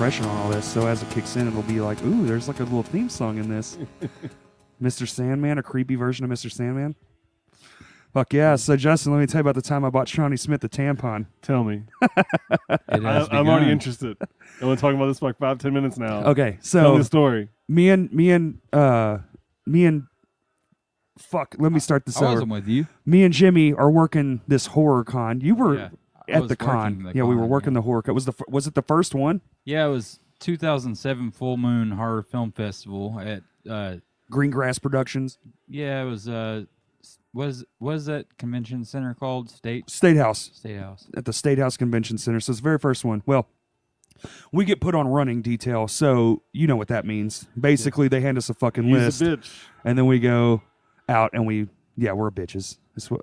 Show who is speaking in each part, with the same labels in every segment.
Speaker 1: impression on all this. So as it kicks in, it'll be like, ooh, there's like a little theme song in this. Mr. Sandman, a creepy version of Mr. Sandman. Fuck yeah. So, Justin, let me tell you about the time I bought Shawnee Smith a tampon.
Speaker 2: Tell me.
Speaker 3: It has
Speaker 2: I'm already interested. I've been talking about this for like 5-10 minutes now.
Speaker 1: Okay, so
Speaker 2: tell me the story.
Speaker 1: Fuck, let me start this
Speaker 3: I
Speaker 1: over.
Speaker 3: wasn't with you.
Speaker 1: Me and Jimmy are working this horror con. You were at the con. We were working the horror con. Was it the first one?
Speaker 3: Yeah, it was 2007 Full Moon Horror Film Festival at
Speaker 1: Greengrass Productions.
Speaker 3: Yeah, it was was that convention center called State
Speaker 1: House?
Speaker 3: State House.
Speaker 1: At the State House Convention Center. So it's the very first one. Well, we get put on running detail, so you know what that means. Basically, they hand us a fucking list,
Speaker 2: a bitch.
Speaker 1: And then we go out and we're bitches.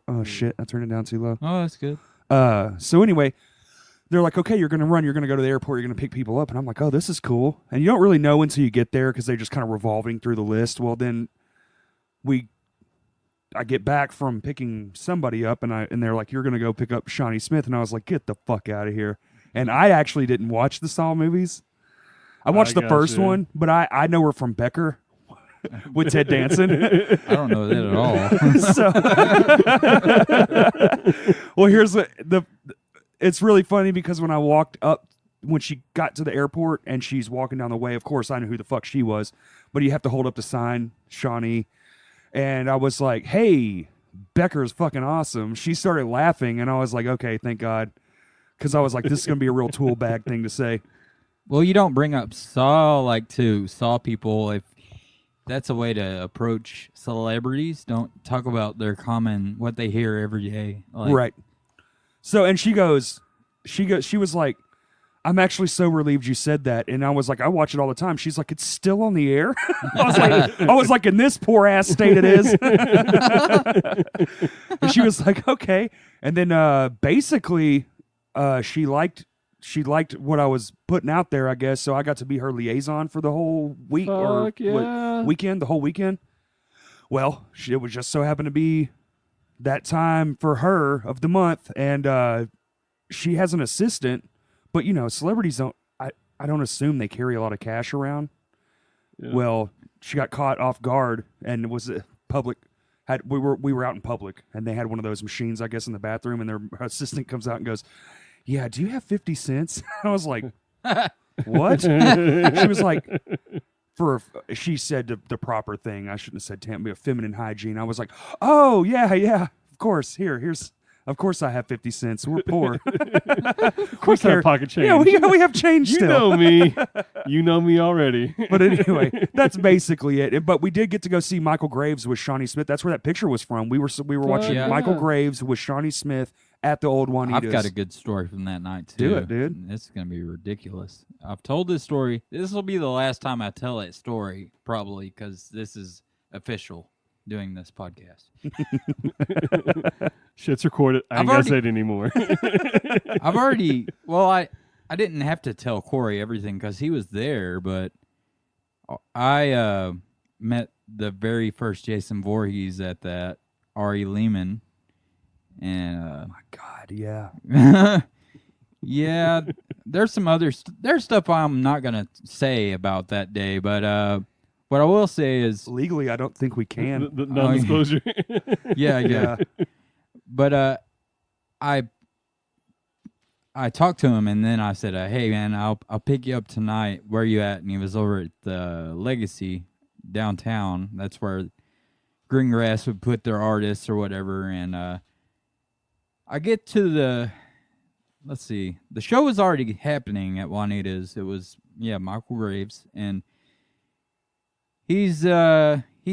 Speaker 1: Oh shit, I turned it down too low.
Speaker 3: Oh, that's good.
Speaker 1: So anyway, they're like, okay, you're going to run, you're going to go to the airport, you're going to pick people up. And I'm like, oh, this is cool. And you don't really know until you get there because they're just kind of revolving through the list. Well, then I get back from picking somebody up and they're like, you're going to go pick up Shawnee Smith. And I was like, get the fuck out of here. And I actually didn't watch the Saw movies. I watched the first one, but I know her from Becker. With Ted Danson.
Speaker 3: I don't know that at
Speaker 1: all. Well, here's it's really funny because when I walked up, when she got to the airport and she's walking down the way, of course I knew who the fuck she was, but you have to hold up the sign, Shawnee. And I was like, hey, Becker's fucking awesome. She started laughing and I was like, okay, thank God. Because I was like, this is going to be a real tool bag thing to say.
Speaker 3: Well, you don't bring up Saw to Saw people if that's a way to approach celebrities. Don't talk about their what they hear every day.
Speaker 1: Right. So, and she was like, I'm actually so relieved you said that. And I was like, I watch it all the time. She's like, it's still on the air? I was like, in this poor ass state it is. And she was like, okay. And then basically she liked what I was putting out there, I guess. So I got to be her liaison for the whole week weekend, the whole weekend. Well, it was just so happened to be that time for her of the month. And she has an assistant, but celebrities I don't assume they carry a lot of cash around. Yeah. Well, she got caught off guard and it was public. We were out in public and they had one of those machines, I guess, in the bathroom, and their assistant comes out and goes, yeah, do you have 50 cents? I was like, what? She was like, she said the proper thing. I shouldn't have said feminine hygiene. I was like, oh, yeah, of course. Of course I have 50 cents. We're poor.
Speaker 2: Of course I have pocket change.
Speaker 1: Yeah, we have change still.
Speaker 2: You know me. You know me already.
Speaker 1: But anyway, that's basically it. But we did get to go see Michael Graves with Shawnee Smith. That's where that picture was from. We were watching Michael Graves with Shawnee Smith at the old Juanitas.
Speaker 3: I've got a good story from that night, too.
Speaker 1: Do it, dude.
Speaker 3: It's going to be ridiculous. I've told this story. This will be the last time I tell that story, probably, because this is official, doing this podcast.
Speaker 2: Shit's recorded. I ain't got to say it anymore.
Speaker 3: I didn't have to tell Corey everything because he was there, but I met the very first Jason Voorhees at that, Ari Lehman. And
Speaker 1: oh my God, yeah.
Speaker 3: Yeah, there's some there's stuff I'm not going to say about that day, but what I will say is
Speaker 1: legally I don't think we can.
Speaker 2: The non-disclosure.
Speaker 3: Yeah. But I talked to him and then I said, "Hey man, I'll pick you up tonight. Where you at?" And he was over at the Legacy downtown. That's where Greengrass would put their artists or whatever. And I get to the show was already happening at Juanita's. It was Michael Graves, and he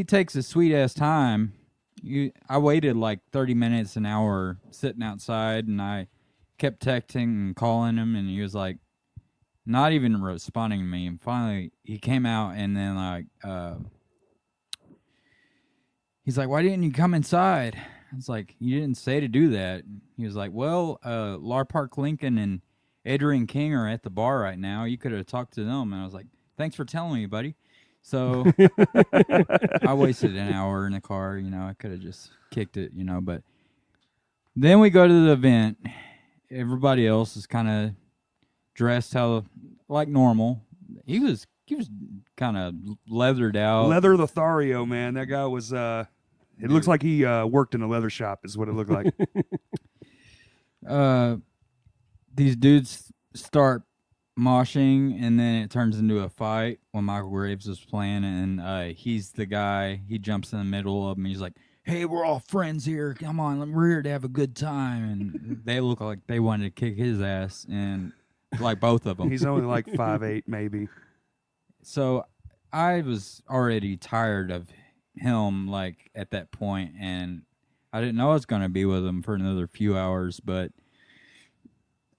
Speaker 3: takes a sweet ass time. I waited like 30 minutes, an hour sitting outside, and I kept texting and calling him, and he was like not even responding to me. And finally he came out, and then he's like, "Why didn't you come inside?" I was like, "You didn't say to do that." He was like, "Well, Lar Park Lincoln and Adrian King are at the bar right now. You could have talked to them." And I was like, "Thanks for telling me, buddy." So I wasted an hour in the car. I could have just kicked it, But then we go to the event. Everybody else is kind of dressed how like normal. He was kind of leathered out.
Speaker 1: Leather Lothario, man. That guy was. It looks like he worked in a leather shop. Is what it looked like.
Speaker 3: These dudes start moshing, and then it turns into a fight when Michael Graves was playing, and he's the guy. He jumps in the middle of them. He's like, "Hey, we're all friends here. Come on, we're here to have a good time." And they look like they wanted to kick his ass, and like both of them.
Speaker 1: He's only like 5'8", maybe.
Speaker 3: So I was already tired of him, like at that point, and I didn't know I was going to be with him for another few hours, but.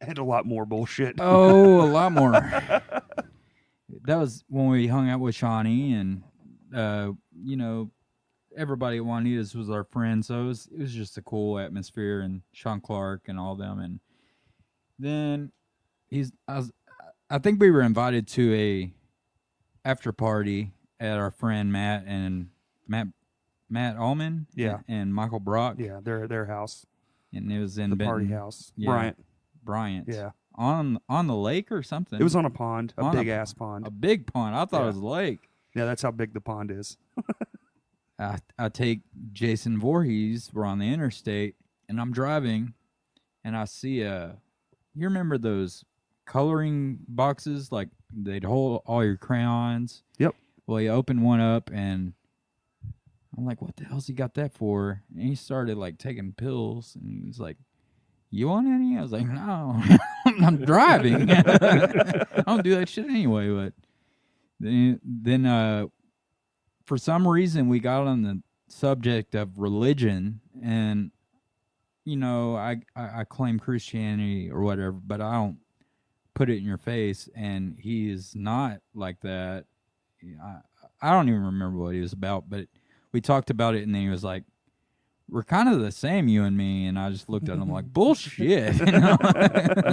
Speaker 1: And a lot more bullshit.
Speaker 3: Oh, a lot more. That was when we hung out with Shawnee, and everybody at Juanita's was our friend, so it was just a cool atmosphere, and Sean Clark and all them. And then I think we were invited to a after party at our friend Matt Allman, and Michael Brock,
Speaker 1: their house,
Speaker 3: and it was in
Speaker 1: the
Speaker 3: Benton.
Speaker 1: party house, Bryant,
Speaker 3: yeah, on the lake or something.
Speaker 1: It was on a pond, a big ass pond,
Speaker 3: a big pond. I thought it was a lake.
Speaker 1: Yeah, that's how big the pond is.
Speaker 3: I take Jason Voorhees. We're on the interstate, and I'm driving, and I see you remember those coloring boxes, like they'd hold all your crayons?
Speaker 1: Yep.
Speaker 3: Well, you open one up, and I'm like, what the hell's he got that for? And he started, like, taking pills, and he's like, you want any? I was like, no, I'm driving. I don't do that shit anyway. But then for some reason, we got on the subject of religion, and, I claim Christianity or whatever, but I don't put it in your face, and he is not like that. I don't even remember what he was about, but we talked about it, and then he was like, we're kind of the same, you and me. And I just looked at him like, bullshit.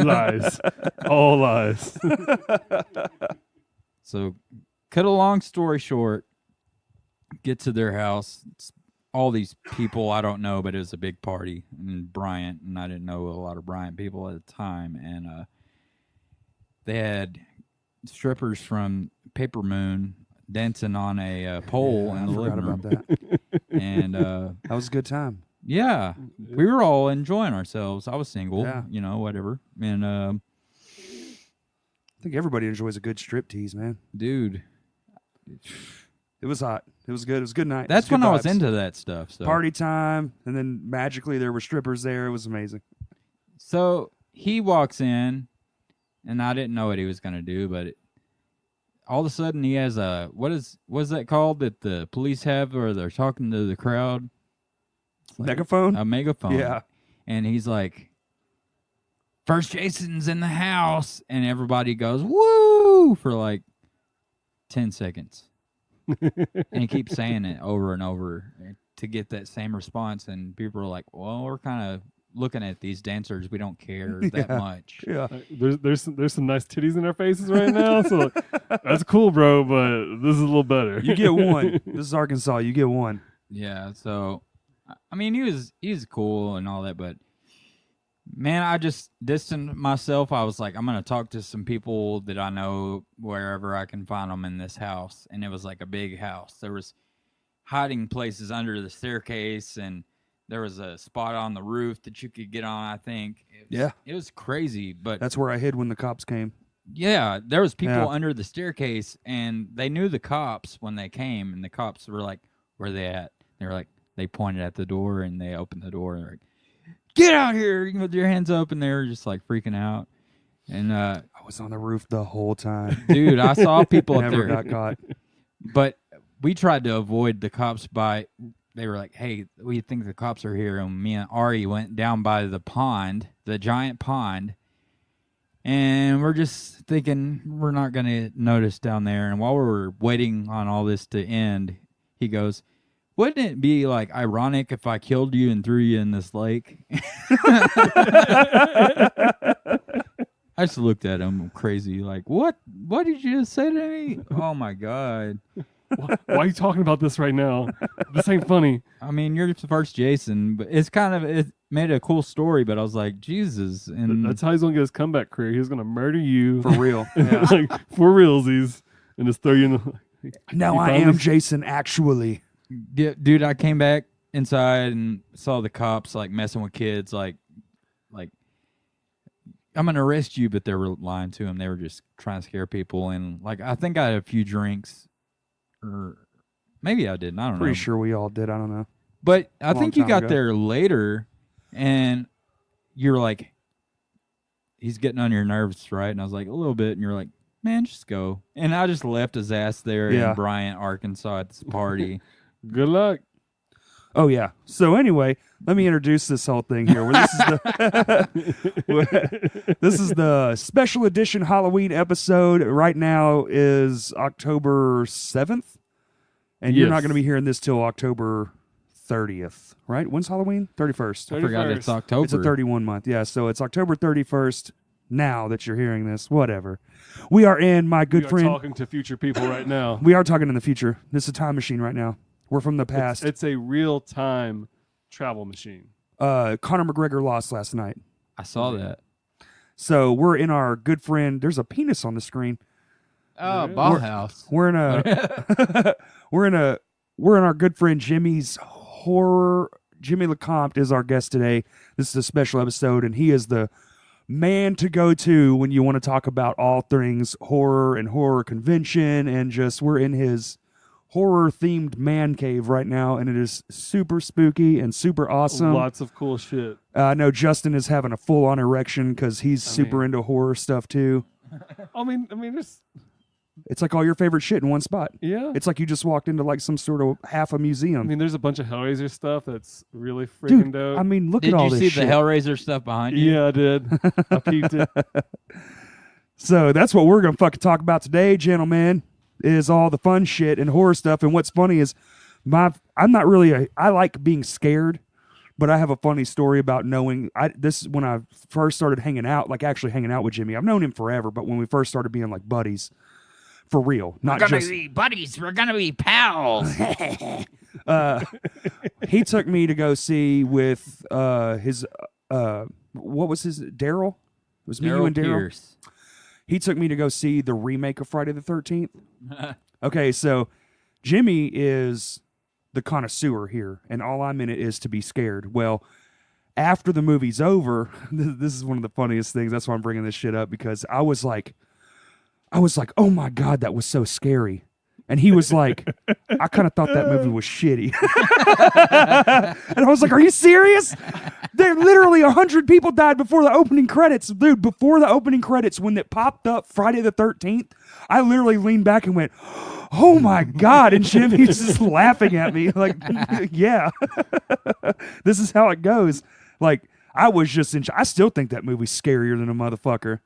Speaker 2: Lies. All lies.
Speaker 3: So, cut a long story short, get to their house. It's all these people I don't know, but it was a big party in Bryant, and I didn't know a lot of Bryant people at the time. And they had strippers from Paper Moon dancing on a pole in the living room. I forgot about that. And
Speaker 1: that was a good time.
Speaker 3: Yeah, we were all enjoying ourselves. I was single, whatever. And
Speaker 1: I think everybody enjoys a good strip tease, man.
Speaker 3: Dude,
Speaker 1: it was hot. It was good. It was a good night.
Speaker 3: That's when I was into that stuff. So.
Speaker 1: Party time, and then magically there were strippers there. It was amazing.
Speaker 3: So he walks in, and I didn't know what he was going to do, but all of a sudden he has a what's that called that the police have where they're talking to the crowd?
Speaker 1: Megaphone?
Speaker 3: A megaphone.
Speaker 1: Yeah.
Speaker 3: And he's like, "First Jason's in the house," and everybody goes, "Woo!" for like 10 seconds. And he keeps saying it over and over to get that same response, and people are like, well, we're kind of looking at these dancers, we don't care that much.
Speaker 1: Yeah.
Speaker 2: There's some nice titties in our faces right now, so that's cool, bro, but this is a little better.
Speaker 1: You get one. This is Arkansas. You get one.
Speaker 3: Yeah, so I mean he was cool and all that, but man, I just distanced myself. I was like, I'm gonna talk to some people that I know wherever I can find them in this house. And it was like a big house. There was hiding places under the staircase, and there was a spot on the roof that you could get on, I think. It was crazy, but
Speaker 1: that's where I hid when the cops came.
Speaker 3: Yeah, there was people under the staircase, and they knew the cops when they came, and the cops were like, where they at? They were like, they pointed at the door, and they opened the door, and they're like, get out here with your hands up, and they were just like freaking out. And
Speaker 1: I was on the roof the whole time.
Speaker 3: Dude, I saw people up
Speaker 1: Never
Speaker 3: there.
Speaker 1: got caught.
Speaker 3: But we tried to avoid the cops by, they were like, hey, we think the cops are here. And me and Ari went down by the pond, the giant pond. And we're just thinking we're not going to notice down there. And while we were waiting on all this to end, he goes, wouldn't it be like ironic if I killed you and threw you in this lake? I just looked at him crazy, like, what? What did you just say to me? Oh my God!
Speaker 2: Why are you talking about this right now? This ain't funny.
Speaker 3: I mean, you're the first Jason, but it made a cool story. But I was like, Jesus, and
Speaker 2: That's how he's gonna get his comeback career. He's gonna murder you
Speaker 1: For real. Yeah.
Speaker 2: like for realsies, and just throw you in the.
Speaker 1: Now I am Jason, actually.
Speaker 3: dude, I came back inside and saw the cops like messing with kids, like I'm gonna arrest you, but they were lying to him. They were just trying to scare people, and like I think I had a few drinks, or maybe I didn't. I don't know.
Speaker 1: Pretty sure we all did. I don't know.
Speaker 3: But I think you got
Speaker 1: ago.
Speaker 3: there later, and you're like, he's getting on your nerves, right? And I was like, a little bit, and you're like, man, just go. And I just left his ass there in Bryant, Arkansas at this party.
Speaker 2: Good luck.
Speaker 1: Oh, yeah. So anyway, let me introduce this whole thing here. This is the special edition Halloween episode. Right now is October 7th, and you're not going to be hearing this till October 30th, right? When's Halloween? 31st.
Speaker 3: I forgot it's October.
Speaker 1: It's a 31 month. Yeah, so it's October 31st now that you're hearing this. Whatever. We are in my good friend.
Speaker 2: We are talking to future people right now.
Speaker 1: We are talking in the future. This is a time machine right now. We're from the past.
Speaker 2: It's a real-time travel machine.
Speaker 1: Conor McGregor lost last night.
Speaker 3: I saw that.
Speaker 1: So we're in our good friend. There's a penis on the screen.
Speaker 3: Oh, ball house.
Speaker 1: We're in a we're in our good friend Jimmy's horror. Jimmy LeCompt is our guest today. This is a special episode, and he is the man to go to when you want to talk about all things horror and horror convention, and just we're in his horror-themed man cave right now, and it is super spooky and super awesome.
Speaker 2: Lots of cool shit.
Speaker 1: I know Justin is having a full-on erection because he's super into horror stuff too.
Speaker 2: I mean,
Speaker 1: It's like all your favorite shit in one spot.
Speaker 2: Yeah.
Speaker 1: It's like you just walked into like some sort of half a museum.
Speaker 2: I mean, there's a bunch of Hellraiser stuff that's really freaking dope.
Speaker 1: I mean, look
Speaker 3: Did
Speaker 1: at all
Speaker 3: you
Speaker 1: this
Speaker 3: see
Speaker 1: shit.
Speaker 3: the Hellraiser stuff behind you?
Speaker 2: Yeah, I did. I peeped it.
Speaker 1: So that's what we're going to fucking talk about today, gentlemen, is all the fun shit and horror stuff. And what's funny is I'm not really I like being scared, but I have a funny story about knowing this is when I first started hanging out, like actually hanging out with Jimmy. I've known him forever, but when we first started being like buddies, for real, not
Speaker 4: We're gonna
Speaker 1: just
Speaker 4: be buddies. We're gonna be pals.
Speaker 1: he took me to go see with his what was his Daryl? It was me, you, and Daryl.
Speaker 3: Pierce.
Speaker 1: He took me to go see the remake of Friday the 13th. Okay, so Jimmy is the connoisseur here, and all I'm in it is to be scared. Well, after the movie's over, this is one of the funniest things. That's why I'm bringing this shit up, because I was like, oh my God, that was so scary. And he was like, I kind of thought that movie was shitty. And I was like, are you serious? There literally 100 people died before the opening credits. Dude, before the opening credits, when it popped up Friday the 13th, I literally leaned back and went, oh my God. And Jimmy's just laughing at me like, yeah, this is how it goes. Like, I was just I still think that movie's scarier than a motherfucker.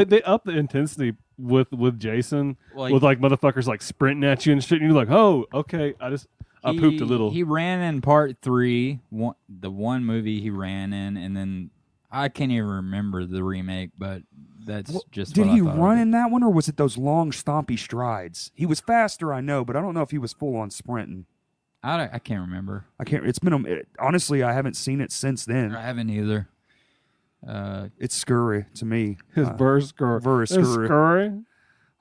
Speaker 2: They up the intensity with Jason,
Speaker 3: Like,
Speaker 2: with like motherfuckers like sprinting at you and shit, and you're like, oh, okay, I pooped a little.
Speaker 3: He ran in part 3, the one movie he ran in, and then I can't even remember the remake, but that's just
Speaker 1: Did
Speaker 3: what
Speaker 1: he
Speaker 3: I thought
Speaker 1: run
Speaker 3: of it.
Speaker 1: in that one, or was it those long, stompy strides? He was faster, I know, but I don't know if he was full-on sprinting.
Speaker 3: I can't remember.
Speaker 1: It's been, honestly, I haven't seen it since then.
Speaker 3: I haven't either.
Speaker 1: It's scurry to me.
Speaker 2: His verse
Speaker 1: scurry.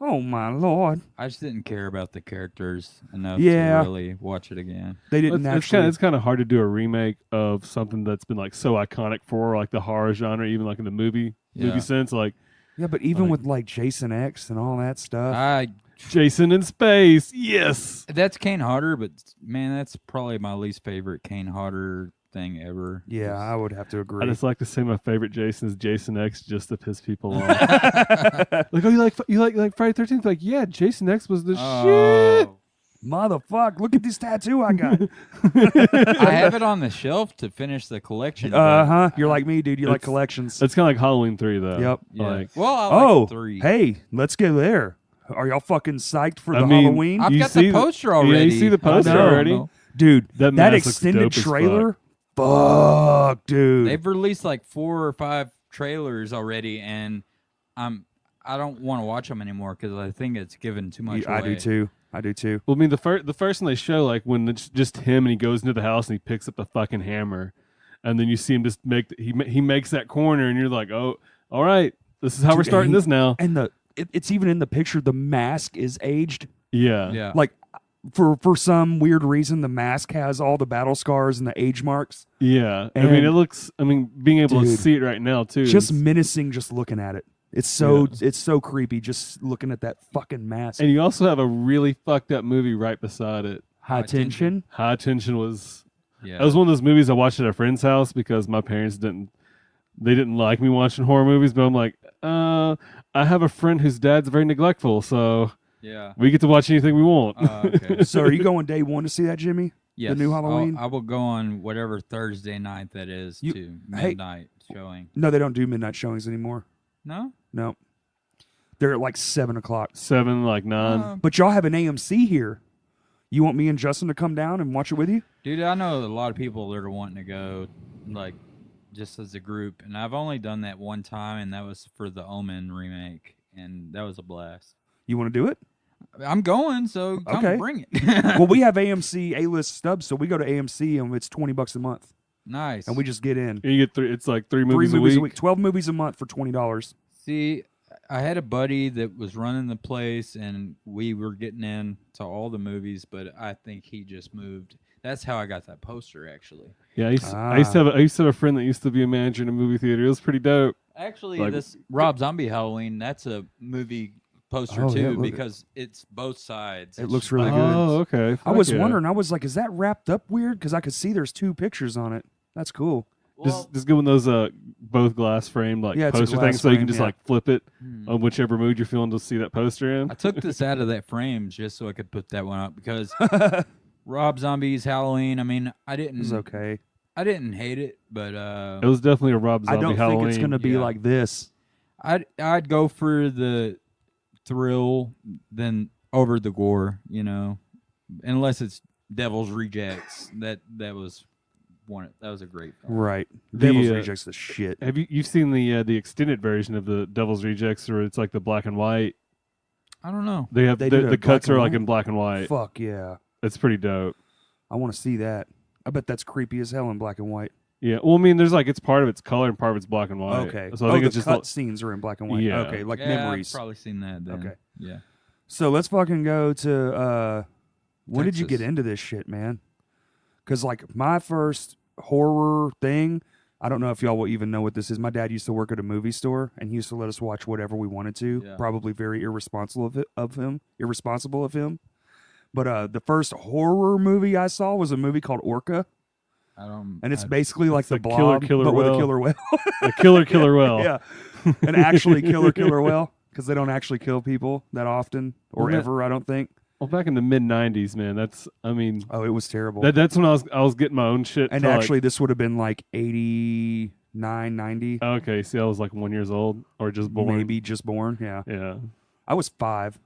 Speaker 1: Oh, my Lord.
Speaker 3: I just didn't care about the characters enough
Speaker 1: Yeah.
Speaker 3: to really watch it again.
Speaker 1: They didn't actually.
Speaker 2: It's kind of hard to do a remake of something that's been like so iconic for like the horror genre, even like in the movie sense. Like,
Speaker 1: Yeah, but even with like Jason X and all that stuff.
Speaker 2: Jason in space, yes.
Speaker 3: That's Kane Hodder, but man, that's probably my least favorite Kane Hodder thing ever.
Speaker 1: Yeah, I would have to agree.
Speaker 2: I just like to say my favorite Jason is Jason X, just to piss people off. Like, oh, you like Friday 13th? Like, yeah, Jason X was the shit.
Speaker 1: Motherfuck, look at this tattoo I got.
Speaker 3: I have it on the shelf to finish the collection.
Speaker 1: You're like me, dude. You like collections.
Speaker 2: It's kind of like Halloween 3, though.
Speaker 1: Yep.
Speaker 3: Yeah.
Speaker 2: Like,
Speaker 3: Well, I like 3.
Speaker 1: Hey, let's go there. Are y'all fucking psyched for the Halloween?
Speaker 3: I've
Speaker 2: You
Speaker 3: got
Speaker 2: see
Speaker 3: the poster already.
Speaker 2: Yeah, you see the poster already?
Speaker 1: Dude, that
Speaker 2: mask looks
Speaker 1: extended
Speaker 2: dope as
Speaker 1: trailer, fuck, dude.
Speaker 3: They've released like 4 or 5 trailers already, and I don't want to watch them anymore because I think it's given too much away.
Speaker 1: I do too. I do too.
Speaker 2: Well, I mean, the first one they show, like when it's just him and he goes into the house and he picks up the fucking hammer, and then you see him just he makes that corner, and you're like, oh, all right, this is how we're starting this now.
Speaker 1: And it's even in the picture. The mask is aged.
Speaker 2: Yeah.
Speaker 3: Yeah.
Speaker 1: Like for some weird reason, the mask has all the battle scars and the age marks.
Speaker 2: Yeah.
Speaker 1: And
Speaker 2: I mean, it looks. I mean, being able to
Speaker 1: dude,
Speaker 2: see it right now too,
Speaker 1: just menacing. Just looking at it. It's so creepy just looking at that fucking mask.
Speaker 2: And you also have a really fucked up movie right beside it.
Speaker 1: High tension.
Speaker 2: High Tension was.
Speaker 3: Yeah.
Speaker 2: That was one of those movies I watched at a friend's house because my parents didn't like me watching horror movies. But I'm like, I have a friend whose dad's very neglectful, so
Speaker 3: Yeah.
Speaker 2: we get to watch anything we want.
Speaker 3: Okay.
Speaker 1: So are you going day one to see that, Jimmy?
Speaker 3: Yes.
Speaker 1: The new Halloween?
Speaker 3: I will go on whatever Thursday night that is to
Speaker 1: hey-
Speaker 3: midnight showing.
Speaker 1: No, they don't do midnight showings anymore.
Speaker 3: No?
Speaker 1: No. They're at like 7 o'clock.
Speaker 2: 7, like 9.
Speaker 1: But y'all have an AMC here. You want me and Justin to come down and watch it with you?
Speaker 3: Dude, I know a lot of people that are wanting to go, like, just as a group. And I've only done that one time, and that was for the Omen remake. And that was a blast.
Speaker 1: You want to do it?
Speaker 3: I'm going, so come
Speaker 1: Okay.
Speaker 3: bring it.
Speaker 1: Well, we have AMC A-list stubs, so we go to AMC and it's $20 a month.
Speaker 3: Nice.
Speaker 1: And we just get in.
Speaker 2: You get 3. It's like 3 movies,
Speaker 1: 3 movies
Speaker 2: a week.
Speaker 1: 12 movies a month for $20.
Speaker 3: See, I had a buddy that was running the place, and we were getting in to all the movies, but I think he just moved. That's how I got that poster, actually.
Speaker 2: Yeah, I used to have a friend that used to be a manager in a movie theater. It was pretty dope.
Speaker 3: Actually,
Speaker 2: Like-
Speaker 3: this Rob Zombie Halloween, that's a movie poster
Speaker 1: Oh, yeah,
Speaker 3: too,
Speaker 1: look at-
Speaker 3: because it's both sides.
Speaker 1: It
Speaker 3: It's
Speaker 1: looks
Speaker 3: just
Speaker 1: really
Speaker 3: like-
Speaker 1: good.
Speaker 2: Oh, okay.
Speaker 1: I
Speaker 2: Fuck
Speaker 1: was
Speaker 2: yeah.
Speaker 1: wondering. I was like, is that wrapped up weird? Because I could see there's 2 pictures on it. That's cool.
Speaker 3: Well,
Speaker 2: Just give them those both glass framed like
Speaker 1: Yeah, it's a
Speaker 2: poster
Speaker 1: glass
Speaker 2: things, so you can
Speaker 1: frame,
Speaker 2: just
Speaker 1: yeah.
Speaker 2: like flip it on whichever mood you're feeling to see that poster in.
Speaker 3: I took this out of that frame just so I could put that one up because Rob Zombie's Halloween. I mean, I
Speaker 1: It was
Speaker 3: didn't.
Speaker 1: okay.
Speaker 3: I didn't hate it, but
Speaker 2: It was definitely a Rob
Speaker 1: I
Speaker 2: Zombie
Speaker 1: don't
Speaker 2: Halloween.
Speaker 1: think it's going to be
Speaker 3: Yeah.
Speaker 1: like this.
Speaker 3: I'd go for the thrill than over the gore, you know, unless it's Devil's Rejects. That was that was a great film.
Speaker 1: Right.
Speaker 2: The,
Speaker 1: Devil's Rejects the shit.
Speaker 2: Have you've seen the extended version of the Devil's Rejects, where it's like the black and white?
Speaker 3: I don't know.
Speaker 2: They have
Speaker 1: They did
Speaker 2: the
Speaker 1: a
Speaker 2: cuts
Speaker 1: black and
Speaker 2: are like
Speaker 1: white?
Speaker 2: in black and white.
Speaker 1: Fuck yeah.
Speaker 2: It's pretty dope.
Speaker 1: I want to see that. I bet that's creepy as hell in black and white.
Speaker 2: Yeah. Well, I mean, there's like it's part of it's color and part of it's black and white.
Speaker 1: Okay.
Speaker 2: So I think
Speaker 1: the
Speaker 2: it's just
Speaker 1: cut scenes are in black and white.
Speaker 2: Yeah.
Speaker 1: Okay, like
Speaker 3: Yeah,
Speaker 1: memories.
Speaker 3: I've probably seen that. Then.
Speaker 1: Okay.
Speaker 3: Yeah.
Speaker 1: So let's fucking go to when did you
Speaker 3: Texas.
Speaker 1: get into this shit, man? Because like my first horror thing, I don't know if y'all will even know what this is. My dad used to work at a movie store, and he used to let us watch whatever we wanted to.
Speaker 3: Yeah.
Speaker 1: Probably very irresponsible of him. But the first horror movie I saw was a movie called Orca,
Speaker 3: I don't.
Speaker 1: and it's basically like
Speaker 2: It's
Speaker 1: the
Speaker 2: a killer
Speaker 1: Blob, but with a
Speaker 2: whale.
Speaker 1: killer whale.
Speaker 2: a killer whale.
Speaker 1: Yeah, an actually killer whale, because they don't actually kill people that often or
Speaker 2: Well, that-
Speaker 1: ever. I don't think.
Speaker 2: Well, back in the mid '90s, man.
Speaker 1: Oh, it was terrible.
Speaker 2: That's when I was getting my own shit.
Speaker 1: And
Speaker 2: till, like-
Speaker 1: actually, this would have been like 89, 90.
Speaker 2: okay. See, I was like 1 year old or just born.
Speaker 1: Maybe just born. Yeah.
Speaker 2: Yeah.
Speaker 1: I was 5.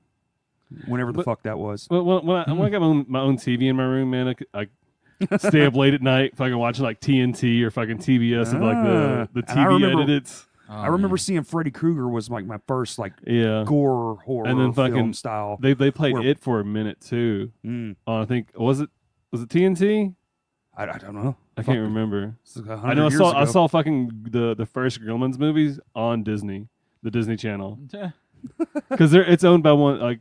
Speaker 1: Whenever the
Speaker 2: But-
Speaker 1: fuck that was.
Speaker 2: Well, when I got my own TV in my room, man, I stay up late at night, fucking watching like TNT or fucking TBS and like the
Speaker 1: And I
Speaker 2: TV
Speaker 1: remember-
Speaker 2: edits.
Speaker 3: Oh,
Speaker 1: I remember
Speaker 3: man.
Speaker 1: seeing Freddy Krueger was like my first like
Speaker 2: Yeah.
Speaker 1: gore horror
Speaker 2: And then fucking-
Speaker 1: film style.
Speaker 2: They played
Speaker 1: Where-
Speaker 2: it for a minute too.
Speaker 1: Mm,
Speaker 2: On I think was it TNT?
Speaker 1: I don't know.
Speaker 2: I can't remember.
Speaker 1: It's like
Speaker 2: I
Speaker 1: 100
Speaker 2: know I
Speaker 1: years
Speaker 2: saw
Speaker 1: ago.
Speaker 2: fucking the first Gremlins movies on Disney, the Disney Channel,
Speaker 3: Yeah.
Speaker 2: because it's owned by one like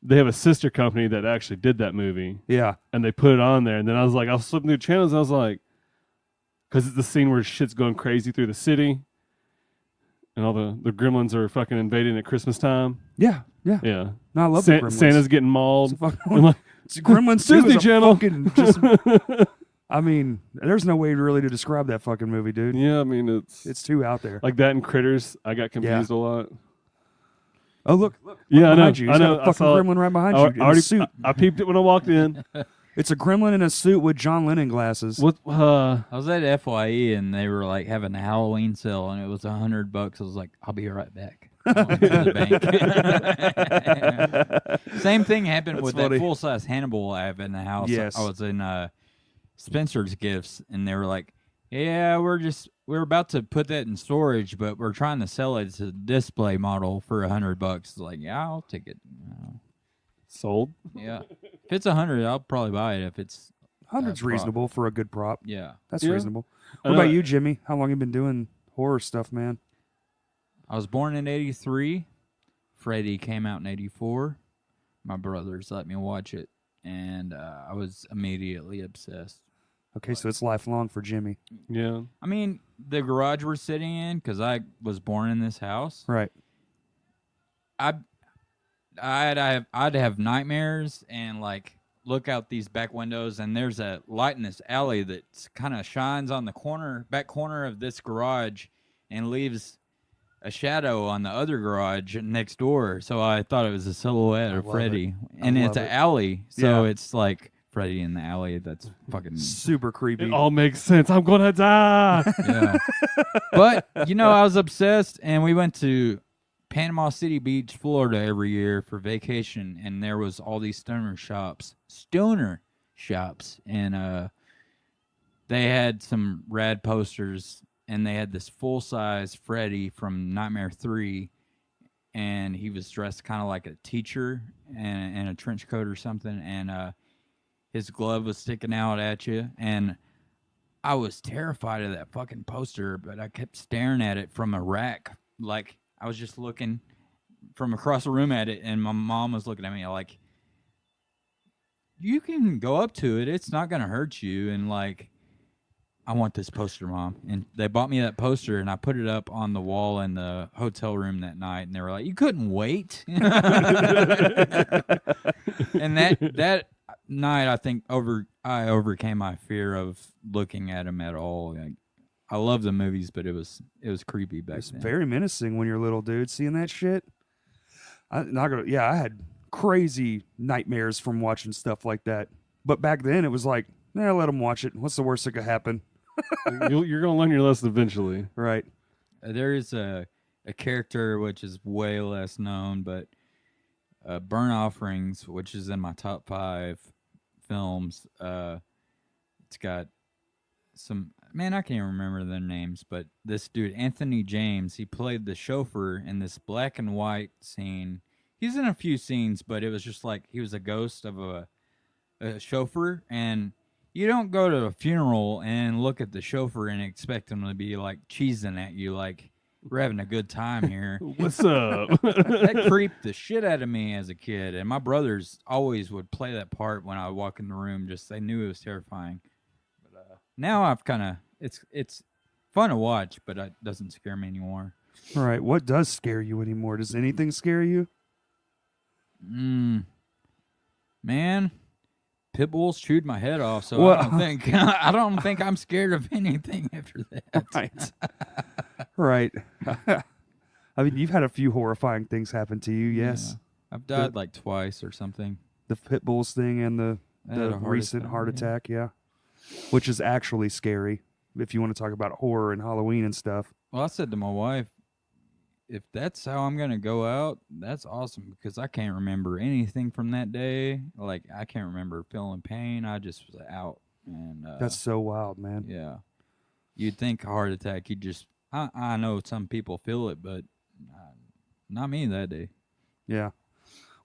Speaker 2: they have a sister company that actually did that movie,
Speaker 1: Yeah.
Speaker 2: and they put it on there. And then I was like, I was flipping through channels, and I was like, because it's the scene where shit's going crazy through the city, and all the Gremlins are fucking invading at Christmas time.
Speaker 1: Yeah. Yeah.
Speaker 2: Yeah,
Speaker 1: No, I love the Gremlins.
Speaker 2: Santa's getting mauled.
Speaker 1: It's fucking-
Speaker 2: I'm like,
Speaker 1: it's Gremlins 2
Speaker 2: Disney
Speaker 1: is a
Speaker 2: Channel.
Speaker 1: fucking just. I mean, there's no way really to describe that fucking movie, dude.
Speaker 2: yeah, I mean
Speaker 1: It's too out there.
Speaker 2: like that and Critters. I got confused a lot.
Speaker 1: Oh look!
Speaker 2: Yeah, I know.
Speaker 1: behind you. He's
Speaker 2: I
Speaker 1: got
Speaker 2: know.
Speaker 1: a fucking gremlin right behind you in a suit.
Speaker 2: I peeped it when I walked in.
Speaker 1: It's a gremlin in a suit with John Lennon glasses.
Speaker 2: What?
Speaker 3: I was at FYE and they were like having a Halloween sale and it was $100. I was like, I'll be right back. I went to the bank. Same thing happened
Speaker 1: That's
Speaker 3: with
Speaker 1: funny.
Speaker 3: that full size Hannibal I have in the house.
Speaker 1: Yes.
Speaker 3: I was in Spencer's Gifts and they were like, yeah, we're about to put that in storage, but we're trying to sell it as a display model for $100. Like, yeah, I'll take it.
Speaker 2: Sold.
Speaker 3: Yeah. If it's 100, I'll probably buy it. If it's
Speaker 1: 100's
Speaker 3: prop.
Speaker 1: reasonable for a good prop.
Speaker 3: Yeah.
Speaker 1: That's
Speaker 2: Yeah.
Speaker 1: reasonable. What about you, Jimmy? How long you been doing horror stuff, man?
Speaker 3: I was born in 83. Freddy came out in 84. My brothers let me watch it, and I was immediately obsessed.
Speaker 1: Okay, so it's lifelong for Jimmy.
Speaker 2: Yeah.
Speaker 3: I mean, the garage we're sitting in, because I was born in this house,
Speaker 1: Right.
Speaker 3: I'd have nightmares and like look out these back windows, and there's a light in this alley that kind of shines on the back corner of this garage and leaves a shadow on the other garage next door. So I thought it was a silhouette of Freddy. And it's an alley, so it's like Freddy in the alley. That's fucking
Speaker 1: super creepy.
Speaker 2: It all makes sense. I'm gonna die.
Speaker 3: yeah. But I was obsessed, and we went to Panama City Beach, Florida every year for vacation, and there was all these stoner shops, and they had some rad posters, and they had this full-size Freddy from Nightmare 3, and he was dressed kind of like a teacher and a trench coat or something, and his glove was sticking out at you, and I was terrified of that fucking poster, but I kept staring at it from a rack, like I was just looking from across the room at it, and my mom was looking at me like, you can go up to it. It's not going to hurt you. And like, I want this poster, Mom. And they bought me that poster, and I put it up on the wall in the hotel room that night, and they were like, you couldn't wait? And that night, I think I overcame my fear of looking at him at all. Like, I love the movies, but it was creepy back then.
Speaker 1: Very menacing when you're little, dude. Seeing that shit. I had crazy nightmares from watching stuff like that. But back then, it was like, let them watch it. What's the worst that could happen?
Speaker 2: You're gonna learn your lesson eventually,
Speaker 1: right?
Speaker 3: There is a character which is way less known, but Burn Offerings, which is in my top 5 films. It's got some. Man, I can't remember their names, but this dude, Anthony James, he played the chauffeur in this black and white scene. He's in a few scenes, but it was just like he was a ghost of a chauffeur. And you don't go to a funeral and look at the chauffeur and expect him to be like cheesing at you like, we're having a good time here.
Speaker 2: What's up?
Speaker 3: That creeped the shit out of me as a kid. And my brothers always would play that part when I would walk in the room. Just they knew it was terrifying. But now I've kind of... It's fun to watch, but it doesn't scare me anymore.
Speaker 1: All right. What does scare you anymore? Does anything scare you?
Speaker 3: Man, pit bulls chewed my head off, so I don't think I'm scared of anything after that.
Speaker 1: Right. Right. I mean, you've had a few horrifying things happen to you. Yes.
Speaker 3: Yeah. I've died like twice or something.
Speaker 1: The pit bulls thing and the recent heart attack. Yeah. Which is actually scary. If you want to talk about horror and Halloween and stuff.
Speaker 3: Well, I said to my wife, if that's how I'm going to go out, that's awesome, because I can't remember anything from that day. Like, I can't remember feeling pain. I just was out. And
Speaker 1: that's so wild, man.
Speaker 3: Yeah. You'd think a heart attack, I know some people feel it, but not me that day.
Speaker 1: Yeah.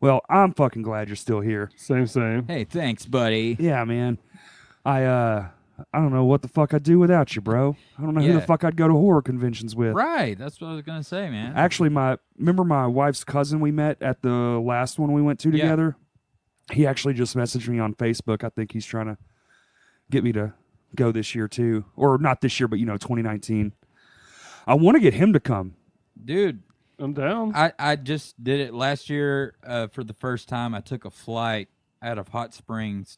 Speaker 1: Well, I'm fucking glad you're still here.
Speaker 2: Same.
Speaker 3: Hey, thanks, buddy.
Speaker 1: Yeah, man. I don't know what the fuck I'd do without you, bro. I don't know who the fuck I'd go to horror conventions with.
Speaker 3: Right, that's what I was gonna say, man.
Speaker 1: Actually, remember my wife's cousin we met at the last one we went to together? He actually just messaged me on Facebook. I think he's trying to get me to go this year too. Or not this year, but 2019. I want to get him to come.
Speaker 3: Dude,
Speaker 2: I'm down.
Speaker 3: I just did it last year for the first time. I took a flight out of Hot Springs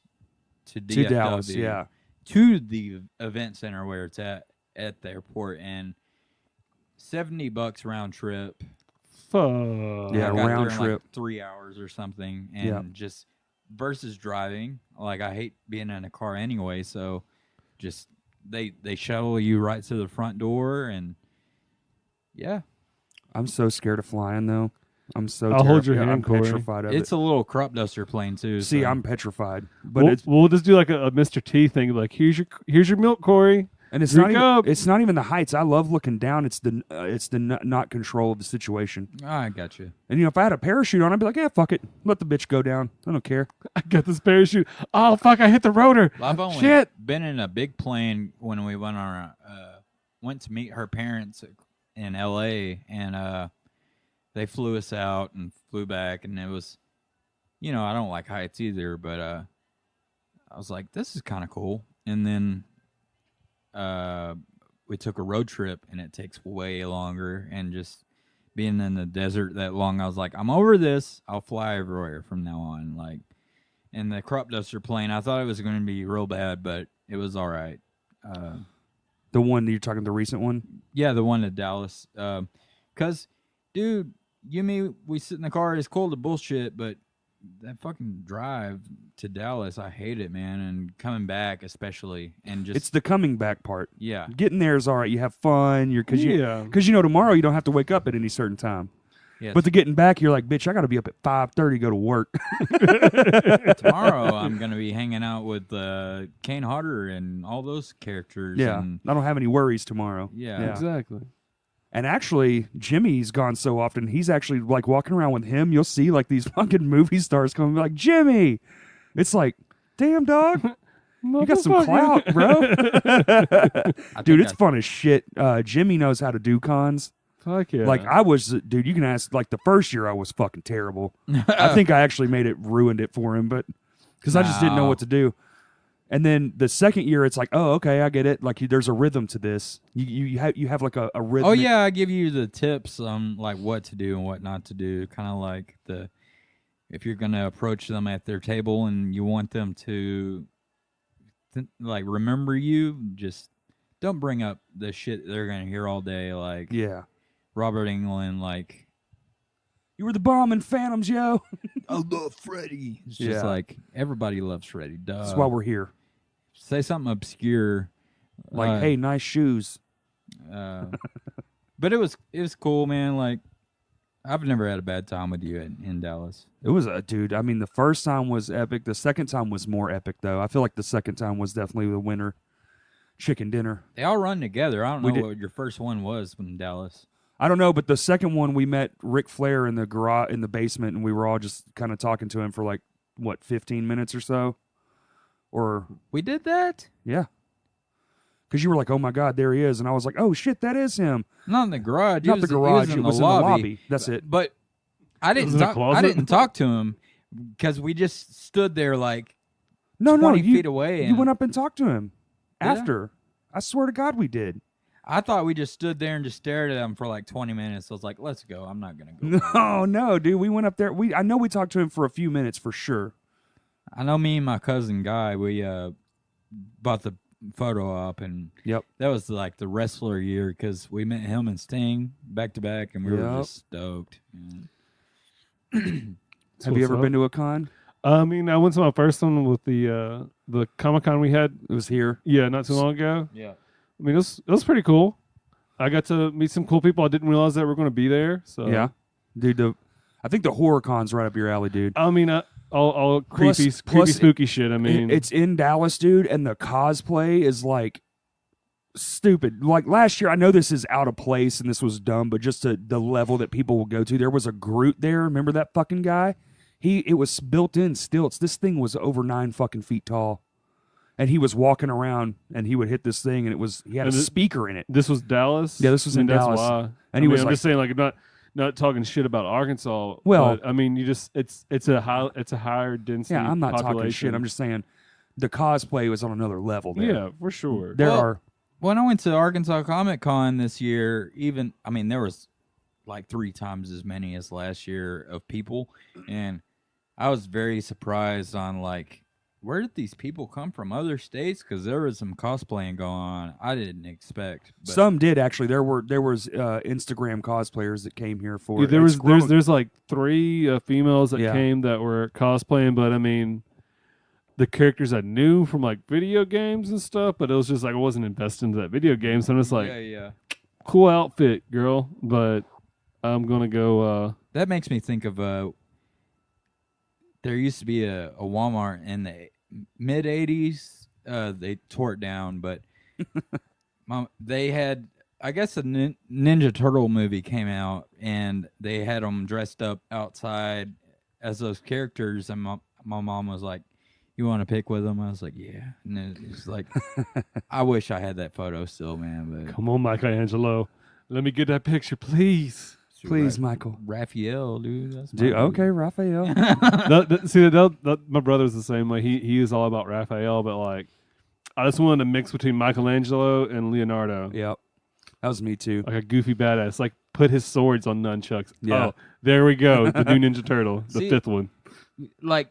Speaker 3: to DFW.
Speaker 1: To Dallas, yeah.
Speaker 3: To the event center where it's at the airport, and $70 round trip.
Speaker 2: Fuck.
Speaker 1: Yeah,
Speaker 3: I got
Speaker 1: round
Speaker 3: there in
Speaker 1: trip.
Speaker 3: like 3 hours or something, and just versus driving. Like, I hate being in a car anyway, so just they shuttle you right to the front door, and yeah.
Speaker 1: I'm so scared of flying though. I'm so
Speaker 2: I'll hold your hand,
Speaker 1: I'm
Speaker 2: Corey.
Speaker 1: petrified of it.
Speaker 3: It's a little crop duster plane too.
Speaker 1: See,
Speaker 3: so.
Speaker 1: I'm petrified. But
Speaker 2: We'll just do like a Mr. T thing. Like, here's your milk, Corey.
Speaker 1: And it's not even the heights. I love looking down. It's the not control of the situation.
Speaker 3: I got you.
Speaker 1: And if I had a parachute on, I'd be like, yeah, fuck it, let the bitch go down. I don't care.
Speaker 2: I got this parachute. Oh fuck! I hit the rotor.
Speaker 3: Well, I've only
Speaker 2: Shit.
Speaker 3: been in a big plane when we went to meet her parents in L.A. and they flew us out and flew back, and it was, I don't like heights either, but I was like, this is kind of cool. And then we took a road trip, and it takes way longer. And just being in the desert that long, I was like, I'm over this. I'll fly everywhere from now on. Like, and the crop duster plane, I thought it was going to be real bad, but it was all right.
Speaker 1: The one that you're talking, the recent one?
Speaker 3: Yeah, the one to Dallas. Because, dude, we sit in the car. It's cool to bullshit, but that fucking drive to Dallas, I hate it, man. And coming back, especially, and just
Speaker 1: it's the coming back part.
Speaker 3: Yeah,
Speaker 1: getting there is all right. You have fun. Because tomorrow you don't have to wake up at any certain time. Yes. But the getting back, you're like, bitch, I got to be up at 5:30 go to work.
Speaker 3: Tomorrow, I'm gonna be hanging out with Kane Hodder and all those characters.
Speaker 1: Yeah,
Speaker 3: and
Speaker 1: I don't have any worries tomorrow.
Speaker 3: Yeah,
Speaker 2: exactly.
Speaker 1: And actually, Jimmy's gone so often. He's actually like walking around with him. You'll see like these fucking movie stars coming like, Jimmy. It's like, damn, dog. You got some clout, bro. Dude, it's fun as shit. Jimmy knows how to do cons.
Speaker 2: Fuck yeah.
Speaker 1: Like, dude, you can ask, like, the first year I was fucking terrible. I think I actually ruined it for him, but because I just didn't know what to do. And then the second year, it's like, oh, okay, I get it. Like, there's a rhythm to this. You have like a rhythm.
Speaker 3: Oh yeah, I give you the tips on like what to do and what not to do. Kind of like if you're gonna approach them at their table and you want them to like remember you, just don't bring up the shit they're gonna hear all day. Like Robert Englund, like,
Speaker 1: you were the bomb in Phantoms, yo.
Speaker 3: I love Freddy. It's just like everybody loves Freddy. Duh.
Speaker 1: That's why we're here.
Speaker 3: Say something obscure,
Speaker 1: like, "Hey, nice shoes."
Speaker 3: But it was cool, man. Like, I've never had a bad time with you in Dallas.
Speaker 1: It was dude. I mean, the first time was epic. The second time was more epic, though. I feel like the second time was definitely the winner. Chicken dinner.
Speaker 3: They all run together. I don't know what your first one was in Dallas.
Speaker 1: I don't know, but the second one we met Ric Flair in the garage in the basement, and we were all just kind of talking to him for like 15 minutes or so. Or
Speaker 3: we did that?
Speaker 1: Yeah. Because you were like, "Oh my God, there he is," and I was like, "Oh shit, that is him."
Speaker 3: Not in the garage.
Speaker 1: Not the garage. It was in the lobby. That's it.
Speaker 3: But I didn't talk to him because we just stood there like 20 feet away.
Speaker 1: You went up and talked to him after. I swear to God, we did.
Speaker 3: I thought we just stood there and just stared at him for like 20 minutes. I was like, "Let's go. I'm not gonna
Speaker 1: go." No, dude. We went up there. I know we talked to him for a few minutes for sure.
Speaker 3: I know me and my cousin Guy, we bought the photo op, and that was like the wrestler year because we met him and Sting back to back, and we were just stoked.
Speaker 1: Have you ever been to a con?
Speaker 2: I mean, I went to my first one with the Comic-Con we had.
Speaker 1: It was here.
Speaker 2: Yeah, not too long ago.
Speaker 3: Yeah.
Speaker 2: I mean, it was pretty cool. I got to meet some cool people. I didn't realize that were going to be there. So
Speaker 1: yeah, dude. I think the horror con's right up your alley, dude.
Speaker 2: I mean, all creepy, spooky shit. I mean,
Speaker 1: it's in Dallas, dude, and the cosplay is like stupid. Like last year, I know this is out of place and this was dumb, but just the level that people will go to. There was a Groot there. Remember that fucking guy? It was built in stilts. This thing was over 9 fucking feet tall. And he was walking around, and he would hit this thing, and he had a speaker in it.
Speaker 2: This was Dallas?
Speaker 1: Yeah, this was in Dallas.
Speaker 2: That's why.
Speaker 1: And
Speaker 2: I'm just saying, like, not talking shit about Arkansas.
Speaker 1: Well,
Speaker 2: but, I mean, it's a higher density.
Speaker 1: Yeah, I'm not
Speaker 2: population.
Speaker 1: talking shit. I'm just saying the cosplay was on another level there.
Speaker 2: Yeah, for sure.
Speaker 3: When I went to Arkansas Comic Con this year, there was like 3 times as many as last year of people, and I was very surprised on like, where did these people come from? Other states? Because there was some cosplaying going on. I didn't expect. But
Speaker 1: some did actually. There was Instagram cosplayers that came here for.
Speaker 2: Yeah, there's like 3 females that came that were cosplaying, but I mean, the characters I knew from like video games and stuff, but it was just like I wasn't invested into that video game, so I'm just like, cool outfit, girl, but I'm gonna go.
Speaker 3: That makes me think of there used to be a Walmart in the mid-'80s. They tore it down, but they had, I guess, a Ninja Turtle movie came out, and they had them dressed up outside as those characters, and my mom was like, "You want to pick with them?" I was like, "Yeah." And then it's like, I wish I had that photo still, man. But
Speaker 2: Come on, Michelangelo. Let me get that picture, please.
Speaker 1: Please, Michael.
Speaker 3: Raphael, dude. That's
Speaker 1: Dude, okay, Raphael.
Speaker 2: My brother's the same way. He is all about Raphael, but like, I just wanted to mix between Michelangelo and Leonardo.
Speaker 1: Yep. That was me too.
Speaker 2: Like a goofy badass. Like, put his swords on nunchucks.
Speaker 1: Yeah.
Speaker 2: Oh, there we go. The new Ninja Turtle. The fifth one.
Speaker 3: Like,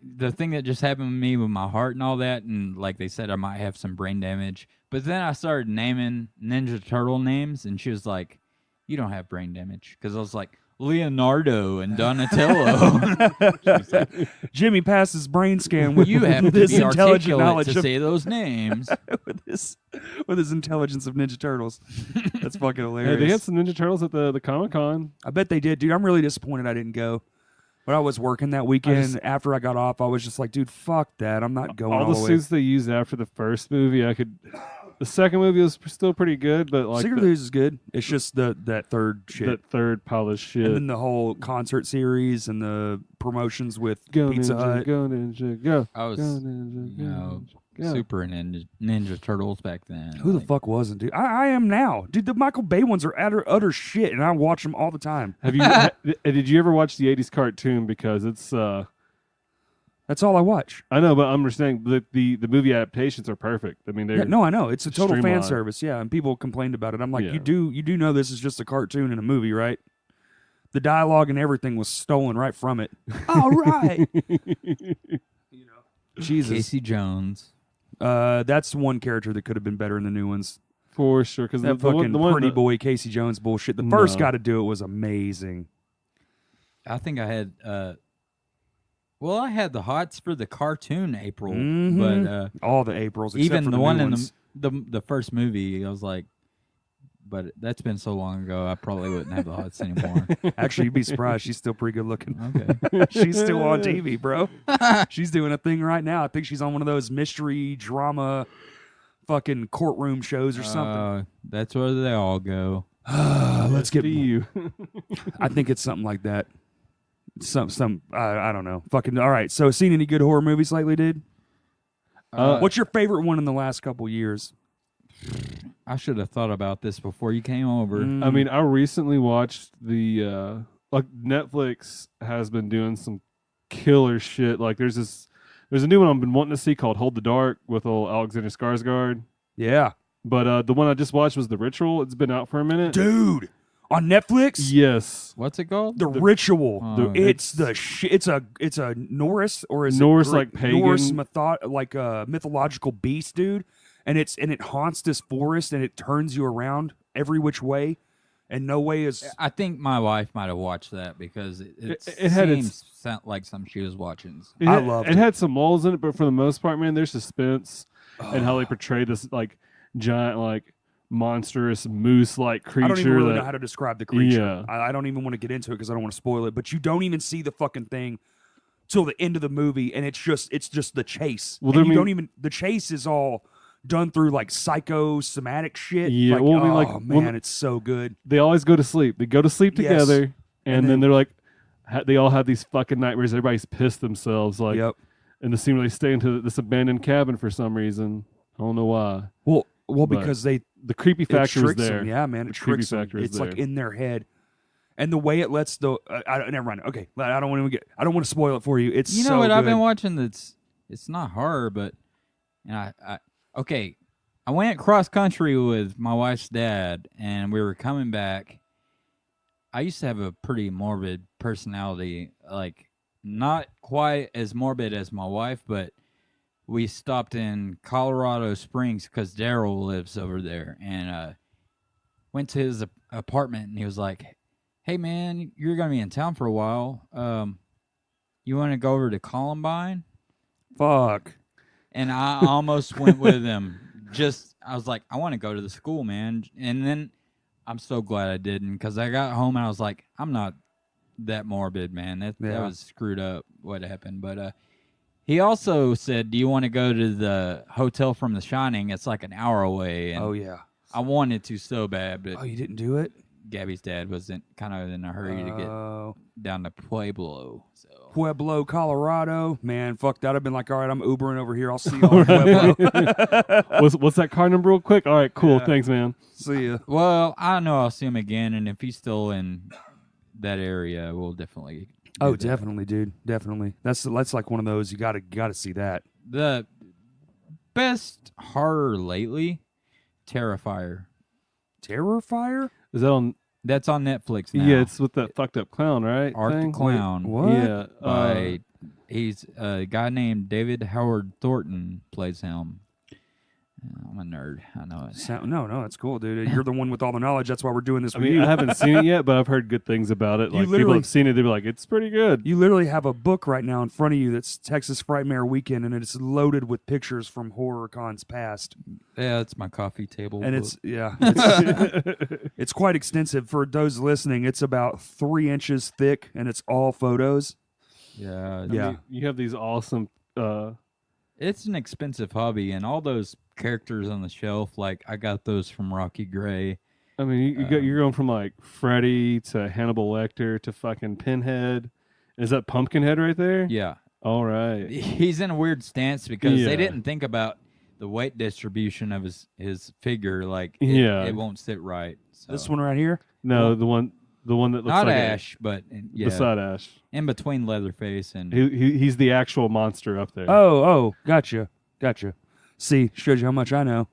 Speaker 3: the thing that just happened to me with my heart and all that, and like they said, I might have some brain damage. But then I started naming Ninja Turtle names, and she was like, "You don't have brain damage." Because I was like, Leonardo and Donatello.
Speaker 1: Like, Jimmy passed his brain scan with
Speaker 3: you have to
Speaker 1: this
Speaker 3: be
Speaker 1: intelligent
Speaker 3: articulate
Speaker 1: knowledge
Speaker 3: to
Speaker 1: of,
Speaker 3: say those names.
Speaker 1: with his intelligence of Ninja Turtles. That's fucking hilarious.
Speaker 2: Hey, they had some Ninja Turtles at the Comic-Con.
Speaker 1: I bet they did, dude. I'm really disappointed I didn't go. But I was working that weekend. After I got off, I was just like, dude, fuck that. I'm not going all
Speaker 2: the
Speaker 1: way.
Speaker 2: suits they used after the first movie, the second movie was still pretty good, but like
Speaker 1: Secret News is good. It's just that third shit.
Speaker 2: That third pile of shit.
Speaker 1: And then the whole concert series and the promotions with
Speaker 2: Go
Speaker 1: Pizza
Speaker 2: Ninja,
Speaker 1: Hut.
Speaker 2: Go Ninja, go.
Speaker 3: I was
Speaker 2: Go Ninja, go. Ninja,
Speaker 3: super Ninja Turtles back then.
Speaker 1: Who the fuck wasn't, dude? I am now. Dude, the Michael Bay ones are utter shit, and I watch them all the time.
Speaker 2: Have you? Did you ever watch the 80s cartoon? Because it's...
Speaker 1: That's all I watch.
Speaker 2: I know, but I'm just saying the movie adaptations are perfect. I mean, they're
Speaker 1: no, I know. It's a total fan
Speaker 2: streamlined.
Speaker 1: service, yeah, and people complained about it. I'm like,
Speaker 2: Yeah.
Speaker 1: you do know this is just a cartoon and a movie, right? The dialogue and everything was stolen right from it. All right. Jesus.
Speaker 3: Casey Jones.
Speaker 1: That's one character that could have been better in the new ones.
Speaker 2: For sure, because
Speaker 1: That fucking pretty boy Casey Jones bullshit. The first guy to do it was amazing.
Speaker 3: I think I had... Well, I had the hots for the cartoon April,
Speaker 1: Mhm.
Speaker 3: but
Speaker 1: all the Aprils, except
Speaker 3: even
Speaker 1: for
Speaker 3: the
Speaker 1: new
Speaker 3: one
Speaker 1: ones.
Speaker 3: in the first movie, I was like, but that's been so long ago, I probably wouldn't have the hots anymore.
Speaker 1: Actually, you'd be surprised. She's still pretty good looking.
Speaker 3: Okay.
Speaker 1: She's still on TV, bro. She's doing a thing right now. I think she's on one of those mystery drama fucking courtroom shows or something.
Speaker 3: That's where they all go.
Speaker 1: Let's get
Speaker 2: you.
Speaker 1: I think it's something like that. I don't know. Fucking all right. So, seen any good horror movies lately, dude? What's your favorite one in the last couple years?
Speaker 3: I should have thought about this before you came over.
Speaker 2: I mean, I recently watched the like Netflix has been doing some killer shit. Like there's a new one I've been wanting to see called Hold the Dark with old Alexander Skarsgård.
Speaker 1: Yeah,
Speaker 2: but the one I just watched was The Ritual. It's been out for a minute,
Speaker 1: dude. On Netflix?
Speaker 2: Yes.
Speaker 3: What's it called?
Speaker 1: The Ritual.
Speaker 3: Oh,
Speaker 1: it's the shit. It's a Norse or is
Speaker 2: Norse
Speaker 1: it
Speaker 2: like pagan
Speaker 1: Norse mythological beast, dude. And it haunts this forest and it turns you around every which way, and no way is.
Speaker 3: I think my wife might have watched that because it
Speaker 2: had
Speaker 3: seems like something she was watching.
Speaker 1: I loved it.
Speaker 2: It had some lulls in it, but for the most part, man, there's suspense and how they portray this like giant like monstrous moose-like creature.
Speaker 1: I don't even really know how to describe the creature.
Speaker 2: Yeah.
Speaker 1: I don't even want to get into it because I don't want to spoil it. But you don't even see the fucking thing till the end of the movie, and it's just the chase.
Speaker 2: Well,
Speaker 1: and you don't even. The chase is all done through like psychosomatic shit.
Speaker 2: Yeah,
Speaker 1: like,
Speaker 2: well, I mean, like,
Speaker 1: oh
Speaker 2: well,
Speaker 1: man, it's so good.
Speaker 2: They always go to sleep. They go to sleep
Speaker 1: Yes.
Speaker 2: together, and
Speaker 1: And
Speaker 2: then
Speaker 1: then-
Speaker 2: they're like, they all have these fucking nightmares. Everybody's pissed themselves. Like,
Speaker 1: Yep.
Speaker 2: in the scene where they stay into this abandoned cabin for some reason. I don't know why.
Speaker 1: Well,
Speaker 2: But
Speaker 1: because the
Speaker 2: creepy factor is
Speaker 1: tricks
Speaker 2: there.
Speaker 1: them. Yeah, man, it
Speaker 2: The creepy
Speaker 1: tricks them.
Speaker 2: factor is
Speaker 1: It's like
Speaker 2: there.
Speaker 1: in their head, and the way it lets the. Never mind. Okay, I don't want to spoil it for you. It's
Speaker 3: You know
Speaker 1: so
Speaker 3: what
Speaker 1: good.
Speaker 3: I've been watching? It's not horror, but I went cross country with my wife's dad, and we were coming back. I used to have a pretty morbid personality, like not quite as morbid as my wife, but we stopped in Colorado Springs because Daryl lives over there, and went to his apartment, and he was like, "Hey man, you're gonna be in town for a while. You want to go over to Columbine?"
Speaker 1: Fuck.
Speaker 3: And I almost went with him. I was like, I want to go to the school, man. And then I'm so glad I didn't, because I got home and I was like, I'm not that morbid, man. That
Speaker 1: Yeah.
Speaker 3: was screwed up what happened. But He also said, "Do you want to go to the hotel from The Shining? It's like an hour away." And
Speaker 1: Oh yeah.
Speaker 3: I wanted to so bad, but
Speaker 1: Oh, you didn't do it?
Speaker 3: Gabby's dad wasn't kind of in a hurry to get down to Pueblo. So
Speaker 1: Pueblo, Colorado. Man, fuck that. I've been like, all right, I'm Ubering over here. I'll see y'all in Pueblo.
Speaker 2: What's that car number real quick? All right, cool.
Speaker 1: Yeah.
Speaker 2: Thanks, man.
Speaker 1: See ya.
Speaker 3: well, I know I'll see him again, and if he's still in that area, we'll definitely.
Speaker 1: Oh, definitely, dude. Definitely. That's like one of those you gotta see that.
Speaker 3: The best horror lately, Terrifier.
Speaker 1: Terrifier?
Speaker 2: Is that on?
Speaker 3: That's on Netflix now.
Speaker 2: Yeah, it's with that fucked up clown, right?
Speaker 3: Art the
Speaker 2: thing?
Speaker 3: Clown.
Speaker 1: What?
Speaker 2: Yeah.
Speaker 3: He's a guy named David Howard Thornton plays him. I'm a nerd. I know it.
Speaker 1: No, that's cool, dude. You're the one with all the knowledge. That's why we're doing this
Speaker 2: I
Speaker 1: with
Speaker 2: mean,
Speaker 1: you.
Speaker 2: I haven't seen it yet, but I've heard good things about it.
Speaker 1: You
Speaker 2: Like people
Speaker 1: literally-
Speaker 2: have seen it, they'd be like, "It's pretty good."
Speaker 1: You literally have a book right now in front of you that's Texas Frightmare Weekend, and it's loaded with pictures from horror cons past.
Speaker 3: Yeah, it's my coffee table.
Speaker 1: And
Speaker 3: book.
Speaker 1: it's quite extensive. For those listening, it's about 3 inches thick, and it's all photos.
Speaker 3: yeah,
Speaker 2: I mean, you have these awesome.
Speaker 3: It's an expensive hobby, and all those characters on the shelf, like I got those from Rocky Gray.
Speaker 2: I mean, you're going from like Freddy to Hannibal Lecter to fucking Pinhead. Is that Pumpkinhead right there?
Speaker 3: Yeah,
Speaker 2: All right.
Speaker 3: he's in a weird stance because
Speaker 2: Yeah.
Speaker 3: they didn't think about the weight distribution of his figure. Like, it won't sit right. So.
Speaker 1: This one right here.
Speaker 2: No, the one that looks
Speaker 3: not
Speaker 2: like
Speaker 3: Ash, but
Speaker 2: beside Ash.
Speaker 3: in between Leatherface and
Speaker 2: He's the actual monster up there.
Speaker 1: Oh, gotcha. See, shows you how much I know.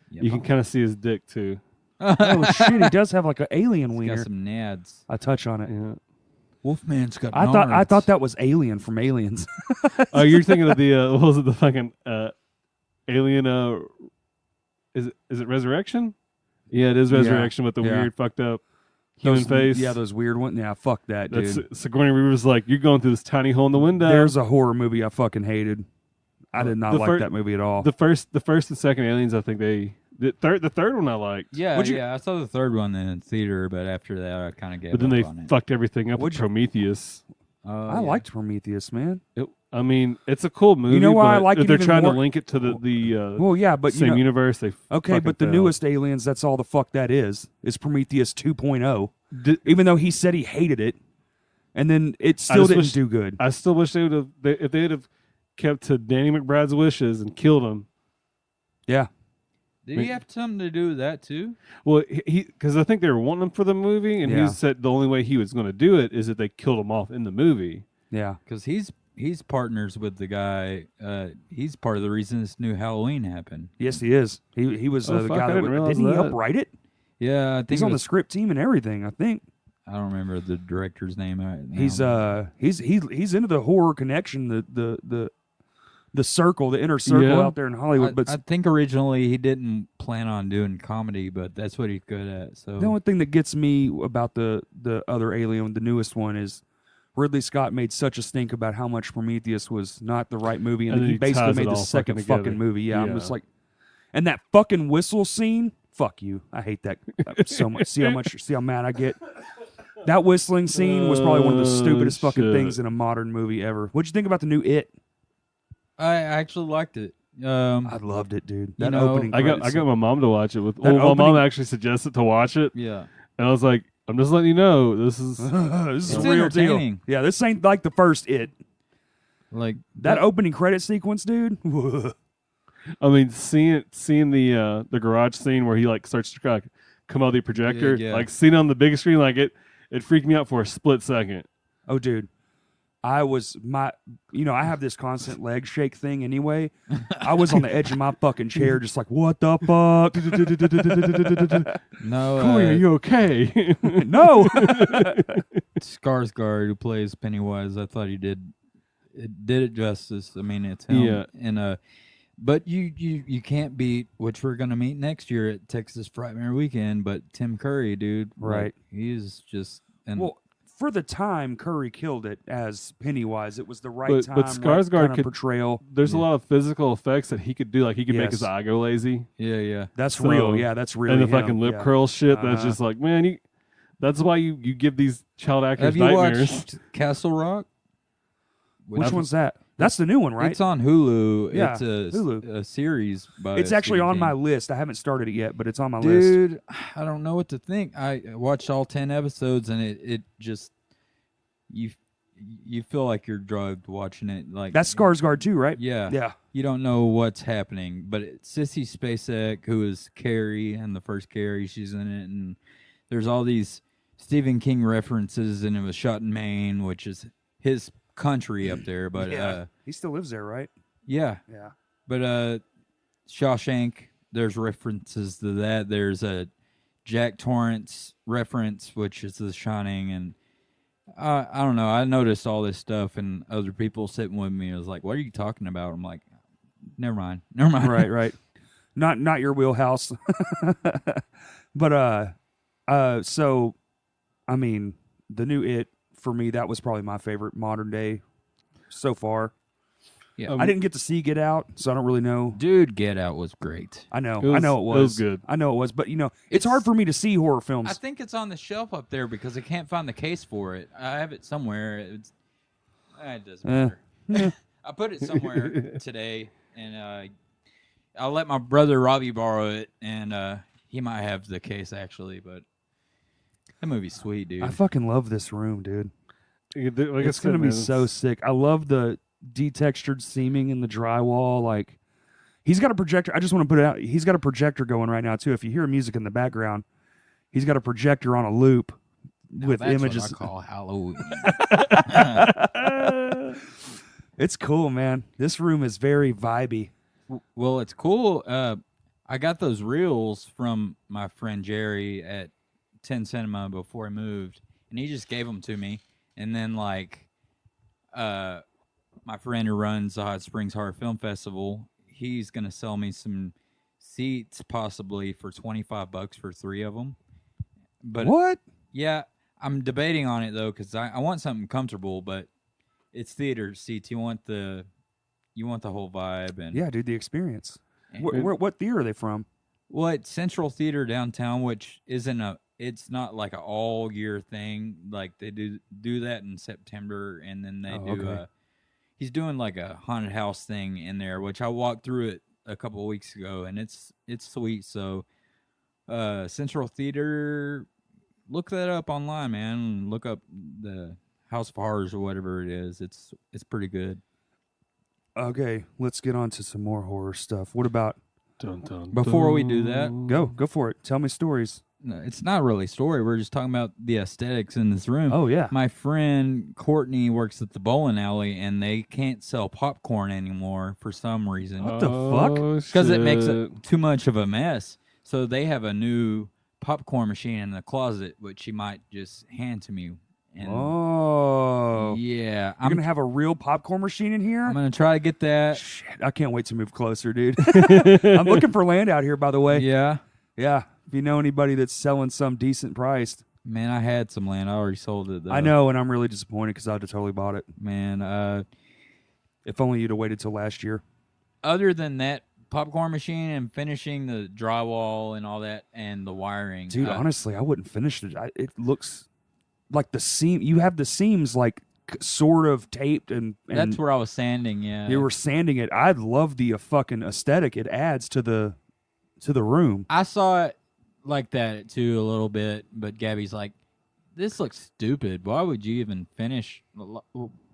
Speaker 2: You can kind of see his dick too.
Speaker 1: Oh shit, he does have like an alien
Speaker 3: He's
Speaker 1: wiener.
Speaker 3: got some nads.
Speaker 1: I touch on it.
Speaker 2: Yeah.
Speaker 3: Wolfman's got.
Speaker 1: I thought that was Alien from Aliens.
Speaker 2: Oh, you're thinking of the what was it? The fucking alien? Is it Resurrection? Yeah, it is Resurrection with the weird fucked up human face.
Speaker 1: Yeah, those weird ones. Yeah, fuck that, dude.
Speaker 2: That's Sigourney Weaver's like, you're going through this tiny hole in the window.
Speaker 1: There's a horror movie I fucking hated. I did not like that movie at all.
Speaker 2: The first and second Aliens, I think the third one I liked.
Speaker 3: Yeah, I saw the third one in theater, but after that I kind of gave
Speaker 2: But then
Speaker 3: up
Speaker 2: they
Speaker 3: on it.
Speaker 2: fucked everything up with Prometheus.
Speaker 1: I liked Prometheus, man.
Speaker 2: I mean, it's a cool movie.
Speaker 1: You know why
Speaker 2: but
Speaker 1: I like
Speaker 2: if
Speaker 1: it
Speaker 2: they're
Speaker 1: even
Speaker 2: trying
Speaker 1: more?
Speaker 2: to link it to the
Speaker 1: Well, yeah, but
Speaker 2: same universe. They
Speaker 1: okay, but the newest Aliens, that's all the fuck that is Prometheus 2.0. Even though he said he hated it, and then it still didn't do good.
Speaker 2: I still wish they would have. If they would have kept to Danny McBride's wishes and killed him.
Speaker 1: Yeah.
Speaker 3: Did he have something to do with that too?
Speaker 2: Well, because I think they were wanting him for the movie, and
Speaker 1: Yeah.
Speaker 2: he said the only way he was going to do it is if they killed him off in the movie.
Speaker 1: Yeah.
Speaker 3: Because he's partners with the guy. He's part of the reason this new Halloween happened.
Speaker 1: Yes, he is. He was the
Speaker 2: fuck,
Speaker 1: guy
Speaker 2: I
Speaker 1: that
Speaker 2: didn't realize
Speaker 1: didn't he
Speaker 2: that.
Speaker 1: help write it?
Speaker 3: Yeah, I think
Speaker 1: He's on the script team and everything. I think
Speaker 3: I don't remember the director's name.
Speaker 1: he's into the horror connection, the circle, the inner circle out there in Hollywood. But
Speaker 3: I think originally he didn't plan on doing comedy, but that's what he's good at. So
Speaker 1: the only thing that gets me about the other Alien, the newest one, is Ridley Scott made such a stink about how much Prometheus was not the right movie, and
Speaker 2: And
Speaker 1: then
Speaker 2: then
Speaker 1: he
Speaker 2: he
Speaker 1: basically
Speaker 2: ties
Speaker 1: made
Speaker 2: it
Speaker 1: the
Speaker 2: all
Speaker 1: second
Speaker 2: fucking
Speaker 1: fucking
Speaker 2: together.
Speaker 1: movie. Yeah, I'm
Speaker 2: Yeah.
Speaker 1: just like, and that fucking whistle scene. Fuck you. I hate that so much. See how mad I get. That whistling scene was probably one of the stupidest fucking
Speaker 2: shit.
Speaker 1: things in a modern movie ever. What'd you think about the new It?
Speaker 3: I actually liked it.
Speaker 1: I loved it, dude. That
Speaker 3: know,
Speaker 1: opening.
Speaker 2: I
Speaker 1: credits.
Speaker 2: got my mom to watch it with.
Speaker 1: That
Speaker 2: Well, my mom
Speaker 1: opening-
Speaker 2: actually suggested to watch it,
Speaker 3: Yeah,
Speaker 2: and I was like, I'm just letting you know this is.
Speaker 1: this is
Speaker 3: It's
Speaker 1: a real deal.
Speaker 3: entertaining.
Speaker 1: Yeah, this ain't like the first It.
Speaker 3: like
Speaker 1: That opening credit sequence, dude.
Speaker 2: I mean, seeing the garage scene where he like starts to like come out of the projector,
Speaker 3: Yeah.
Speaker 2: like seeing it on the big screen, like it freaked me out for a split second.
Speaker 1: Oh, dude. I have this constant leg shake thing anyway. I was on the edge of my fucking chair just like, what the fuck?
Speaker 3: no
Speaker 2: Corey, are you okay?
Speaker 1: No.
Speaker 3: Skarsgård, who plays Pennywise, I thought he did it justice. I mean, it's him.
Speaker 2: Yeah.
Speaker 3: And but you can't beat, which we're gonna meet next year at Texas Frightmare Weekend. But Tim Curry, dude,
Speaker 1: Right.
Speaker 3: Like, he's just
Speaker 1: Well, for the time, Curry killed it as Pennywise. It was the right time,
Speaker 2: but Skarsgård
Speaker 1: right kind of
Speaker 2: could-
Speaker 1: portrayal.
Speaker 2: There's a lot of physical effects that he could do. Like he could make his
Speaker 1: Yes.
Speaker 2: eye go lazy,
Speaker 3: yeah.
Speaker 1: That's
Speaker 2: So-
Speaker 1: real. Yeah, that's real.
Speaker 2: and the fucking lip curl shit. That's
Speaker 1: Uh-huh.
Speaker 2: just like, man, that's why you give these child actors
Speaker 3: Have you
Speaker 2: nightmares.
Speaker 3: watched Castle Rock?
Speaker 1: Which one's that? That's the new one, right?
Speaker 3: It's on Hulu.
Speaker 1: Yeah,
Speaker 3: It's a
Speaker 1: Hulu.
Speaker 3: a series. By
Speaker 1: It's actually
Speaker 3: Stephen
Speaker 1: on
Speaker 3: King.
Speaker 1: my list. I haven't started it yet, but it's on my list.
Speaker 3: Dude, I don't know what to think. I watched all 10 episodes, and it just you feel like you're drugged watching it. Like
Speaker 1: That's Skarsgård too, right?
Speaker 3: Yeah.
Speaker 1: Yeah.
Speaker 3: You don't know what's happening, but Sissy Spacek, who is Carrie and the first Carrie, she's in it, and there's all these Stephen King references, and it was shot in Maine, which is his country up there. But
Speaker 1: he still lives there, right?
Speaker 3: yeah.
Speaker 1: Yeah.
Speaker 3: But Shawshank, there's references to that. There's a Jack Torrance reference, which is The Shining, and I don't know. I noticed all this stuff, and other people sitting with me was like, "What are you talking about?" I'm like, "Never mind."
Speaker 1: Right. Not your wheelhouse. But so, I mean, the new It for me, that was probably my favorite modern day so far.
Speaker 3: Yeah,
Speaker 1: I didn't get to see Get Out, so I don't really know.
Speaker 3: Dude, Get Out was great.
Speaker 1: I know.
Speaker 2: It
Speaker 1: I know it was.
Speaker 2: It was good.
Speaker 1: I know it was, but it's hard for me to see horror films.
Speaker 3: I think it's on the shelf up there because I can't find the case for it. I have it somewhere. It doesn't matter. I put it somewhere today, and I'll let my brother Robbie borrow it, and he might have the case actually. But that movie's sweet, dude.
Speaker 1: I fucking love this room, dude.
Speaker 2: Like
Speaker 1: It's gonna be so sick. I love the detextured seaming in the drywall. Like, he's got a projector. I just want to put it out. He's got a projector going right now too. If you hear music in the background, he's got a projector on a loop with
Speaker 3: that's
Speaker 1: images.
Speaker 3: What I call Halloween.
Speaker 1: It's cool, man. This room is very vibey.
Speaker 3: Well, it's cool. I got those reels from my friend Jerry at 10 Cinema before I moved, and he just gave them to me. And then, like, my friend who runs the Hot Springs Horror Film Festival, he's going to sell me some seats possibly for $25 for 3 of them. But
Speaker 1: What?
Speaker 3: Yeah, I'm debating on it, though, because I want something comfortable, but it's theater seats. You want the whole vibe. And
Speaker 1: Yeah, dude, the experience.
Speaker 3: and-
Speaker 1: What theater are they from?
Speaker 3: Well, it's Central Theater downtown, which it's not like an all year thing. Like they do that in September, and then they do.
Speaker 1: Okay.
Speaker 3: He's doing like a haunted house thing in there, which I walked through it a couple of weeks ago, and it's sweet. So, Central Theater, look that up online, man. Look up the House of Horrors or whatever it is. It's pretty good.
Speaker 1: Okay, let's get on to some more horror stuff. What about?
Speaker 2: Dun, dun,
Speaker 3: Before we
Speaker 2: dun.
Speaker 3: do that,
Speaker 1: Go for it. Tell me stories.
Speaker 3: no, it's not really a story. We're just talking about the aesthetics in this room.
Speaker 1: Oh yeah.
Speaker 3: My friend Courtney works at the bowling alley, and they can't sell popcorn anymore for some reason
Speaker 1: What the fuck?
Speaker 3: because it makes it too much of a mess. So they have a new popcorn machine in the closet, which she might just hand to me. And
Speaker 1: Oh.
Speaker 3: yeah,
Speaker 1: You're gonna have a real popcorn machine in here?
Speaker 3: I'm gonna try to get that.
Speaker 1: Shit, I can't wait to move closer, dude. I'm looking for land out here, by the way.
Speaker 3: Yeah,
Speaker 1: If you know anybody that's selling some decent priced.
Speaker 3: man, I had some land. I already sold it though.
Speaker 1: I know, and I'm really disappointed because I'd have totally bought it.
Speaker 3: man.
Speaker 1: If only you'd have waited till last year.
Speaker 3: Other than that popcorn machine and finishing the drywall and all that and the wiring,
Speaker 1: Dude, honestly, I wouldn't finish it. It looks like the seam. You have the seams like sort of taped, and
Speaker 3: that's where I was sanding. Yeah,
Speaker 1: you were sanding it. I love the fucking aesthetic it adds to the room.
Speaker 3: I saw it like that too a little bit, but Gabby's like, "This looks stupid. Why would you even finish?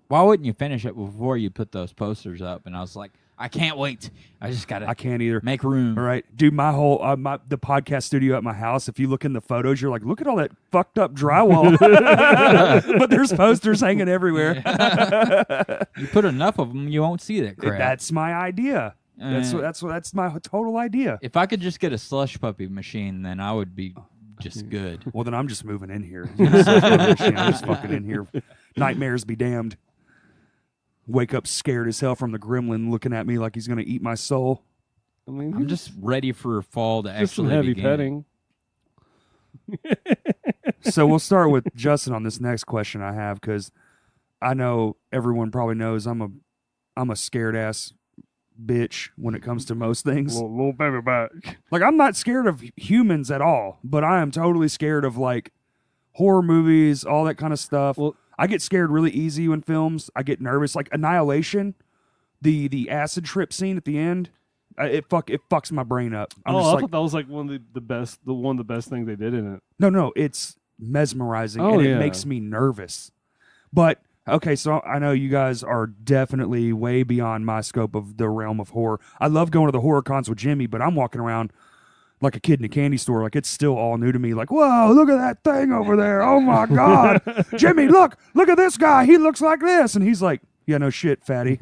Speaker 3: Why wouldn't you finish it before you put those posters up?" And I was like, "I can't wait. I just gotta
Speaker 1: I can't either.
Speaker 3: make room."
Speaker 1: All right, dude. My whole the podcast studio at my house. If you look in the photos, you're like, look at all that fucked up drywall. But there's posters hanging everywhere.
Speaker 3: You put enough of them, you won't see that crap.
Speaker 1: That's my idea. That's my total idea.
Speaker 3: If I could just get a slush puppy machine, then I would be just good.
Speaker 1: Well, then I'm just moving in here. I'm just fucking in here. Nightmares be damned. Wake up scared as hell from the gremlin looking at me like he's gonna eat my soul.
Speaker 2: I mean,
Speaker 3: I'm just ready for fall to
Speaker 2: just some
Speaker 3: actually
Speaker 2: heavy
Speaker 3: begin.
Speaker 2: petting.
Speaker 1: So we'll start with Justin on this next question I have, because I know everyone probably knows I'm a scared ass bitch when it comes to most things.
Speaker 2: Little baby back.
Speaker 1: Like, I'm not scared of humans at all, but I am totally scared of like horror movies, all that kind of stuff.
Speaker 2: Well,
Speaker 1: I get scared really easy in films. I get nervous. Like Annihilation, the acid trip scene at the end, it fucks my brain up.
Speaker 2: I thought that was like one of the best things they did in it.
Speaker 1: No, it's mesmerizing and it makes me nervous. But okay, so I know you guys are definitely way beyond my scope of the realm of horror. I love going to the horror cons with Jimmy, but I'm walking around like a kid in a candy store. Like, it's still all new to me. Like, whoa, look at that thing over there. Oh, my God. Jimmy, look at this guy. He looks like this. And he's like, yeah, no shit, fatty.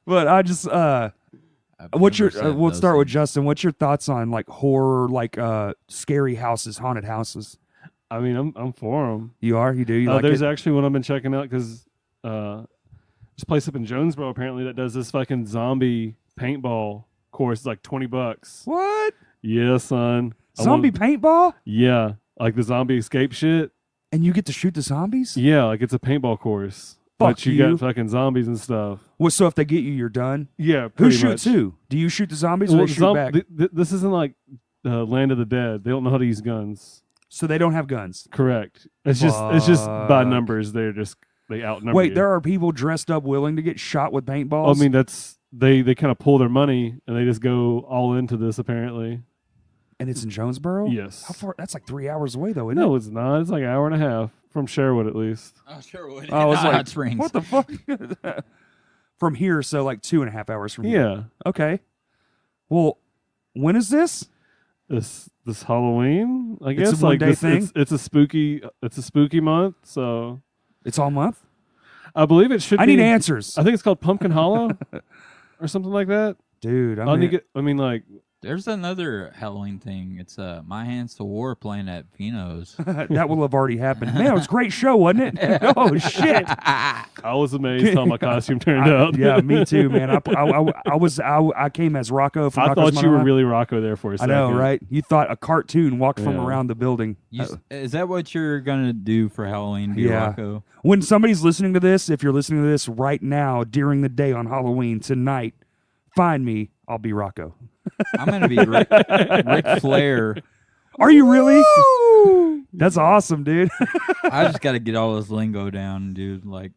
Speaker 1: But I just, we'll start with Justin. What's your thoughts on like horror, like scary houses, haunted houses?
Speaker 2: I mean, I'm for them.
Speaker 1: You are? You do? You like
Speaker 2: there's
Speaker 1: it?
Speaker 2: actually one I've been checking out because this place up in Jonesboro apparently that does this fucking zombie paintball course, like $20.
Speaker 1: What?
Speaker 2: Yeah, son.
Speaker 1: Zombie paintball?
Speaker 2: Yeah, like the zombie escape shit.
Speaker 1: And you get to shoot the zombies?
Speaker 2: Yeah, like it's a paintball course. But you got fucking zombies and stuff.
Speaker 1: Well, so if they get you, you're done?
Speaker 2: Yeah,
Speaker 1: Who shoots who? Do you shoot the zombies or they shoot back?
Speaker 2: This isn't like Land of the Dead. They don't know how to use guns.
Speaker 1: So they don't have guns?
Speaker 2: Correct. It's just by numbers. They outnumber
Speaker 1: Wait,
Speaker 2: you.
Speaker 1: there are people dressed up willing to get shot with paintballs?
Speaker 2: I mean, they kind of pull their money and they just go all into this apparently.
Speaker 1: And it's in Jonesboro?
Speaker 2: Yes.
Speaker 1: How far? That's like 3 hours away, though, isn't it?
Speaker 2: No, it's not. It's like an hour and a half from Sherwood, at least.
Speaker 3: Oh, Sherwood.
Speaker 1: I was like,
Speaker 3: Hot Springs.
Speaker 1: what the fuck? From here, so like 2.5 hours from here.
Speaker 2: Yeah.
Speaker 1: Okay. Well, when is this?
Speaker 2: This Halloween, I guess.
Speaker 1: It's a one-day thing?
Speaker 2: It's a spooky month, so
Speaker 1: It's all month?
Speaker 2: I believe it should.
Speaker 1: I need answers.
Speaker 2: I think it's called Pumpkin Hollow, or something like that.
Speaker 1: Dude,
Speaker 3: There's another Halloween thing. It's My Hands to War playing at Vino's.
Speaker 1: that will have already happened. Man, it was a great show, wasn't it? Oh shit!
Speaker 2: I was amazed how my costume turned out.
Speaker 1: Yeah, me too, man. I came as Rocco from.
Speaker 2: I thought you were really Rocco there for a second.
Speaker 1: I know, right? You thought a cartoon walked from around the building.
Speaker 3: Is that what you're gonna do for Halloween? Be Rocco?
Speaker 1: When somebody's listening to this, if you're listening to this right now during the day on Halloween tonight, find me. I'll be Rocco.
Speaker 3: I'm gonna be Ric Flair.
Speaker 1: Are you really? That's awesome, dude.
Speaker 3: I just got to get all this lingo down, dude. Like,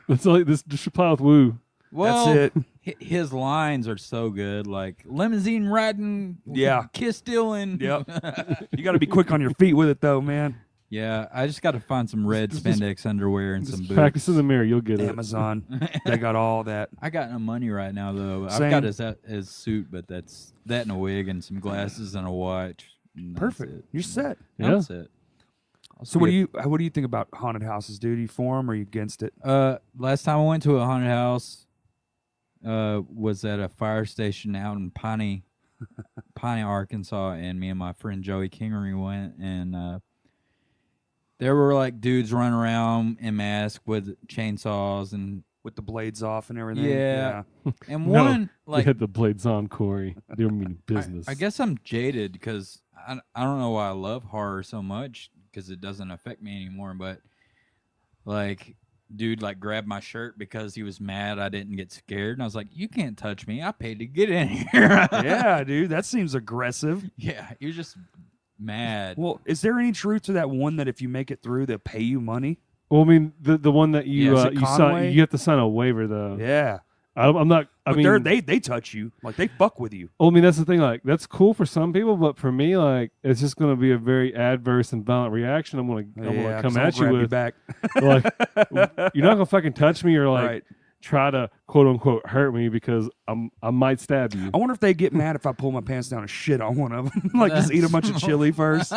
Speaker 2: it's like this. Just reply with "woo."
Speaker 3: Well,
Speaker 1: that's it.
Speaker 3: His lines are so good, like limousine riding, kiss stealing.
Speaker 1: Yep. You got to be quick on your feet with it, though, man.
Speaker 3: Yeah, I just got to find some red spandex underwear and some boots.
Speaker 2: Practice in the mirror, you'll get it.
Speaker 1: Amazon, they got all that.
Speaker 3: I got no money right now, though.
Speaker 1: Same.
Speaker 3: I've got his suit, but that's that and a wig and some glasses and a watch. And
Speaker 1: perfect. You're set.
Speaker 2: Yeah.
Speaker 3: That's it.
Speaker 1: So what do you think about haunted houses, dude? Are you for them or are you against it?
Speaker 3: Last time I went to a haunted house was at a fire station out in Piney, Arkansas, and me and my friend Joey Kingery went, and there were like dudes running around in masks with chainsaws and
Speaker 1: with the blades off and everything.
Speaker 3: Yeah. And one
Speaker 2: they had the blades on, Corey. They were meaning business.
Speaker 3: I guess I'm jaded because I don't know why I love horror so much because it doesn't affect me anymore. But like, dude, like grabbed my shirt because he was mad I didn't get scared, and I was like, "You can't touch me. I paid to get in here."
Speaker 1: Yeah, dude, that seems aggressive.
Speaker 3: Yeah, he was just mad.
Speaker 1: Well, is there any truth to that one that if you make it through, they'll pay you money?
Speaker 2: Well, I mean, the one that you sign, you have to sign a waiver though.
Speaker 1: Yeah,
Speaker 2: I'm not. I mean,
Speaker 1: they touch you, like they fuck with you.
Speaker 2: Well, I mean, that's the thing. Like, that's cool for some people, but for me, like, it's just going to be a very adverse and violent reaction. I'm gonna come at you with
Speaker 1: back.
Speaker 2: Like, you're not gonna fucking touch me or like
Speaker 1: right.
Speaker 2: try to quote unquote hurt me because I might stab you.
Speaker 1: I wonder if they get mad if I pull my pants down and shit on one of them. Like just eat a bunch of chili first.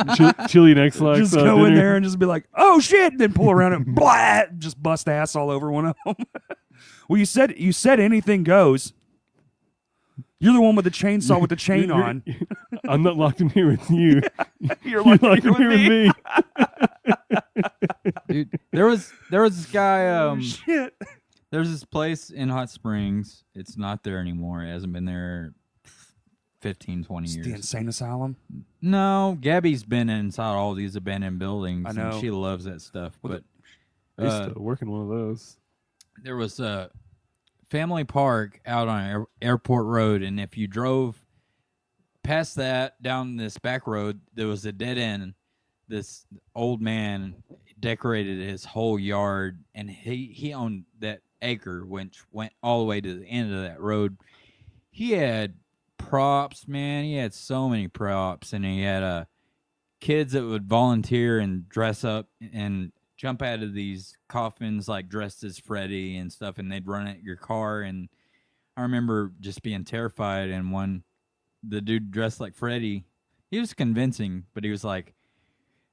Speaker 2: Chili next like
Speaker 1: just go in there and just be like, oh shit, then pull around and blah, just bust ass all over one of them. Well, you said anything goes. You're the one with the chainsaw with the chain on.
Speaker 2: I'm not locked in here with you.
Speaker 1: You're locked in here with me.
Speaker 3: Dude, there was this guy.
Speaker 1: Shit.
Speaker 3: There's this place in Hot Springs. It's not there anymore. It hasn't been there 15, 20 years.
Speaker 1: The insane asylum?
Speaker 3: No, Gabby's been inside all these abandoned buildings.
Speaker 1: I know.
Speaker 3: And she loves that stuff.
Speaker 1: Well,
Speaker 3: but
Speaker 2: I used to work in one of those.
Speaker 3: There was a family park out on Airport Road, and if you drove past that down this back road, there was a dead end. This old man decorated his whole yard, and he owned that acre, which went all the way to the end of that road. He had props, man. He had so many props, and he had kids that would volunteer and dress up and jump out of these coffins like dressed as Freddy and stuff, and they'd run at your car. And I remember just being terrified, and when the dude dressed like Freddy, he was convincing, but he was like,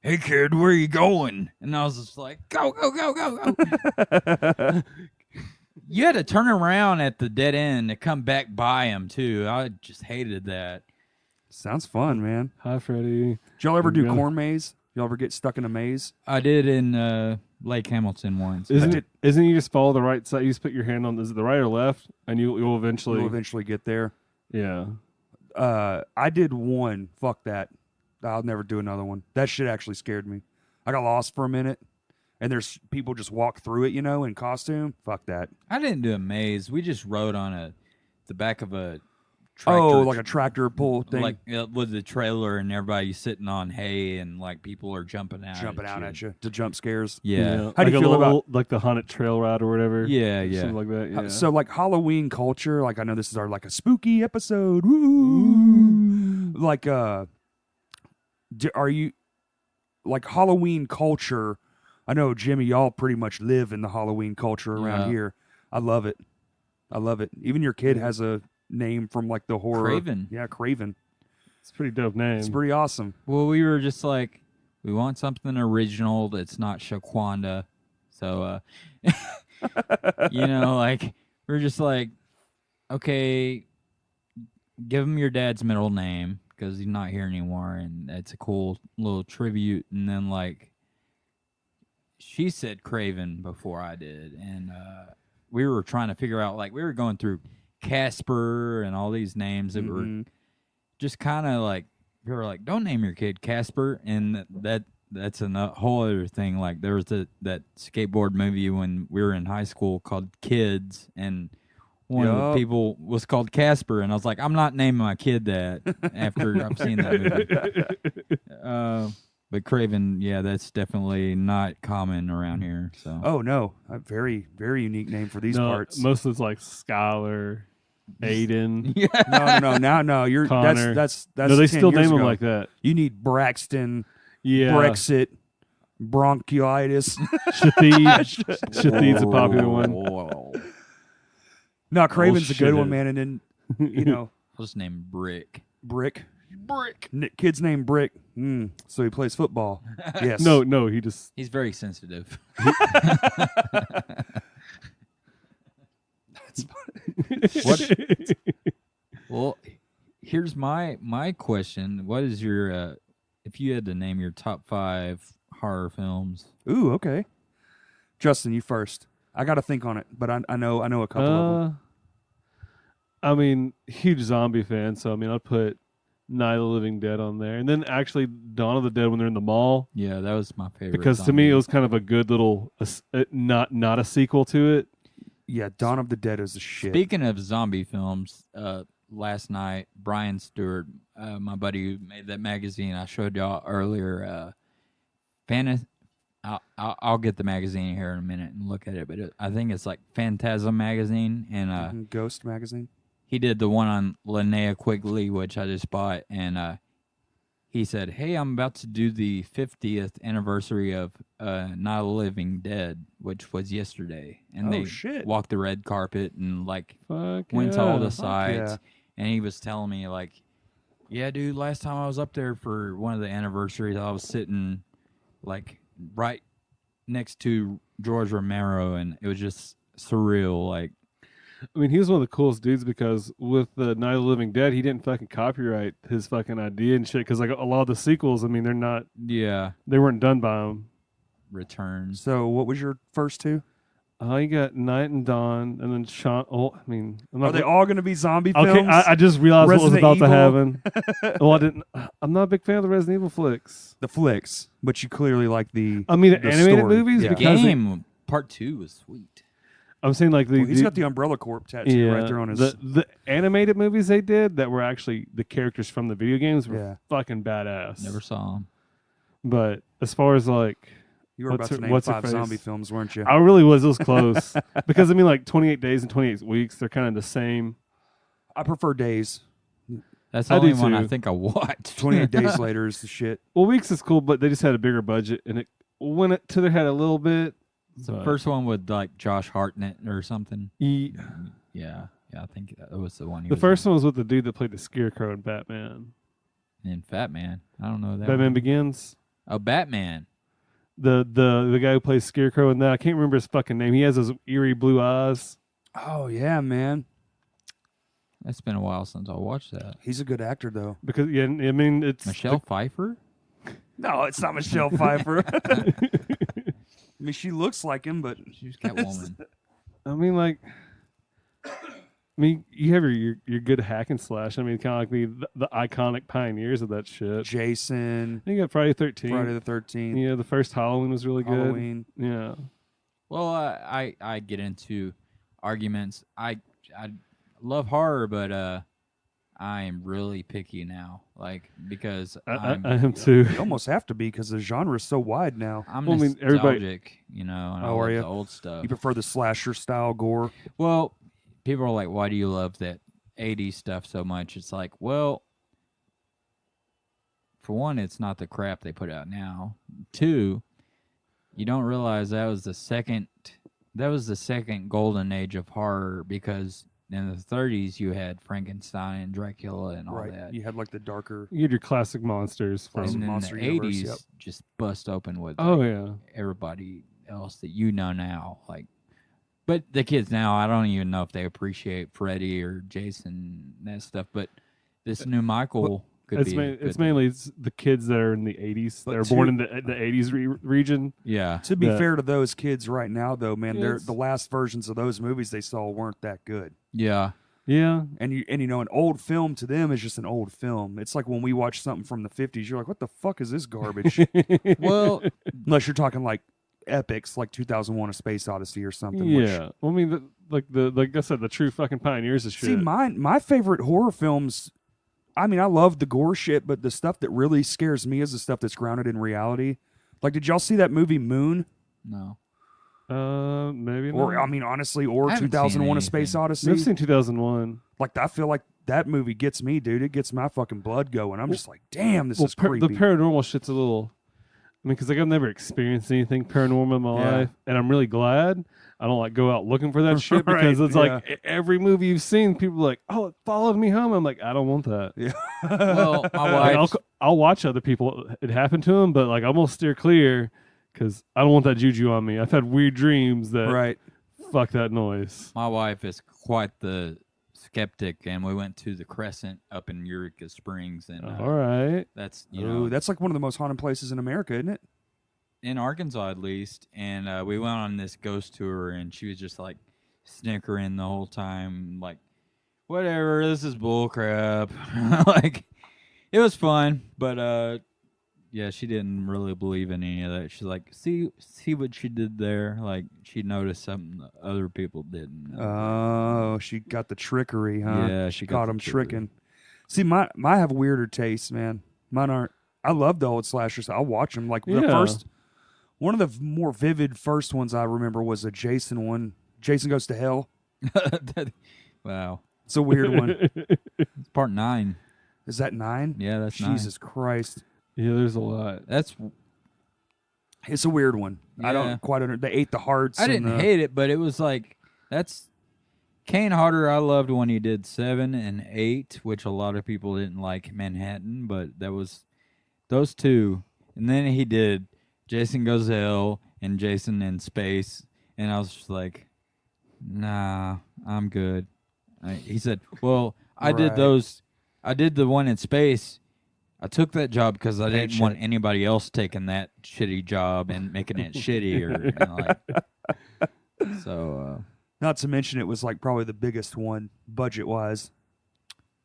Speaker 3: "Hey kid, where are you going?" And I was just like, "Go, go, go, go, go." You had to turn around at the dead end to come back by him too. I just hated that.
Speaker 1: Sounds fun, man.
Speaker 2: Hi, Freddie.
Speaker 1: Did y'all ever do corn maze? Y'all ever get stuck in a maze?
Speaker 3: I did in Lake Hamilton once.
Speaker 2: Isn't you just follow the right side? You just put your hand on, is it the right or left? And you'll eventually
Speaker 1: get there.
Speaker 2: Yeah.
Speaker 1: I did one. Fuck that. I'll never do another one. That shit actually scared me. I got lost for a minute, and there's people just walk through it, in costume. Fuck that.
Speaker 3: I didn't do a maze. We just rode on the back of a tractor.
Speaker 1: Oh, like a tractor pull thing?
Speaker 3: Like with the trailer and everybody sitting on hay, and like people are jumping out
Speaker 1: at you to jump scares.
Speaker 3: Yeah.
Speaker 1: How do you feel about
Speaker 2: like the haunted trail ride or whatever?
Speaker 3: Yeah.
Speaker 2: Something like that. Yeah.
Speaker 1: So like Halloween culture, like I know this is our like a spooky episode. Woo! Like are you like Halloween culture? I know Jimmy, y'all pretty much live in the Halloween culture around here. I love it. Even your kid has a name from like the horror.
Speaker 3: Craven.
Speaker 1: Yeah, Craven.
Speaker 2: It's a pretty dope name.
Speaker 1: It's pretty awesome.
Speaker 3: Well, we were just like, we want something original that's not Shaquanda. So, like, we're just like, okay, give him your dad's middle name because he's not here anymore, and that's a cool little tribute. And then, like, she said Craven before I did, and we were trying to figure out, like, we were going through Casper and all these names that were just kind of like, we were like, don't name your kid Casper. And that's a whole other thing. Like, there was that skateboard movie when we were in high school called Kids, and one of the people was called Casper, and I was like, I'm not naming my kid that after I've seen that movie. But Craven, yeah, that's definitely not common around here. So.
Speaker 1: Oh no, a very, very unique name for these parts.
Speaker 2: Most of it's like Skylar, Aiden.
Speaker 1: No. You're
Speaker 2: Connor.
Speaker 1: That's
Speaker 2: no, they still name them like that.
Speaker 1: You need Braxton,
Speaker 2: Brexit,
Speaker 1: bronchitis.
Speaker 2: Shatheed's a popular one.
Speaker 1: No, Craven's a good one, man. And then
Speaker 3: I'll just name Brick.
Speaker 1: Brick. Kid's name Brick. So he plays football. Yes.
Speaker 2: No,
Speaker 3: he's very sensitive. Well, here's my question. What is your if you had to name your top 5 horror films?
Speaker 1: Ooh, okay. Justin, you first. I got to think on it, but I know a couple of them.
Speaker 2: I mean, huge zombie fan, so I mean, I'd put Night of the Living Dead on there, and then actually Dawn of the Dead when they're in the mall.
Speaker 3: Yeah, that was my favorite.
Speaker 2: Because to me, it was kind of a good little, not a sequel to it.
Speaker 1: Yeah, Dawn of the Dead is the shit.
Speaker 3: Speaking of zombie films, last night Brian Stewart, my buddy who made that magazine I showed y'all earlier, I'll get the magazine here in a minute and look at it, but I think it's like Phantasm magazine and
Speaker 1: Ghost magazine.
Speaker 3: He did the one on Linnea Quigley, which I just bought, and he said, "Hey, I'm about to do the 50th anniversary of Night of the Living Dead, which was yesterday." And they walked the red carpet and like went to all the sites. Yeah. And he was telling me like, "Yeah, dude, last time I was up there for one of the anniversaries, I was sitting like right next to George Romero, and it was just surreal." Like,
Speaker 2: I mean, he was one of the coolest dudes because with the Night of the Living Dead, he didn't fucking copyright his fucking idea and shit. Because like a lot of the sequels, I mean, they're not.
Speaker 3: Yeah,
Speaker 2: they weren't done by him.
Speaker 3: Return.
Speaker 1: So, what was your first 2?
Speaker 2: You got Night and Dawn, and then Sean. Oh, I mean,
Speaker 1: are they all going to be zombie films?
Speaker 2: Okay, I just realized
Speaker 1: Resident
Speaker 2: what was about
Speaker 1: Evil?
Speaker 2: to happen. Well, I didn't. I'm not a big fan of the Resident Evil flicks.
Speaker 1: The flicks, but you clearly like the.
Speaker 2: I mean, the animated
Speaker 1: story.
Speaker 2: movies.
Speaker 1: Yeah.
Speaker 2: Because
Speaker 3: Game Part 2 was sweet.
Speaker 2: I'm saying like
Speaker 1: he's got the Umbrella Corp tattoo right there on his.
Speaker 2: The animated movies they did that were actually the characters from the video games were fucking badass.
Speaker 3: Never saw them.
Speaker 2: But as far as like
Speaker 1: You were about to name 5 zombie films, weren't you?
Speaker 2: I really was. It was close. Because, I mean, like 28 days and 28 weeks, they're kind of the same.
Speaker 1: I prefer Days.
Speaker 3: That's the only one I think I watched.
Speaker 1: 28 Days Later is the shit.
Speaker 2: Well, Weeks is cool, but they just had a bigger budget, and it went to their head a little bit.
Speaker 3: It's the first one with, like, Josh Hartnett or something.
Speaker 2: Yeah,
Speaker 3: I think that was the one.
Speaker 2: The first one was with the dude that played the Scarecrow in Batman.
Speaker 3: In Fat Man. I don't know that.
Speaker 2: Batman Begins.
Speaker 3: Oh, Batman.
Speaker 2: The guy who plays Scarecrow in that. I can't remember his fucking name. He has those eerie blue eyes.
Speaker 1: Oh, yeah, man.
Speaker 3: It's been a while since I watched that.
Speaker 1: He's a good actor, though.
Speaker 2: Because, yeah, I mean, it's...
Speaker 3: Michelle Pfeiffer?
Speaker 1: No, it's not Michelle Pfeiffer. I mean, she looks like him, but...
Speaker 3: She's Catwoman.
Speaker 2: I mean, like... you have your good hack and slash. I mean, kind of like the iconic pioneers of that shit.
Speaker 1: Jason.
Speaker 2: You got Friday the 13th.
Speaker 1: Friday the 13th.
Speaker 2: Yeah, the first Halloween was really good.
Speaker 1: Halloween.
Speaker 2: Yeah.
Speaker 3: Well, I get into arguments. I love horror, but I am really picky now. Like, because
Speaker 2: I am too.
Speaker 1: You almost have to be because the genre is so wide now.
Speaker 3: I'm nostalgic, you know, and I love the old stuff.
Speaker 1: You prefer the slasher style gore?
Speaker 3: Well, people are like, why do you love that 80s stuff so much? It's like, well, for one, it's not the crap they put out now. 2, you don't realize that was the second golden age of horror, because in the 30s you had Frankenstein and Dracula and all that.
Speaker 1: You had like the darker.
Speaker 2: You had your classic monsters from
Speaker 3: and then
Speaker 1: Monster
Speaker 3: the
Speaker 1: Universe,
Speaker 3: 80s
Speaker 1: yep.
Speaker 3: just bust open with everybody else that you know now, like. But the kids now, I don't even know if they appreciate Freddy or Jason, that stuff. But this new Michael could be.
Speaker 2: It's mainly the kids that are in the 80s. They're born in the 80s region.
Speaker 3: Yeah.
Speaker 1: To be fair to those kids right now, though, man, the last versions of those movies they saw weren't that good.
Speaker 3: Yeah.
Speaker 2: Yeah.
Speaker 1: And you know, an old film to them is just an old film. It's like when we watch something from the 50s, you're like, what the fuck is this garbage?
Speaker 3: Well,
Speaker 1: unless you're talking like epics like 2001: A Space Odyssey or something.
Speaker 2: Yeah, well, I mean, like I said, the true fucking pioneers of shit.
Speaker 1: See, my favorite horror films. I mean, I love the gore shit, but the stuff that really scares me is the stuff that's grounded in reality. Like, did y'all see that movie Moon?
Speaker 3: No.
Speaker 2: Maybe not.
Speaker 1: Or I mean, honestly, or 2001: A Space Odyssey.
Speaker 2: I've seen 2001.
Speaker 1: Like, I feel like that movie gets me, dude. It gets my fucking blood going. I'm just like, damn, this is creepy.
Speaker 2: The paranormal shit's a little. I mean, because like I've never experienced anything paranormal in my life, and I'm really glad I don't like go out looking for that shit, because it's like every movie you've seen, people are like, oh, it followed me home. I'm like, I don't want that.
Speaker 1: Yeah.
Speaker 3: Well, my wife.
Speaker 2: I'll watch other people. It happened to them, but like I'm gonna steer clear because I don't want that juju on me. I've had weird dreams that fuck that noise.
Speaker 3: My wife is quite the skeptic, and we went to the Crescent up in Eureka Springs, and
Speaker 2: all right,
Speaker 3: that's
Speaker 1: that's like one of the most haunted places in America, isn't it?
Speaker 3: In Arkansas, at least. And we went on this ghost tour, and she was just like snickering the whole time, like, whatever, this is bull crap. Like, it was fun, but yeah, she didn't really believe in any of that. She's like, see what she did there? Like, she noticed something that other people didn't.
Speaker 1: Oh, she got the trickery, huh?
Speaker 3: Yeah,
Speaker 1: she got them tricking. See, my have weirder tastes, man. Mine aren't. I love the old slashers. I'll watch them. Like, the first, one of the more vivid first ones I remember was a Jason one. Jason Goes to Hell.
Speaker 3: Wow.
Speaker 1: It's a weird one.
Speaker 3: It's part 9.
Speaker 1: Is that 9?
Speaker 3: Yeah, that's 9.
Speaker 1: Jesus Christ.
Speaker 2: Yeah, there's a lot.
Speaker 1: It's a weird one. Yeah. I don't quite understand. They ate the hearts.
Speaker 3: I didn't hate it, but it was like, that's Kane Hodder. I loved when he did 7 and 8, which a lot of people didn't like Manhattan, but that was those 2. And then he did Jason Goes to Hell and Jason in Space, and I was just like, nah, I'm good. He said, well, I did those. I did the one in space. I took that job because I didn't want anybody else taking that shitty job and making it shittier.
Speaker 1: Not to mention, it was like probably the biggest one budget wise.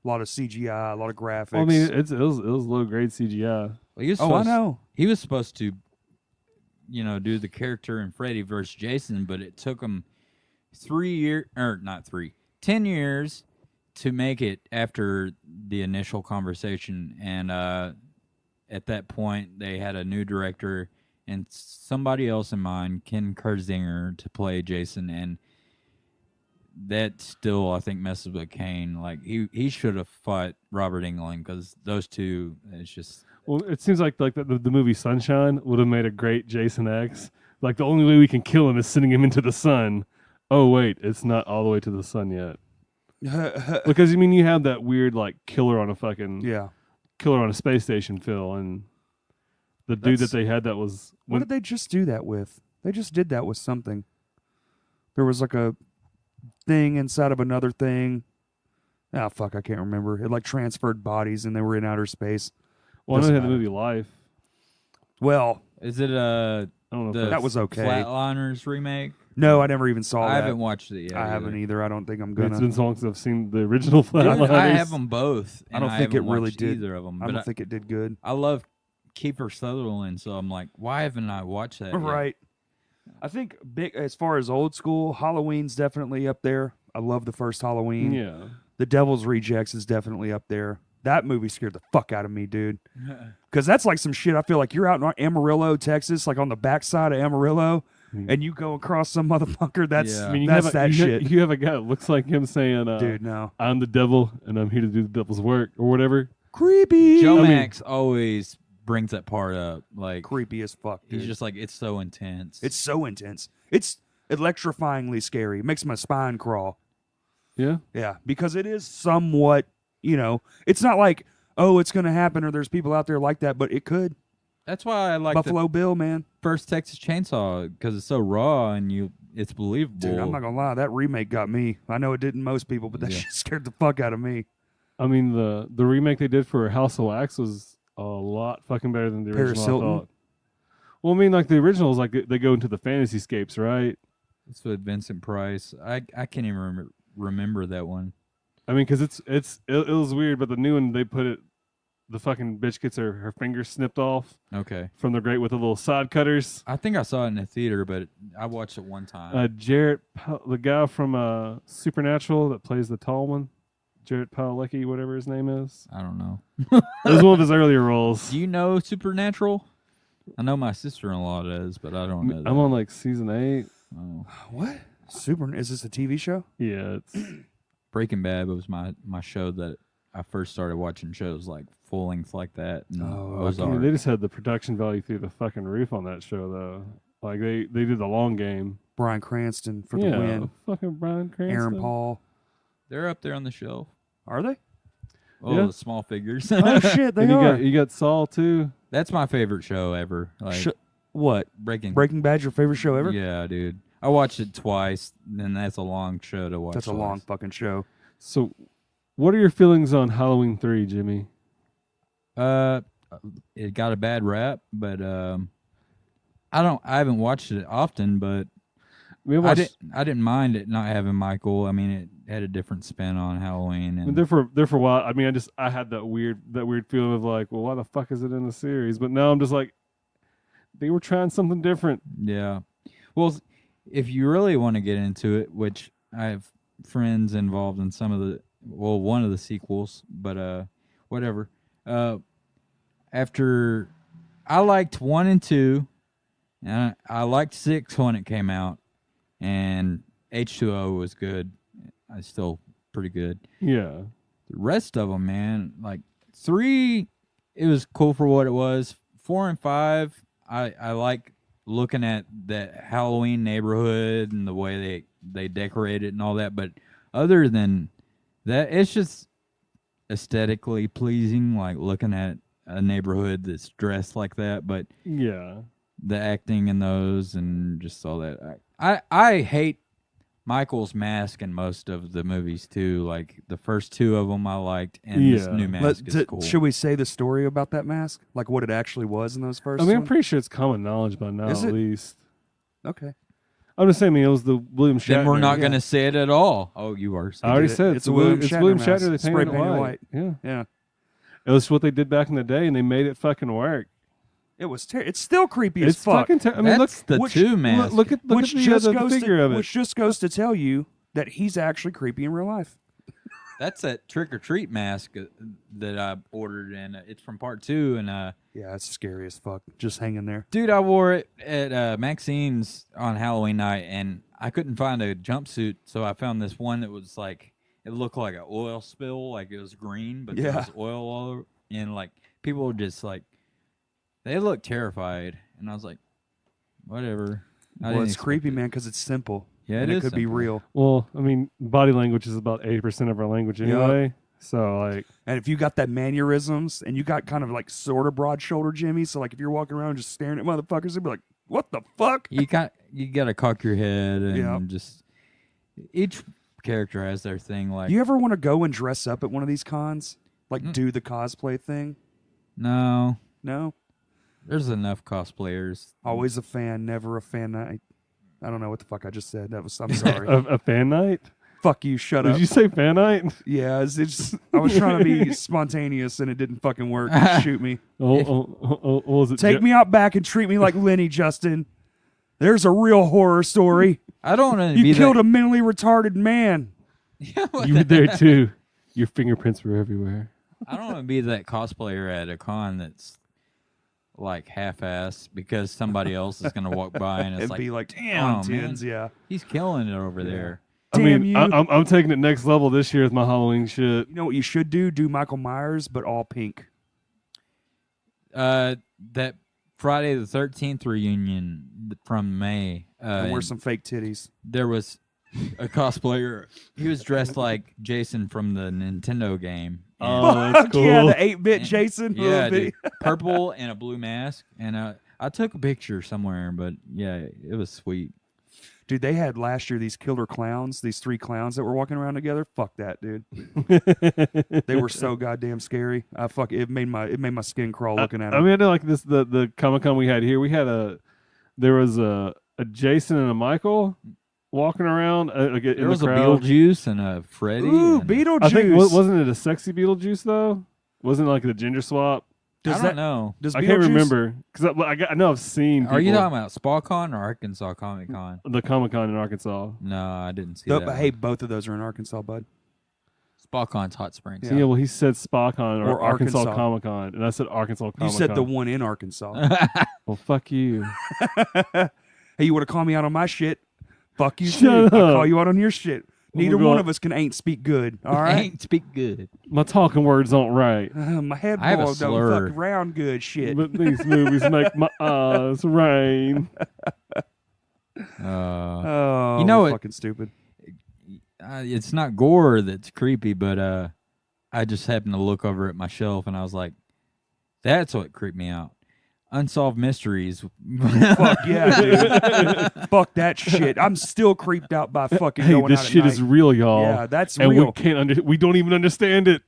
Speaker 1: A lot of CGI, a lot of graphics.
Speaker 2: Well, I mean, it was low grade CGI.
Speaker 3: Well,
Speaker 1: I know.
Speaker 3: He was supposed to, do the character in Freddy versus Jason, but it took him 10 years to make it after the initial conversation. And at that point, they had a new director, and somebody else in mind, Ken Kerzinger, to play Jason, and that still, I think, messes with Kane. Like, he should have fought Robert Englund, because those two, it's just...
Speaker 2: Well, it seems like the movie Sunshine would have made a great Jason X. Like, the only way we can kill him is sending him into the sun. Oh, wait, it's not all the way to the sun yet. Because, I mean, you have that weird, like, killer on a space station feel, and the dude that they had that was...
Speaker 1: What did they just do that with? They just did that with something. There was like a thing inside of another thing. Oh, fuck, I can't remember. It, like, transferred bodies, and they were in outer space.
Speaker 2: Well, I know they had the movie Life.
Speaker 1: Well...
Speaker 3: Is it
Speaker 2: I don't know
Speaker 1: that was okay.
Speaker 3: Flatliners remake?
Speaker 1: No, I never even saw that.
Speaker 3: I haven't watched it yet.
Speaker 1: I haven't either. I don't think I'm gonna.
Speaker 2: It's been so long since I've seen the original Flatliners.
Speaker 3: I have them both.
Speaker 1: I don't think it really did.
Speaker 3: Either of them.
Speaker 1: I don't think it did good.
Speaker 3: I love Kiefer Sutherland, so I'm like, why haven't I watched that yet?
Speaker 1: Right. I think big as far as old school, Halloween's definitely up there. I love the first Halloween.
Speaker 2: Yeah.
Speaker 1: The Devil's Rejects is definitely up there. That movie scared the fuck out of me, dude. Because that's like some shit. I feel like you're out in Amarillo, Texas, like on the backside of Amarillo, and you go across some motherfucker. That's
Speaker 2: I mean,
Speaker 1: that's that shit.
Speaker 2: You have a guy that looks like him saying,
Speaker 1: dude, no.
Speaker 2: I'm the devil, and I'm here to do the devil's work, or whatever.
Speaker 1: Creepy.
Speaker 3: Joe Max always brings that part up. Like,
Speaker 1: creepy as fuck, dude.
Speaker 3: He's just like, it's so intense.
Speaker 1: It's so intense. It's electrifyingly scary. It makes my spine crawl.
Speaker 2: Yeah?
Speaker 1: Yeah, because it is somewhat... You know, it's not like, oh, it's going to happen or there's people out there like that, but it could.
Speaker 3: That's why I like
Speaker 1: Buffalo Bill, man.
Speaker 3: First Texas Chainsaw, because it's so raw and it's believable.
Speaker 1: Dude, I'm not going to lie. That remake got me. I know it didn't most people, but that shit scared the fuck out of me.
Speaker 2: I mean, the remake they did for House of Wax was a lot fucking better than the original.
Speaker 1: Paris Hilton.
Speaker 2: Well, I mean, like the original is like they go into the fantasy scapes, right?
Speaker 3: That's with Vincent Price. I can't even remember that one.
Speaker 2: I mean, because it was weird, but the new one, they put it, the fucking bitch gets her fingers snipped off.
Speaker 3: Okay.
Speaker 2: From the grate with the little side cutters.
Speaker 3: I think I saw it in a theater, but I watched it one time.
Speaker 2: Jarrett, the guy from Supernatural that plays the tall one, Jarrett Padalecki, whatever his name is.
Speaker 3: I don't know.
Speaker 2: It was one of his earlier roles.
Speaker 3: Do you know Supernatural? I know my sister-in-law does, but I don't know that.
Speaker 2: I'm on like season 8.
Speaker 3: Oh.
Speaker 1: What? Is this a TV show?
Speaker 2: Yeah, it's...
Speaker 3: Breaking Bad was my show that I first started watching shows like full length like that.
Speaker 2: They just had the production value through the fucking roof on that show, though. Like they did the long game.
Speaker 1: Bryan Cranston for the win.
Speaker 2: Fucking Bryan Cranston.
Speaker 1: Aaron Paul.
Speaker 3: They're up there on the shelf.
Speaker 1: Are they?
Speaker 3: Oh,
Speaker 2: yeah.
Speaker 3: The small figures.
Speaker 1: Oh shit, they
Speaker 2: and
Speaker 1: are.
Speaker 2: You got Saul too.
Speaker 3: That's my favorite show ever. Like
Speaker 1: what?
Speaker 3: Breaking
Speaker 1: Bad, your favorite show ever?
Speaker 3: Yeah, dude. I watched it twice, and that's a long show to watch.
Speaker 1: That's a long fucking show.
Speaker 2: So, what are your feelings on Halloween 3, Jimmy?
Speaker 3: It got a bad rap, but I haven't watched it often, but I didn't mind it not having Michael. I mean, it had a different spin on Halloween, and
Speaker 2: there for a while. I mean, I had that weird feeling of like, well, why the fuck is it in the series? But now I'm just like, they were trying something different.
Speaker 3: Yeah. Well, if you really want to get into it, which I have friends involved in one of the sequels, but whatever. After I liked 1 and 2, and I liked 6 when it came out, and H2O was good. It's still pretty good.
Speaker 2: Yeah.
Speaker 3: The rest of them, man, like 3, it was cool for what it was. 4 and 5, I like looking at that Halloween neighborhood and the way they decorate it and all that, but other than that, it's just aesthetically pleasing, like looking at a neighborhood that's dressed like that. But
Speaker 2: yeah,
Speaker 3: the acting in those and just all that, I hate Michael's mask in most of the movies too. Like the first 2 of them I liked, and this new mask is cool.
Speaker 1: Should we say the story about that mask, like what it actually was in those first?
Speaker 2: I mean, I'm pretty sure it's common knowledge by now, at least.
Speaker 1: Okay.
Speaker 2: I'm just saying, it was the William Shatner.
Speaker 3: Then we're not going to say it at all. Oh, you are.
Speaker 2: I already said
Speaker 1: it's a William Shatner.
Speaker 2: They
Speaker 1: spray
Speaker 2: painted it white.
Speaker 1: Yeah.
Speaker 2: It was what they did back in the day, and they made it fucking work.
Speaker 1: It was it's still creepy as fuck.
Speaker 2: I mean,
Speaker 3: that's the 2 mask.
Speaker 2: Look at the figure of it.
Speaker 1: Which just goes to tell you that he's actually creepy in real life.
Speaker 3: That's that trick or treat mask that I ordered, and it's from part 2. And
Speaker 1: yeah, it's scary as fuck. Just hanging there,
Speaker 3: dude. I wore it at Maxine's on Halloween night, and I couldn't find a jumpsuit, so I found this one that was like it looked like an oil spill, like it was green, but there was oil all over, and like people were just like they looked terrified, and I was like, whatever.
Speaker 1: Well, it's creepy, man, because it's simple.
Speaker 3: Yeah,
Speaker 1: and it could
Speaker 3: simple.
Speaker 1: be real.
Speaker 2: Well, I mean, body language is about 80% of our language anyway. So, like,
Speaker 1: and if you got that mannerisms and you got kind of like sort of broad shoulder Jimmy, so like if you're walking around just staring at motherfuckers, they'd be like, "What the fuck?"
Speaker 3: You got to cock your head and just each character has their thing. Like,
Speaker 1: you ever want to go and dress up at one of these cons, like do the cosplay thing?
Speaker 3: No.
Speaker 1: There's
Speaker 3: enough cosplayers.
Speaker 1: Always a fan, never a fan. I don't know what the fuck I just said. I'm sorry.
Speaker 2: a fan night?
Speaker 1: Fuck you, shut up.
Speaker 2: Did you say fan night?
Speaker 1: Yeah, it's I was trying to be spontaneous and it didn't fucking work. Shoot me.
Speaker 2: Was it
Speaker 1: Take me out back and treat me like Lenny, Justin. There's a real horror story.
Speaker 3: I don't want to
Speaker 1: You killed a mentally retarded man.
Speaker 2: You were there too. Your fingerprints were everywhere.
Speaker 3: I don't want to be that cosplayer at a con that's like half-assed because somebody else is going to walk by and it's
Speaker 1: be like,
Speaker 3: damn,
Speaker 1: man,
Speaker 3: he's killing it over there.
Speaker 2: I'm taking it next level this year with my Halloween shit.
Speaker 1: You know what you should do? Do Michael Myers, but all pink.
Speaker 3: That Friday the 13th reunion from May.
Speaker 1: And wear some fake titties.
Speaker 3: There was a cosplayer. He was dressed like Jason from the Nintendo game.
Speaker 2: Oh, that's cool.
Speaker 1: Yeah, the 8-bit Jason.
Speaker 3: Yeah, dude, purple and a blue mask. And I took a picture somewhere, but yeah, it was sweet.
Speaker 1: Dude, they had last year these killer clowns, these 3 clowns that were walking around together. Fuck that, dude. They were so goddamn scary. It made my skin crawl looking at them.
Speaker 2: I mean, I know like this the Comic-Con we had here. We had there was a Jason and a Michael walking around.
Speaker 3: There was a Beetlejuice and a Freddy.
Speaker 1: Ooh, Beetlejuice.
Speaker 2: I think wasn't it a sexy Beetlejuice though? Wasn't it like the ginger swap?
Speaker 3: I don't know.
Speaker 1: I
Speaker 2: can't remember because I know I've seen.
Speaker 3: Are you talking about SpACon or Arkansas Comic Con?
Speaker 2: The Comic-Con in Arkansas.
Speaker 3: No, I didn't see that.
Speaker 1: But hey, both of those are in Arkansas, bud.
Speaker 3: SpACon's Hot Springs.
Speaker 2: Yeah, well, he said SpACon or Arkansas Comic-Con, and I said Arkansas Comic-Con.
Speaker 1: You said the one in Arkansas.
Speaker 2: Well, fuck you.
Speaker 1: Hey, you want to call me out on my shit? Fuck you
Speaker 2: Shut
Speaker 1: too.
Speaker 2: up.
Speaker 1: I'll call you out on your shit. Neither one of us can ain't speak good. All right.
Speaker 3: Ain't speak good.
Speaker 2: My talking words aren't right.
Speaker 1: My head
Speaker 3: I have a
Speaker 1: don't
Speaker 3: slur.
Speaker 1: fuck round good shit.
Speaker 2: But these movies make my eyes rain.
Speaker 1: Oh,
Speaker 3: you know what?
Speaker 1: Fucking stupid.
Speaker 3: It's not gore that's creepy, but I just happened to look over at my shelf and I was like, that's what creeped me out. Unsolved mysteries.
Speaker 1: Fuck yeah, dude. Fuck that shit. I'm still creeped out by fucking going
Speaker 2: this
Speaker 1: out at
Speaker 2: shit
Speaker 1: night.
Speaker 2: is real, y'all.
Speaker 1: Yeah, that's
Speaker 2: and
Speaker 1: real.
Speaker 2: we don't even understand it.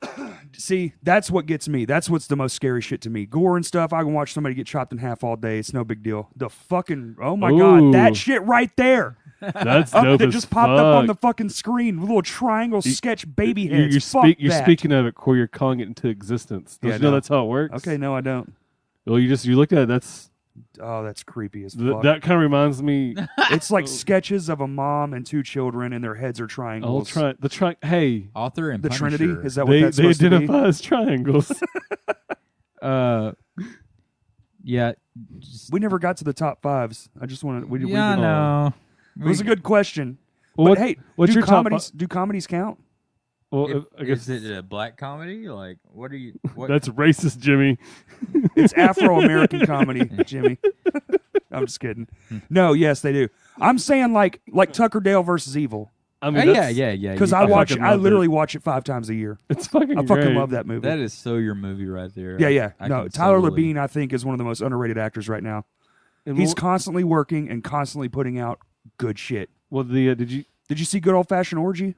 Speaker 1: See, that's what gets me. That's what's the most scary shit to me. Gore and stuff, I can watch somebody get chopped in half all day. It's no big deal. The fucking, oh my God, that shit right there.
Speaker 2: That's dope
Speaker 1: that
Speaker 2: as
Speaker 1: just popped up on the
Speaker 2: fuck.
Speaker 1: fucking screen. Little triangle sketch baby heads.
Speaker 2: You're speaking of it, Corey. You're calling it into existence. Don't you know that's how it works?
Speaker 1: Okay, no, I don't.
Speaker 2: Well, you looked at it. That's
Speaker 1: creepy as fuck.
Speaker 2: That kind of reminds me.
Speaker 1: It's like sketches of a mom and 2 children, and their heads are triangles.
Speaker 2: Hey,
Speaker 3: Author and
Speaker 1: the
Speaker 3: Punisher.
Speaker 1: Trinity, is that what
Speaker 2: they
Speaker 1: that's supposed to be?
Speaker 2: identify as triangles.
Speaker 3: Yeah.
Speaker 1: We never got to the top 5s. I just wanted.
Speaker 3: No.
Speaker 1: It was a good question.
Speaker 2: Well,
Speaker 1: But hey,
Speaker 2: what's your top
Speaker 1: do comedies count?
Speaker 2: Well, I guess
Speaker 3: Is it a black comedy? Like, what are you? What?
Speaker 2: that's racist, Jimmy.
Speaker 1: It's Afro-American comedy, Jimmy. I'm just kidding. No, yes, they do. I'm saying like Tucker Dale versus Evil.
Speaker 2: I mean,
Speaker 3: yeah.
Speaker 1: Because I literally watch it 5 times a year.
Speaker 2: It's fucking.
Speaker 1: I fucking
Speaker 2: great.
Speaker 1: love that movie.
Speaker 3: That is so your movie right there.
Speaker 1: Yeah.
Speaker 3: I
Speaker 1: No,
Speaker 3: can
Speaker 1: Tyler
Speaker 3: totally-
Speaker 1: Labine, I think, is one of the most underrated actors right now.
Speaker 2: And
Speaker 1: He's constantly working and constantly putting out good shit.
Speaker 2: well, did you?
Speaker 1: Did you see Good Old Fashioned Orgy?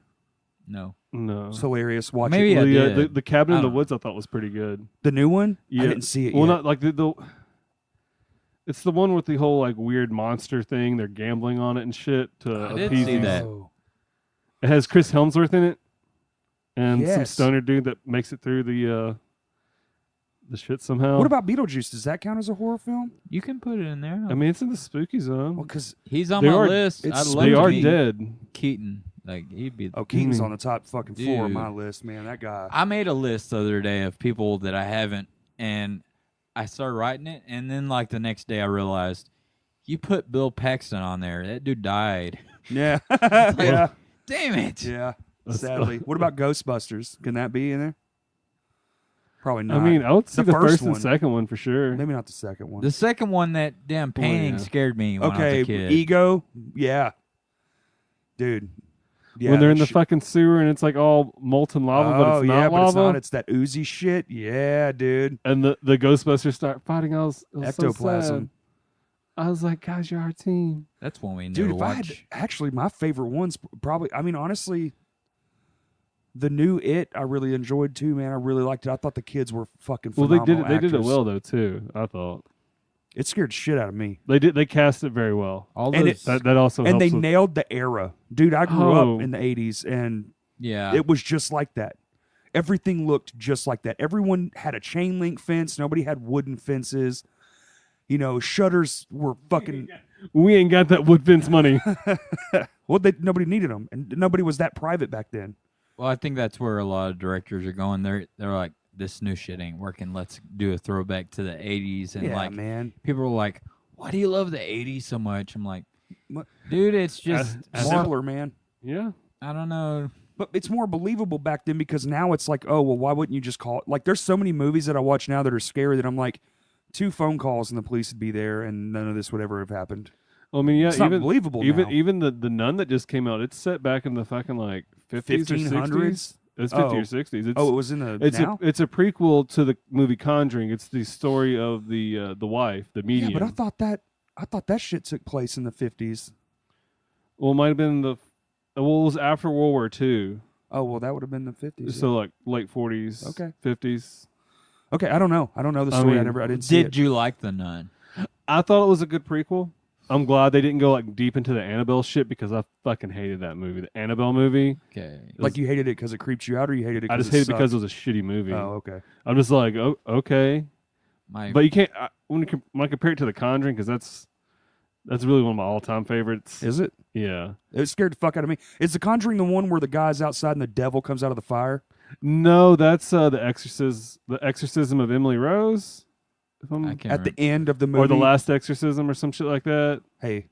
Speaker 3: No.
Speaker 2: No.
Speaker 1: It's hilarious. Watch
Speaker 3: Maybe
Speaker 1: it.
Speaker 3: I
Speaker 2: Well,
Speaker 3: did.
Speaker 2: the Cabin
Speaker 3: I
Speaker 2: in the
Speaker 3: don't-
Speaker 2: Woods I thought was pretty good.
Speaker 1: The new one?
Speaker 2: Yeah.
Speaker 1: I didn't see it
Speaker 2: Well,
Speaker 1: yet.
Speaker 2: not like the. It's the one with the whole like weird monster thing. They're gambling on it and shit to
Speaker 3: I did
Speaker 2: appease
Speaker 3: see
Speaker 2: you.
Speaker 3: that.
Speaker 1: Oh.
Speaker 2: It has Chris Helmsworth in it, and some
Speaker 1: Yes.
Speaker 2: stoner dude that makes it through the shit somehow.
Speaker 1: What about Beetlejuice? Does that count as a horror film?
Speaker 3: You can put it in there.
Speaker 2: I mean, it's in the spooky zone.
Speaker 1: Well, because
Speaker 3: He's on
Speaker 2: They
Speaker 3: my
Speaker 2: are-
Speaker 3: list.
Speaker 1: it's
Speaker 3: I'd love
Speaker 2: They
Speaker 3: to
Speaker 2: are
Speaker 3: meet
Speaker 2: dead.
Speaker 3: Keaton. Like he'd be.
Speaker 1: Oh, Keaton's on the top fucking floor of my list, man. That guy.
Speaker 3: I made a list the other day of people that I haven't, and I started writing it, and then like the next day I realized you put Bill Paxton on there. That dude died.
Speaker 1: Yeah.
Speaker 3: Yeah. Damn it.
Speaker 1: Yeah. Sadly. What about Ghostbusters? Can that be in there? Probably not.
Speaker 2: I mean, I would see the first
Speaker 1: one.
Speaker 2: and second one for sure.
Speaker 1: Maybe not the second one.
Speaker 3: The second one, that damn painting scared me when I was a kid.
Speaker 1: Ego. Yeah. Dude. Yeah,
Speaker 2: when they're in the fucking sewer and it's like all molten lava, but it's not lava.
Speaker 1: But it's not. It's that oozy shit. Yeah, dude.
Speaker 2: And the Ghostbusters start fighting. It was
Speaker 1: ectoplasm.
Speaker 2: So sad. I was like, guys, you're our team.
Speaker 3: That's one we need
Speaker 1: to
Speaker 3: watch.
Speaker 1: If I had, actually, my favorite one's probably, I mean, honestly, the new It, I really enjoyed too, man. I really liked it. I thought the kids were fucking phenomenal.
Speaker 2: Well, they did it well, though, too, I thought.
Speaker 1: It scared shit out of me.
Speaker 2: They cast it very well.
Speaker 3: All those,
Speaker 2: that also
Speaker 1: and
Speaker 2: helps.
Speaker 1: They nailed the era. Dude, I grew up in the 80s, and it was just like that. Everything looked just like that. Everyone had a chain link fence. Nobody had wooden fences. You know, shutters were fucking...
Speaker 2: We ain't got that wood fence money.
Speaker 1: Well, nobody needed them, and nobody was that private back then.
Speaker 3: Well, I think that's where a lot of directors are going. They're like, this new shit ain't working. Let's do a throwback to the 80s. And
Speaker 1: man.
Speaker 3: People are like, why do you love the 80s so much? I'm like, dude, it's just
Speaker 1: simpler, man.
Speaker 2: Yeah.
Speaker 3: I don't know.
Speaker 1: But it's more believable back then because now it's like, oh, well, why wouldn't you just call it? Like, there's so many movies that I watch now that are scary that I'm like, 2 phone calls and the police would be there and none of this would ever have happened.
Speaker 2: Well, I mean, yeah,
Speaker 1: it's not believable now.
Speaker 2: Even the Nun that just came out, it's set back in the fucking like 50s or 60s. It's 50 or 60s. It's,
Speaker 1: it was in the
Speaker 2: it's a prequel to the movie Conjuring. It's the story of the wife, the medium.
Speaker 1: Yeah, but I thought that shit took place in the 50s.
Speaker 2: Well, it might have been it was after World War II.
Speaker 1: Oh, well, that would have been the 50s.
Speaker 2: So like late 40s, 50s.
Speaker 1: Okay, I don't know. I don't know the story. I didn't see it.
Speaker 3: Did you like The Nun?
Speaker 2: I thought it was a good prequel. I'm glad they didn't go like deep into the Annabelle shit because I fucking hated that movie, the Annabelle movie.
Speaker 3: Okay,
Speaker 1: like you hated it because it creeps you out, or you hated it?
Speaker 2: I just hated it because it was a shitty movie.
Speaker 1: Oh, okay.
Speaker 2: I'm just like, oh, okay, but you can't when I compare it to The Conjuring because that's really one of my all-time favorites.
Speaker 1: Is it?
Speaker 2: Yeah,
Speaker 1: it scared the fuck out of me. Is The Conjuring the one where the guy's outside and the devil comes out of the fire?
Speaker 2: No, that's the Exorcism of Emily Rose.
Speaker 1: At the end of the movie,
Speaker 2: or The Last Exorcism, or some shit like that.
Speaker 1: Hey,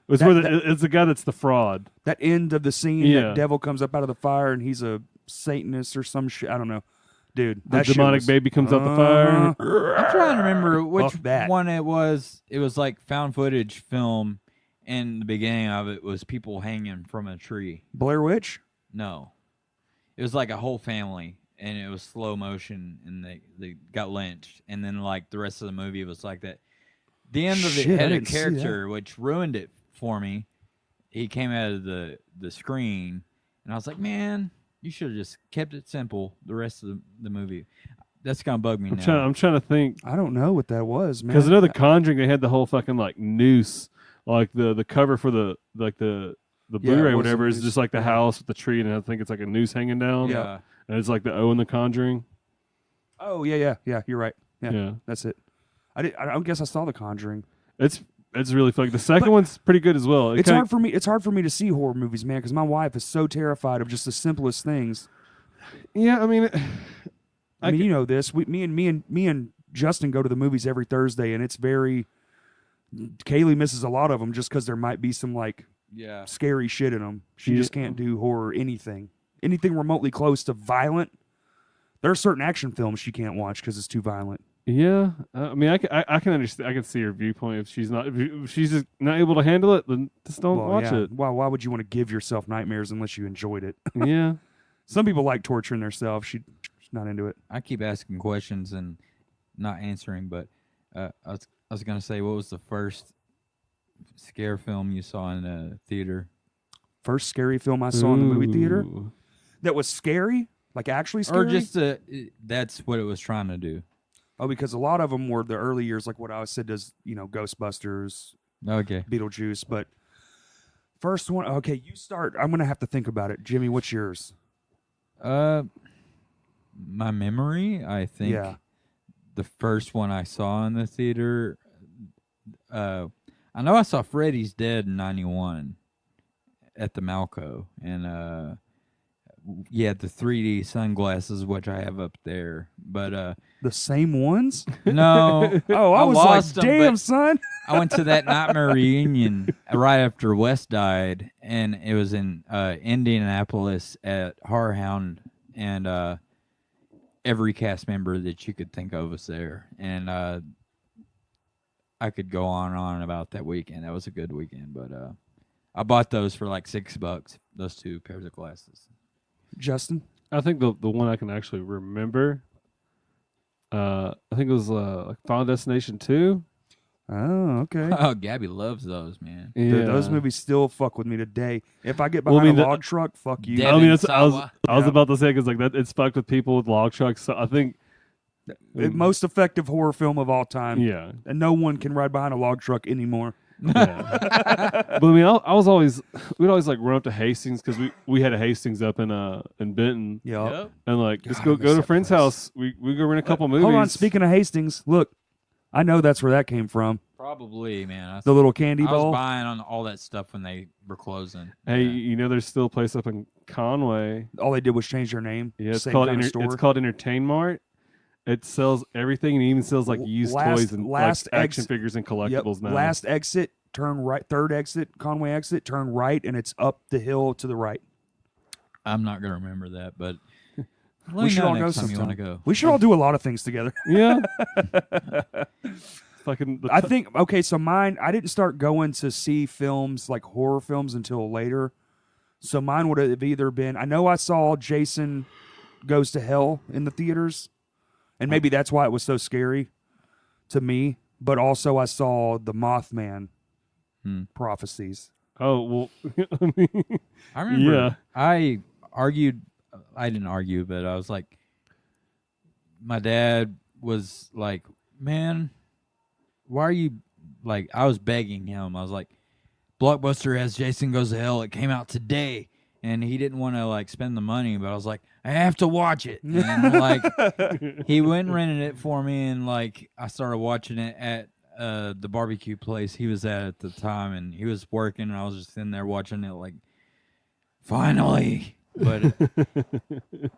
Speaker 2: it's the guy that's the fraud.
Speaker 1: That end of the scene, that devil comes up out of the fire, and he's a Satanist or some shit. I don't know, dude. That
Speaker 2: the demonic baby comes out the fire.
Speaker 3: I'm trying to remember which one it was. It was like found footage film, and the beginning of it was people hanging from a tree.
Speaker 1: Blair Witch?
Speaker 3: No, it was like a whole family. And it was slow motion, and they got lynched. And then, like, the rest of the movie was like that. The end of it had a character, which ruined it for me. He came out of the screen, and I was like, man, you should have just kept it simple the rest of the movie. That's going to bug me now.
Speaker 2: I'm trying to think.
Speaker 1: I don't know what that was, man.
Speaker 2: Because I know The Conjuring, they had the whole fucking, like, noose. Like, the cover for the Blu-ray or whatever is just, like, the house with the tree, and I think it's, like, a noose hanging down.
Speaker 3: Yeah.
Speaker 2: And it's like the O in The Conjuring.
Speaker 1: Oh yeah, you're right. Yeah, that's it. I guess I saw The Conjuring.
Speaker 2: It's really funny. The second one's pretty good as well.
Speaker 1: It's hard for me. It's hard for me to see horror movies, man, because my wife is so terrified of just the simplest things.
Speaker 2: Yeah, I mean,
Speaker 1: you know this. Me and Justin go to the movies every Thursday, and it's very. Kaylee misses a lot of them just because there might be some like scary shit in them. She just can't do horror anything remotely close to violent. There are certain action films she can't watch because it's too violent.
Speaker 2: Yeah, I mean, I can understand. I can see her viewpoint. If she's just not able to handle it, then just don't watch it.
Speaker 1: Why would you want to give yourself nightmares unless you enjoyed it?
Speaker 2: Yeah.
Speaker 1: Some people like torturing themselves. She's not into it.
Speaker 3: I keep asking questions and not answering, but I was gonna say, what was the first scare film you saw in a theater?
Speaker 1: First scary film I saw in the movie theater that was scary, like actually scary,
Speaker 3: or just that's what it was trying to do.
Speaker 1: Oh, because a lot of them were the early years, like what I said, does Ghostbusters, Beetlejuice, but first one. Okay, you start. I'm gonna have to think about it. Jimmy, what's yours?
Speaker 3: My memory, I think.
Speaker 1: Yeah.
Speaker 3: The first one I saw in the theater, I know I saw Freddy's Dead in '91. at the Malco, and yeah, the 3D sunglasses, which I have up there, but
Speaker 1: The same ones?
Speaker 3: no.
Speaker 1: Oh, I was
Speaker 3: lost
Speaker 1: like,
Speaker 3: them,
Speaker 1: damn,
Speaker 3: but
Speaker 1: son.
Speaker 3: I went to that Nightmare reunion right after Wes died, and it was in Indianapolis at Horror Hound, and every cast member that you could think of was there, and I could go on and on about that weekend. That was a good weekend, but I bought those for like $6. Those 2 pairs of glasses.
Speaker 1: Justin?
Speaker 2: I think the one I can actually remember, I think it was like Final Destination 2.
Speaker 1: Oh, okay.
Speaker 3: Oh, Gabby loves those, man.
Speaker 2: Yeah.
Speaker 1: Dude, those movies still fuck with me today. If I get behind a log truck, fuck you.
Speaker 3: Devin
Speaker 2: I mean, I was
Speaker 3: Sawa.
Speaker 2: about to say, because like that, it's fucked with people with log trucks. So I think
Speaker 1: Most effective horror film of all time.
Speaker 2: yeah.
Speaker 1: And no one can ride behind a log truck anymore.
Speaker 2: Yeah. But I mean, we'd always like run up to Hastings because we had a Hastings up in Benton,
Speaker 1: Yep.
Speaker 2: and like just
Speaker 1: God, I
Speaker 2: go
Speaker 1: miss
Speaker 2: to a
Speaker 1: that
Speaker 2: friend's
Speaker 1: place.
Speaker 2: house. We go rent a couple movies.
Speaker 1: Hold on. Speaking of Hastings, look, I know that's where that came from.
Speaker 3: Probably, man.
Speaker 1: The little candy
Speaker 3: I was
Speaker 1: bowl.
Speaker 3: buying on all that stuff when they were closing.
Speaker 2: Hey,
Speaker 3: Yeah.
Speaker 2: you know, there's still a place up in Conway.
Speaker 1: All they did was change their name.
Speaker 2: Yeah, it's
Speaker 1: Same
Speaker 2: called
Speaker 1: kind of store.
Speaker 2: it's called Entertain Mart. It sells everything and even sells like used toys and like action figures and collectibles now.
Speaker 1: Last exit, turn right. Third exit, Conway exit, turn right, and it's up the hill to the right.
Speaker 3: I'm not gonna remember that, but
Speaker 1: We should all go
Speaker 3: next time you
Speaker 1: sometime.
Speaker 3: want to go.
Speaker 1: We should all do a lot of things together.
Speaker 2: Yeah. Fucking.
Speaker 1: I think, okay, so mine, I didn't start going to see films like horror films until later. So mine would have either been, I know I saw Jason Goes to Hell in the theaters, and maybe that's why it was so scary to me, but also I saw the Mothman prophecies.
Speaker 2: Oh well.
Speaker 3: I remember.
Speaker 2: Yeah.
Speaker 3: I didn't argue, but I was like, my dad was like, man, why are you, like, I was begging him. I was like, Blockbuster has Jason Goes to Hell. It came out today. And he didn't want to, like, spend the money, but I was like, I have to watch it. And, like, he went and rented it for me, and, like, I started watching it at the barbecue place he was at the time, and he was working, and I was just in there watching it, like, finally. But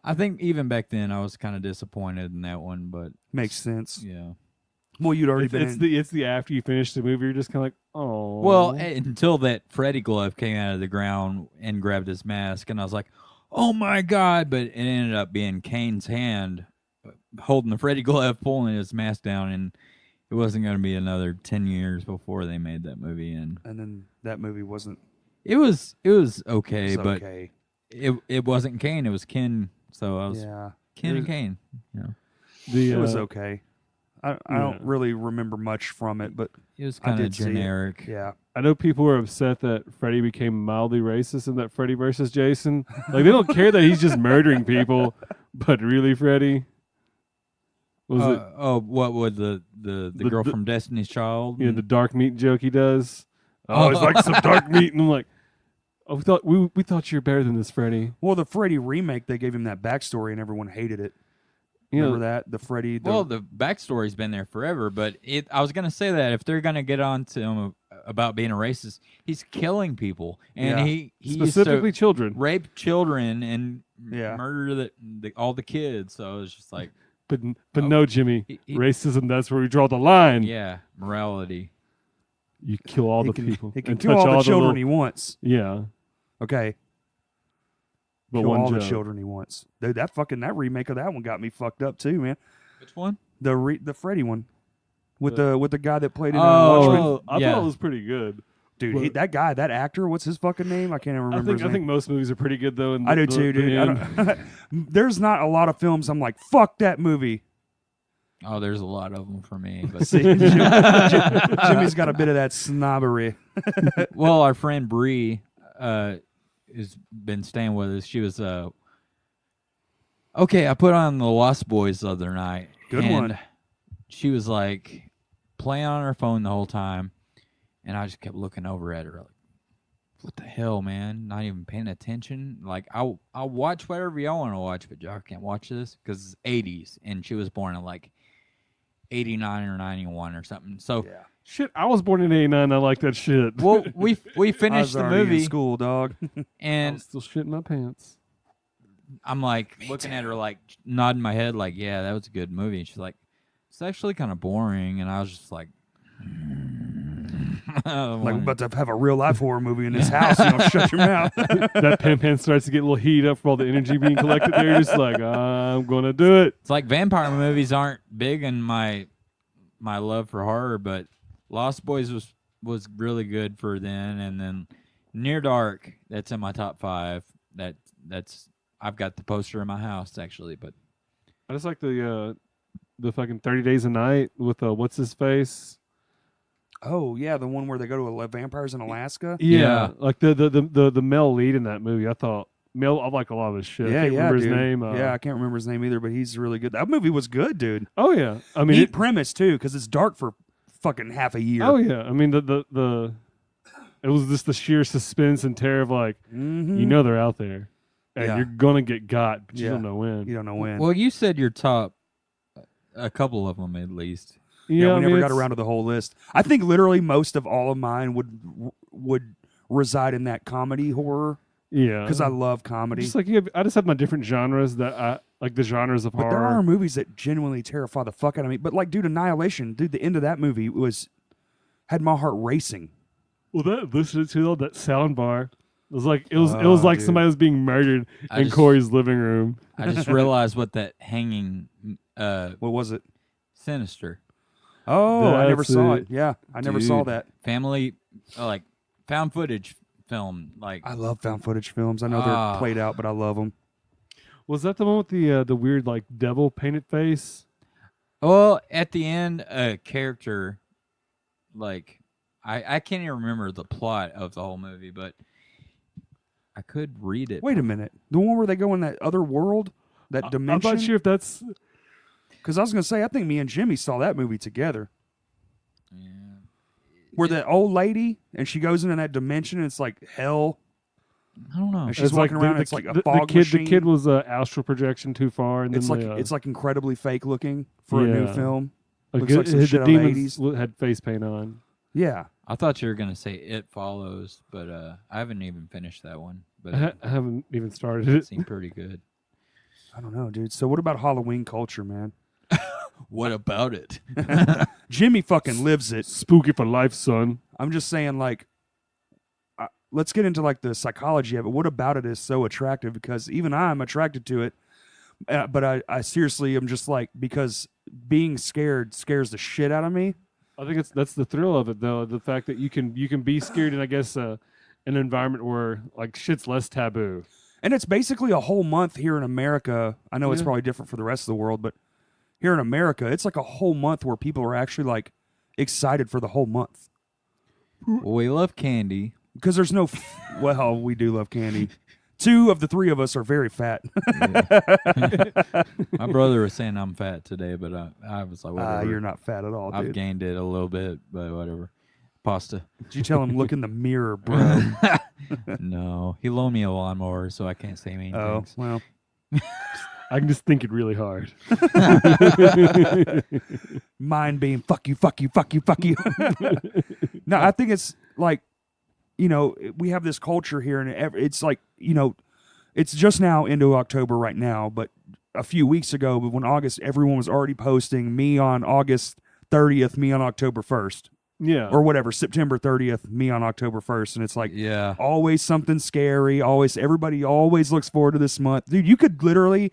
Speaker 3: I think even back then I was kind of disappointed in that one, but
Speaker 1: Makes sense.
Speaker 3: yeah.
Speaker 1: Well, you'd already been
Speaker 2: It's
Speaker 1: in.
Speaker 2: the after you finish the movie, you're just kind of like, oh.
Speaker 3: Well, until that Freddy glove came out of the ground and grabbed his mask, and I was like, oh my God. But it ended up being Kane's hand holding the Freddy glove, pulling his mask down, and it wasn't going to be another 10 years before they made that movie. And
Speaker 1: then that movie wasn't
Speaker 3: it was okay, but
Speaker 1: okay.
Speaker 3: it wasn't Kane, it was Ken. So I was
Speaker 1: Yeah.
Speaker 3: Ken and Kane. You know.
Speaker 1: It was okay. I don't really remember much from it, but
Speaker 3: It was
Speaker 1: I
Speaker 3: kind of
Speaker 1: did see it.
Speaker 3: generic.
Speaker 1: Yeah.
Speaker 2: I know people were upset that Freddy became mildly racist in that Freddy versus Jason. Like, they don't care that he's just murdering people, but really, Freddy? Was it
Speaker 3: Oh, what would the girl from Destiny's Child?
Speaker 2: the dark meat joke he does? Oh, it's like some dark meat, and I'm like, oh, we thought you were better than this, Freddy.
Speaker 1: Well, the Freddy remake, they gave him that backstory, and everyone hated it.
Speaker 2: You know,
Speaker 1: Remember that? The Freddy.
Speaker 3: Well, the backstory's been there forever, but I was gonna say that if they're gonna get on to him about being a racist, he's killing people, and
Speaker 1: Yeah.
Speaker 3: he
Speaker 2: specifically
Speaker 3: used to
Speaker 2: children.
Speaker 3: rape children and
Speaker 1: Yeah.
Speaker 3: murder all the kids. So it's just like,
Speaker 2: But no, Jimmy,
Speaker 3: he-
Speaker 2: racism. That's where we draw the line.
Speaker 3: yeah, morality.
Speaker 2: You kill all
Speaker 1: he
Speaker 2: the
Speaker 1: can,
Speaker 2: people.
Speaker 1: He can
Speaker 2: and
Speaker 1: kill
Speaker 2: touch
Speaker 1: all the children
Speaker 2: little-
Speaker 1: he wants.
Speaker 2: Yeah,
Speaker 1: Okay.
Speaker 2: but
Speaker 1: Kill
Speaker 2: one
Speaker 1: all the
Speaker 2: joke.
Speaker 1: children he wants. Dude, that remake of that one got me fucked up too, man.
Speaker 3: Which one?
Speaker 1: The Freddy one. With the guy that played in
Speaker 3: Oh,
Speaker 1: Watchmen.
Speaker 2: I
Speaker 3: yeah.
Speaker 2: thought it was pretty good.
Speaker 1: Dude, that actor, what's his fucking name? I can't even remember his
Speaker 2: I
Speaker 1: name.
Speaker 2: think most movies are pretty good though.
Speaker 1: I do too, dude. I don't, there's not a lot of films I'm like, fuck that movie.
Speaker 3: Oh, there's a lot of them for me. But
Speaker 1: See, Jimmy's got a bit of that snobbery.
Speaker 3: well, our friend Bree has been staying with us. She was okay. I put on the Lost Boys the other night.
Speaker 1: Good
Speaker 3: and
Speaker 1: one.
Speaker 3: She was like playing on her phone the whole time, and I just kept looking over at her like, "What the hell, man? Not even paying attention." Like I'll watch whatever y'all want to watch, but y'all can't watch this because it's 80s, and she was born in like 89 or 91 or something. So
Speaker 1: Yeah.
Speaker 2: Shit, I was born in '89. I like that shit.
Speaker 3: Well, we
Speaker 1: I was
Speaker 3: finished the
Speaker 1: already in
Speaker 3: movie,
Speaker 1: school, dog.
Speaker 2: I
Speaker 3: and
Speaker 2: was still shitting my pants.
Speaker 3: I'm like looking at her, like nodding my head, like, yeah, that was a good movie. And she's like, it's actually kind of boring. And I was just like,
Speaker 1: Like we're about to have a real life horror movie in this house. You know, shut your mouth.
Speaker 2: That pan starts to get a little heat up for all the energy being collected there. You're just like, I'm gonna do it.
Speaker 3: it's like vampire movies aren't big in my love for horror, but Lost Boys was really good for then. And then Near Dark, that's in my top 5. That's I've got the poster in my house actually, but
Speaker 2: I just like the fucking 30 Days a Night with what's his face.
Speaker 1: Oh yeah, the one where they go to vampires in Alaska.
Speaker 2: Yeah, like the male lead in that movie. I like a lot of his shit.
Speaker 1: Yeah,
Speaker 2: I can't remember his
Speaker 1: dude.
Speaker 2: name.
Speaker 1: Yeah, I can't remember his name either, but he's really good. That movie was good, dude.
Speaker 2: Oh yeah, I mean,
Speaker 1: Neat premise too, because it's dark for fucking half a year.
Speaker 2: oh yeah, I mean the it was just the sheer suspense and terror of like,
Speaker 1: Mm-hmm.
Speaker 2: you know they're out there, and
Speaker 1: Yeah.
Speaker 2: you're gonna get got, but you
Speaker 1: Yeah.
Speaker 2: don't know when.
Speaker 1: You don't know when.
Speaker 3: well, you said your top, a couple of them at least.
Speaker 1: Yeah,
Speaker 2: I
Speaker 1: we
Speaker 2: mean,
Speaker 1: never got
Speaker 2: it's-
Speaker 1: around to the whole list. I think literally most of all of mine would reside in that comedy horror
Speaker 2: Yeah,
Speaker 1: because I love comedy.
Speaker 2: just like I just have my different genres that I like, the genres of
Speaker 1: But
Speaker 2: horror.
Speaker 1: there are movies that genuinely terrify the fuck out of me. But like, dude, Annihilation, dude, the end of that movie had my heart racing.
Speaker 2: Well, that listening to that sound bar, it was like like
Speaker 1: dude.
Speaker 2: somebody was being murdered
Speaker 3: I
Speaker 2: in
Speaker 3: just-
Speaker 2: Corey's living room.
Speaker 3: I just realized what that hanging
Speaker 1: What was it?
Speaker 3: Sinister
Speaker 1: Oh, I never
Speaker 2: That's
Speaker 1: saw
Speaker 2: it.
Speaker 1: it. Yeah, I never saw
Speaker 3: Dude.
Speaker 1: that.
Speaker 3: family, like found footage film. Like
Speaker 1: I love found footage films. I know
Speaker 3: Ah.
Speaker 1: they're played out, but I love them.
Speaker 2: Was that the one with the weird like devil painted face?
Speaker 3: well, at the end, a character, like I can't even remember the plot of the whole movie, but I could read it.
Speaker 1: Wait a minute. The one where they go in that other world, that
Speaker 2: I'm
Speaker 1: dimension?
Speaker 2: not sure if that's.
Speaker 1: Because I was going to say, I think me and Jimmy saw that movie together.
Speaker 3: Yeah.
Speaker 1: Where the old lady, and she goes into that dimension, and it's like hell.
Speaker 3: I don't know.
Speaker 1: And she's
Speaker 2: It's like
Speaker 1: walking around,
Speaker 2: the,
Speaker 1: it's like a
Speaker 2: the
Speaker 1: fog
Speaker 2: kid.
Speaker 1: machine.
Speaker 2: The kid was astral projection too far, and
Speaker 1: It's
Speaker 2: then
Speaker 1: like
Speaker 2: the,
Speaker 1: it's like incredibly fake looking for a new
Speaker 2: Yeah.
Speaker 1: film.
Speaker 2: like
Speaker 1: looks like some
Speaker 2: the
Speaker 1: shit out of the
Speaker 2: demons
Speaker 1: 80s.
Speaker 2: had face paint on.
Speaker 1: Yeah.
Speaker 3: I thought you were gonna say It Follows, but I haven't even finished that one. But
Speaker 2: I haven't even started
Speaker 3: it
Speaker 2: it.
Speaker 3: seemed pretty good.
Speaker 1: I don't know, dude. So what about Halloween culture, man?
Speaker 3: What about it?
Speaker 1: Jimmy fucking lives it.
Speaker 2: Spooky for life, son.
Speaker 1: I'm just saying, like, let's get into like the psychology of it. What about it is so attractive? Because even I'm attracted to it, but I seriously am just like, because being scared scares the shit out of me.
Speaker 2: I think that's the thrill of it, though. The fact that you can be scared in, I guess, an environment where like shit's less taboo.
Speaker 1: And it's basically a whole month here in America. I know it's
Speaker 2: Yeah.
Speaker 1: probably different for the rest of the world, but here in America, it's like a whole month where people are actually like excited for the whole month.
Speaker 3: Well, we love candy.
Speaker 1: Because there's no, well, we do love candy. 2 of the 3 of us are very fat.
Speaker 3: My brother was saying I'm fat today, but I was like, whatever.
Speaker 1: You're not fat at all,
Speaker 3: I've
Speaker 1: dude.
Speaker 3: gained it a little bit, but whatever. Pasta.
Speaker 1: Did you tell him, look in the mirror, bro?
Speaker 3: No, he loaned me a lawnmower, so I can't say mean
Speaker 1: Oh,
Speaker 3: things.
Speaker 1: well.
Speaker 2: I can just think it really hard.
Speaker 1: Mine being fuck you, fuck you, fuck you, fuck you. No, I think it's like, you know, we have this culture here, and it's like, you know, it's just now into October right now, but a few weeks ago, when August, everyone was already posting me on August 30th, me on October 1st,
Speaker 2: Yeah.
Speaker 1: or whatever, September 30th, me on October 1st, and it's like,
Speaker 3: Yeah.
Speaker 1: always something scary. Everybody always looks forward to this month. Dude, you could literally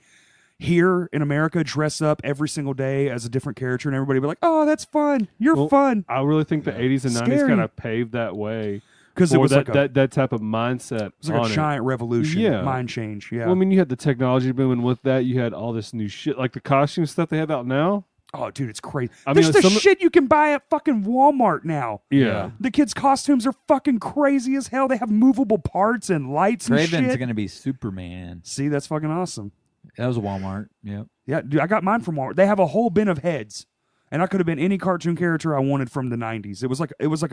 Speaker 1: here in America dress up every single day as a different character, and everybody be like, "Oh, that's fun. You're
Speaker 2: Well,
Speaker 1: fun."
Speaker 2: I really think the 80s and 90s
Speaker 1: Scary.
Speaker 2: kind of paved that way
Speaker 1: Because it
Speaker 2: for
Speaker 1: was like
Speaker 2: that type of mindset.
Speaker 1: it was like
Speaker 2: on
Speaker 1: a
Speaker 2: it.
Speaker 1: giant revolution,
Speaker 2: Yeah.
Speaker 1: mind change. Yeah.
Speaker 2: Well, I mean, you had the technology boom, and with that, you had all this new shit, like the costume stuff they have out now.
Speaker 1: oh, dude, it's crazy.
Speaker 2: I mean,
Speaker 1: There's the
Speaker 2: some-
Speaker 1: shit you can buy at fucking Walmart now.
Speaker 2: Yeah.
Speaker 1: The kids' costumes are fucking crazy as hell. They have movable parts and lights and
Speaker 3: Craven's
Speaker 1: shit.
Speaker 3: gonna be Superman.
Speaker 1: See, that's fucking awesome.
Speaker 3: That was Walmart. Yep.
Speaker 1: Yeah, dude, I got mine from Walmart. They have a whole bin of heads, and I could have been any cartoon character I wanted from the '90s. It was like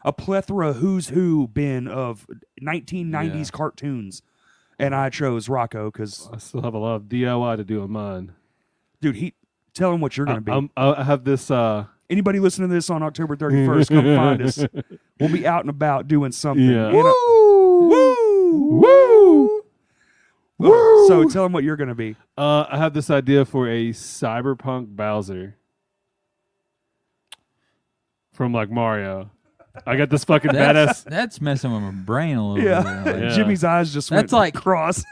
Speaker 1: a plethora who's who bin of 1990s
Speaker 3: Yeah.
Speaker 1: cartoons, and I chose Rocco because,
Speaker 2: I still have a lot of DIY to do on mine.
Speaker 1: dude, tell him what you're gonna be.
Speaker 2: I have this
Speaker 1: Anybody listening to this on October 31st, come find us. We'll be out and about doing something.
Speaker 2: Yeah.
Speaker 1: Woo! Woo! Woo! So tell them what you're going to be.
Speaker 2: I have this idea for a cyberpunk Bowser from like Mario. I got this fucking badass.
Speaker 3: That's messing with my brain a little bit.
Speaker 2: Yeah.
Speaker 1: Jimmy's eyes just went cross.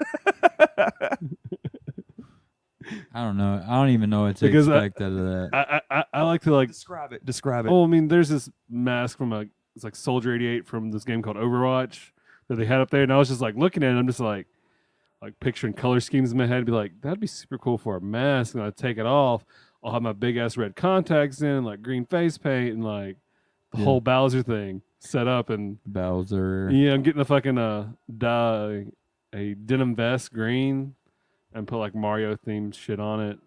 Speaker 3: I don't know. I don't even know what to expect out of that.
Speaker 2: I like to like
Speaker 1: Describe it.
Speaker 2: Oh, I mean, there's this mask from it's like Soldier 88 from this game called Overwatch that they had up there, and I was just like looking at it. I'm just like picturing color schemes in my head. Be like, that'd be super cool for a mask. And I take it off. I'll have my big ass red contacts in, like green face paint, and like the whole Bowser thing set up. And
Speaker 3: Bowser.
Speaker 2: Yeah, I'm getting a fucking a denim vest, green, and put like Mario themed shit on it.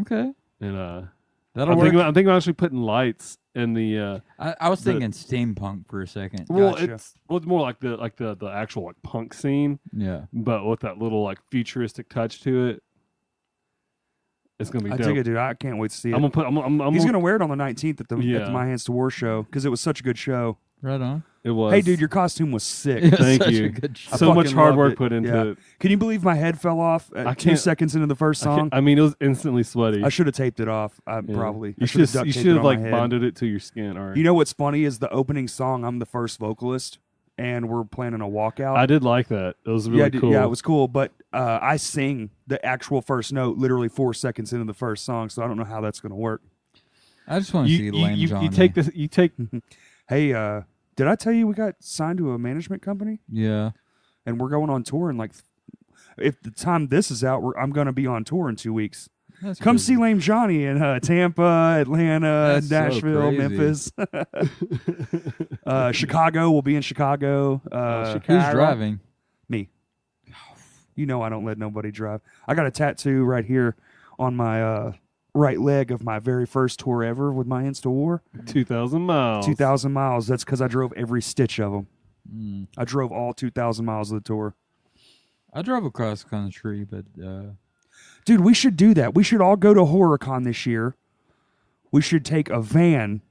Speaker 3: Okay.
Speaker 2: And
Speaker 3: that'll work.
Speaker 2: I'm thinking about actually putting lights in the.
Speaker 3: I was thinking steampunk for a second.
Speaker 2: Well,
Speaker 1: Gotcha.
Speaker 2: it's more like the actual like punk scene.
Speaker 3: Yeah.
Speaker 2: But with that little like futuristic touch to it, it's gonna be dope.
Speaker 1: I dig it, dude. I can't wait to see it.
Speaker 2: I'm gonna put.
Speaker 1: He's gonna wear it on the 19th at the My Hands to War show because it was such a good show.
Speaker 3: Right on.
Speaker 2: It was.
Speaker 1: Hey, dude, your costume was sick.
Speaker 2: Thank you. So much hard work put into it.
Speaker 1: Can you believe my head fell off 2 seconds into the first song?
Speaker 2: I mean, it was instantly sweaty.
Speaker 1: I should have taped it off. Probably.
Speaker 2: You should have like bonded it to your skin. Or
Speaker 1: you know what's funny is the opening song. I'm the first vocalist, and we're planning a walkout.
Speaker 2: I did like that. It was really cool.
Speaker 1: Yeah, it was cool. But I sing the actual first note literally 4 seconds into the first song, so I don't know how that's going to work.
Speaker 3: I just want to see Lame Johnny.
Speaker 2: You take this. You take.
Speaker 1: Hey, did I tell you we got signed to a management company?
Speaker 3: Yeah.
Speaker 1: And we're going on tour in like, if the time this is out, I'm going to be on tour in 2 weeks.
Speaker 3: That's
Speaker 1: Come
Speaker 3: crazy.
Speaker 1: see Lame Johnny in Tampa, Atlanta,
Speaker 3: That's
Speaker 1: Nashville,
Speaker 3: so
Speaker 1: Memphis. Chicago. We'll be in Chicago.
Speaker 3: Who's driving?
Speaker 1: Me. You know I don't let nobody drive. I got a tattoo right here on my right leg of my very first tour ever with My Hands to War.
Speaker 2: 2,000 miles.
Speaker 1: 2,000 miles. That's because I drove every stitch of them.
Speaker 3: Mm.
Speaker 1: I drove all 2,000 miles of the tour.
Speaker 3: I drove across country, but
Speaker 1: dude, we should do that. We should all go to HorrorCon this year. We should take a van.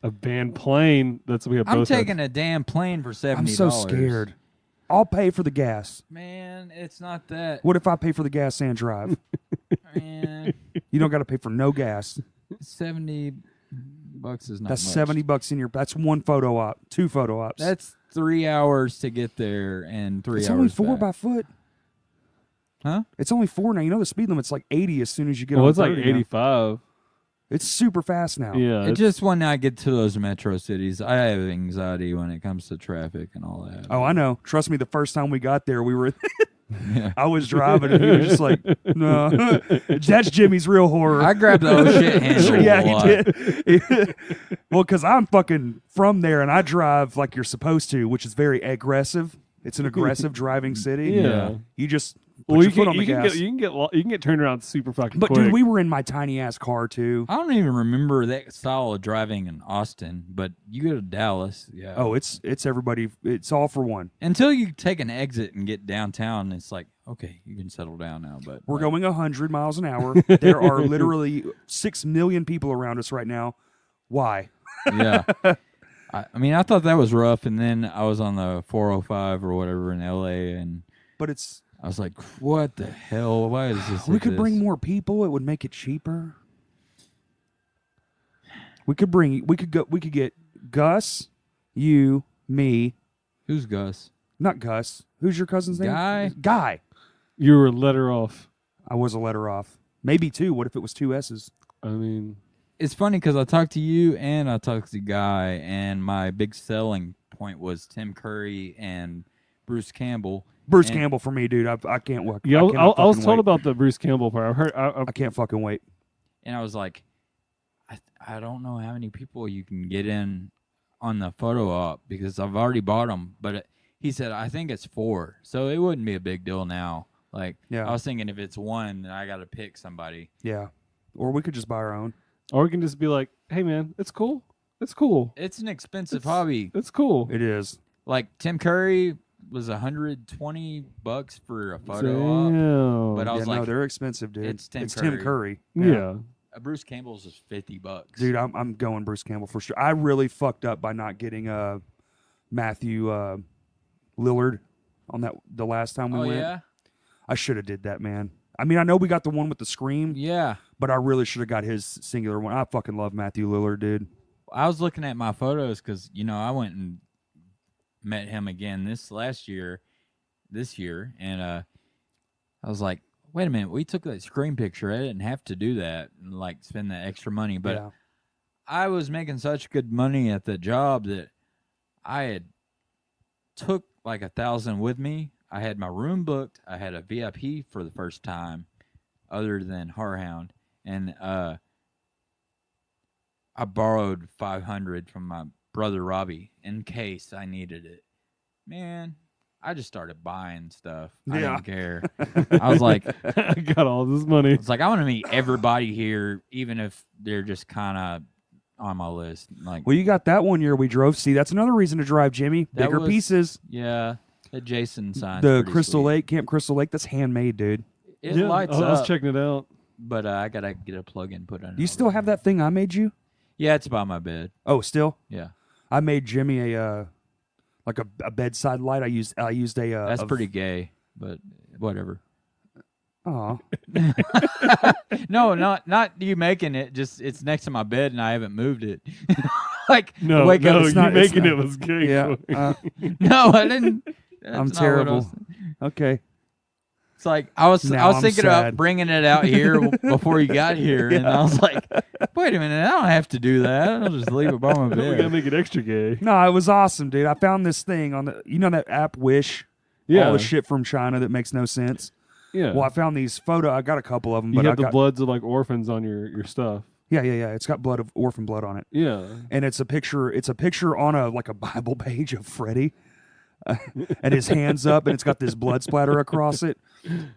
Speaker 2: A van plane. That's what we have.
Speaker 3: I'm
Speaker 2: both
Speaker 3: taking a damn plane for $70.
Speaker 1: I'm so scared. I'll pay for the gas.
Speaker 3: Man, it's not that.
Speaker 1: What if I pay for the gas and drive?
Speaker 3: Man,
Speaker 1: You don't got to pay for no gas.
Speaker 3: $70 is not.
Speaker 1: That's
Speaker 3: much.
Speaker 1: $70 in your. That's one photo op, 2 photo ops.
Speaker 3: That's 3 hours to get there and 3
Speaker 1: it's
Speaker 3: hours.
Speaker 1: only 4
Speaker 3: back.
Speaker 1: by foot.
Speaker 3: Huh?
Speaker 1: It's only 4 now. You know the speed limit's like 80 as soon as you get
Speaker 2: Well,
Speaker 1: on
Speaker 2: it's like
Speaker 1: 30 now.
Speaker 2: 85.
Speaker 1: It's super fast now.
Speaker 2: Yeah.
Speaker 3: It just when I get to those metro cities, I have anxiety when it comes to traffic and all that.
Speaker 1: Oh, I know. Trust me, the first time we got there, we were.
Speaker 3: Yeah.
Speaker 1: I was driving, and he was just like, "No, that's Jimmy's real horror."
Speaker 3: I grabbed the oh shit handle.
Speaker 1: Yeah,
Speaker 3: a lot.
Speaker 1: he did. Well, because I'm fucking from there, and I drive like you're supposed to, which is very aggressive. It's an aggressive driving city.
Speaker 2: Yeah.
Speaker 1: You just put
Speaker 2: Well,
Speaker 1: your foot on the
Speaker 2: you
Speaker 1: gas.
Speaker 2: can get turned around super fucking
Speaker 1: But
Speaker 2: quick.
Speaker 1: dude, we were in my tiny ass car too.
Speaker 3: I don't even remember that style of driving in Austin, but you go to Dallas, yeah.
Speaker 1: Oh, it's everybody. It's all for one.
Speaker 3: Until you take an exit and get downtown, it's like, okay, you can settle down now. But
Speaker 1: We're going 100 miles an hour. There are literally 6 million people around us right now. Why?
Speaker 3: Yeah. I mean, I thought that was rough, and then I was on the 405 or whatever in LA, and
Speaker 1: But it's.
Speaker 3: I was like, what the hell? Why is this?
Speaker 1: We
Speaker 3: like
Speaker 1: could
Speaker 3: this?
Speaker 1: bring more people. It would make it cheaper. We could get Gus, you, me.
Speaker 3: Who's Gus?
Speaker 1: Not Gus. Who's your cousin's name?
Speaker 3: Guy?
Speaker 1: Guy.
Speaker 2: You were a letter off.
Speaker 1: I was a letter off. Maybe 2. What if it was 2 S's?
Speaker 2: I mean,
Speaker 3: It's funny because I talked to you and I talked to Guy, and my big selling point was Tim Curry and Bruce Campbell.
Speaker 1: Bruce
Speaker 3: And-
Speaker 1: Campbell for me, dude. I can't work.
Speaker 2: yeah,
Speaker 1: I
Speaker 2: I was told about the Bruce Campbell part. I've heard.
Speaker 1: I can't fucking wait.
Speaker 3: And I was like, I don't know how many people you can get in on the photo op because I've already bought them. But he said, I think it's 4. So it wouldn't be a big deal now. Like,
Speaker 1: Yeah.
Speaker 3: I was thinking if it's 1, then I got to pick somebody.
Speaker 1: Yeah. Or we could just buy our own.
Speaker 2: Or we can just be like, hey, man, it's cool. It's cool.
Speaker 3: It's an expensive hobby.
Speaker 2: It's cool.
Speaker 1: It is.
Speaker 3: Like, Tim Curry was $120 for a photo op.
Speaker 2: Damn.
Speaker 3: But I was
Speaker 1: no,
Speaker 3: like,
Speaker 1: they're expensive, dude.
Speaker 3: it's Tim
Speaker 1: Tim
Speaker 3: Curry.
Speaker 1: Curry.
Speaker 2: Yeah.
Speaker 3: Bruce Campbell's is $50.
Speaker 1: Dude, I'm going Bruce Campbell for sure. I really fucked up by not getting Matthew Lillard on the last time we went.
Speaker 3: Yeah?
Speaker 1: I should have did that, man. I mean, I know we got the one with the scream.
Speaker 3: Yeah.
Speaker 1: But I really should have got his singular one. I fucking love Matthew Lillard, dude.
Speaker 3: I was looking at my photos because, I went and met him again this year, and I was like, wait a minute, we took that screen picture. I didn't have to do that and, spend that extra money. But I was making such good money at the job that I had took 1,000 with me. I had my room booked. I had a VIP for the first time other than Horrorhound. And I borrowed $500 from my brother Robbie in case I needed it. Man, I just started buying stuff. I didn't care. I was like,
Speaker 2: I got all this money.
Speaker 3: It's like, I want to meet everybody here, even if they're just kind of on my list.
Speaker 1: Well, you got that one year we drove. See, that's another reason to drive, Jimmy. Bigger pieces.
Speaker 3: Yeah. That Jason sign.
Speaker 1: The Crystal Lake, Camp Crystal Lake, that's handmade, dude.
Speaker 3: It lights up.
Speaker 2: I was checking it out.
Speaker 3: But I got to get a plug-in put on it.
Speaker 1: Do you still have that thing I made you?
Speaker 3: Yeah, it's by my bed.
Speaker 1: Oh, still?
Speaker 3: Yeah.
Speaker 1: I made Jimmy a bedside light. I used a.
Speaker 3: That's pretty gay, but whatever.
Speaker 1: Oh.
Speaker 3: No, not you making it. Just it's next to my bed and I haven't moved it.
Speaker 2: No,
Speaker 3: wake up.
Speaker 2: you making it was gay.
Speaker 1: Yeah.
Speaker 3: No, I didn't.
Speaker 1: I'm terrible. Okay.
Speaker 3: It's like I was thinking
Speaker 1: sad.
Speaker 3: about bringing it out here before you got here, and I was like, wait a minute, I don't have to do that. I'll just leave it by my bed.
Speaker 2: We gotta make it extra gay.
Speaker 1: No, it was awesome, dude. I found this thing on that app Wish.
Speaker 2: Yeah.
Speaker 1: All the shit from China that makes no sense.
Speaker 2: Yeah.
Speaker 1: Well, I found these I got a couple of them.
Speaker 2: You
Speaker 1: but
Speaker 2: have the bloods of orphans on your stuff.
Speaker 1: Yeah. It's got orphan blood on it.
Speaker 2: Yeah.
Speaker 1: And it's a picture on a Bible page of Freddy. And his hands up, and it's got this blood splatter across it.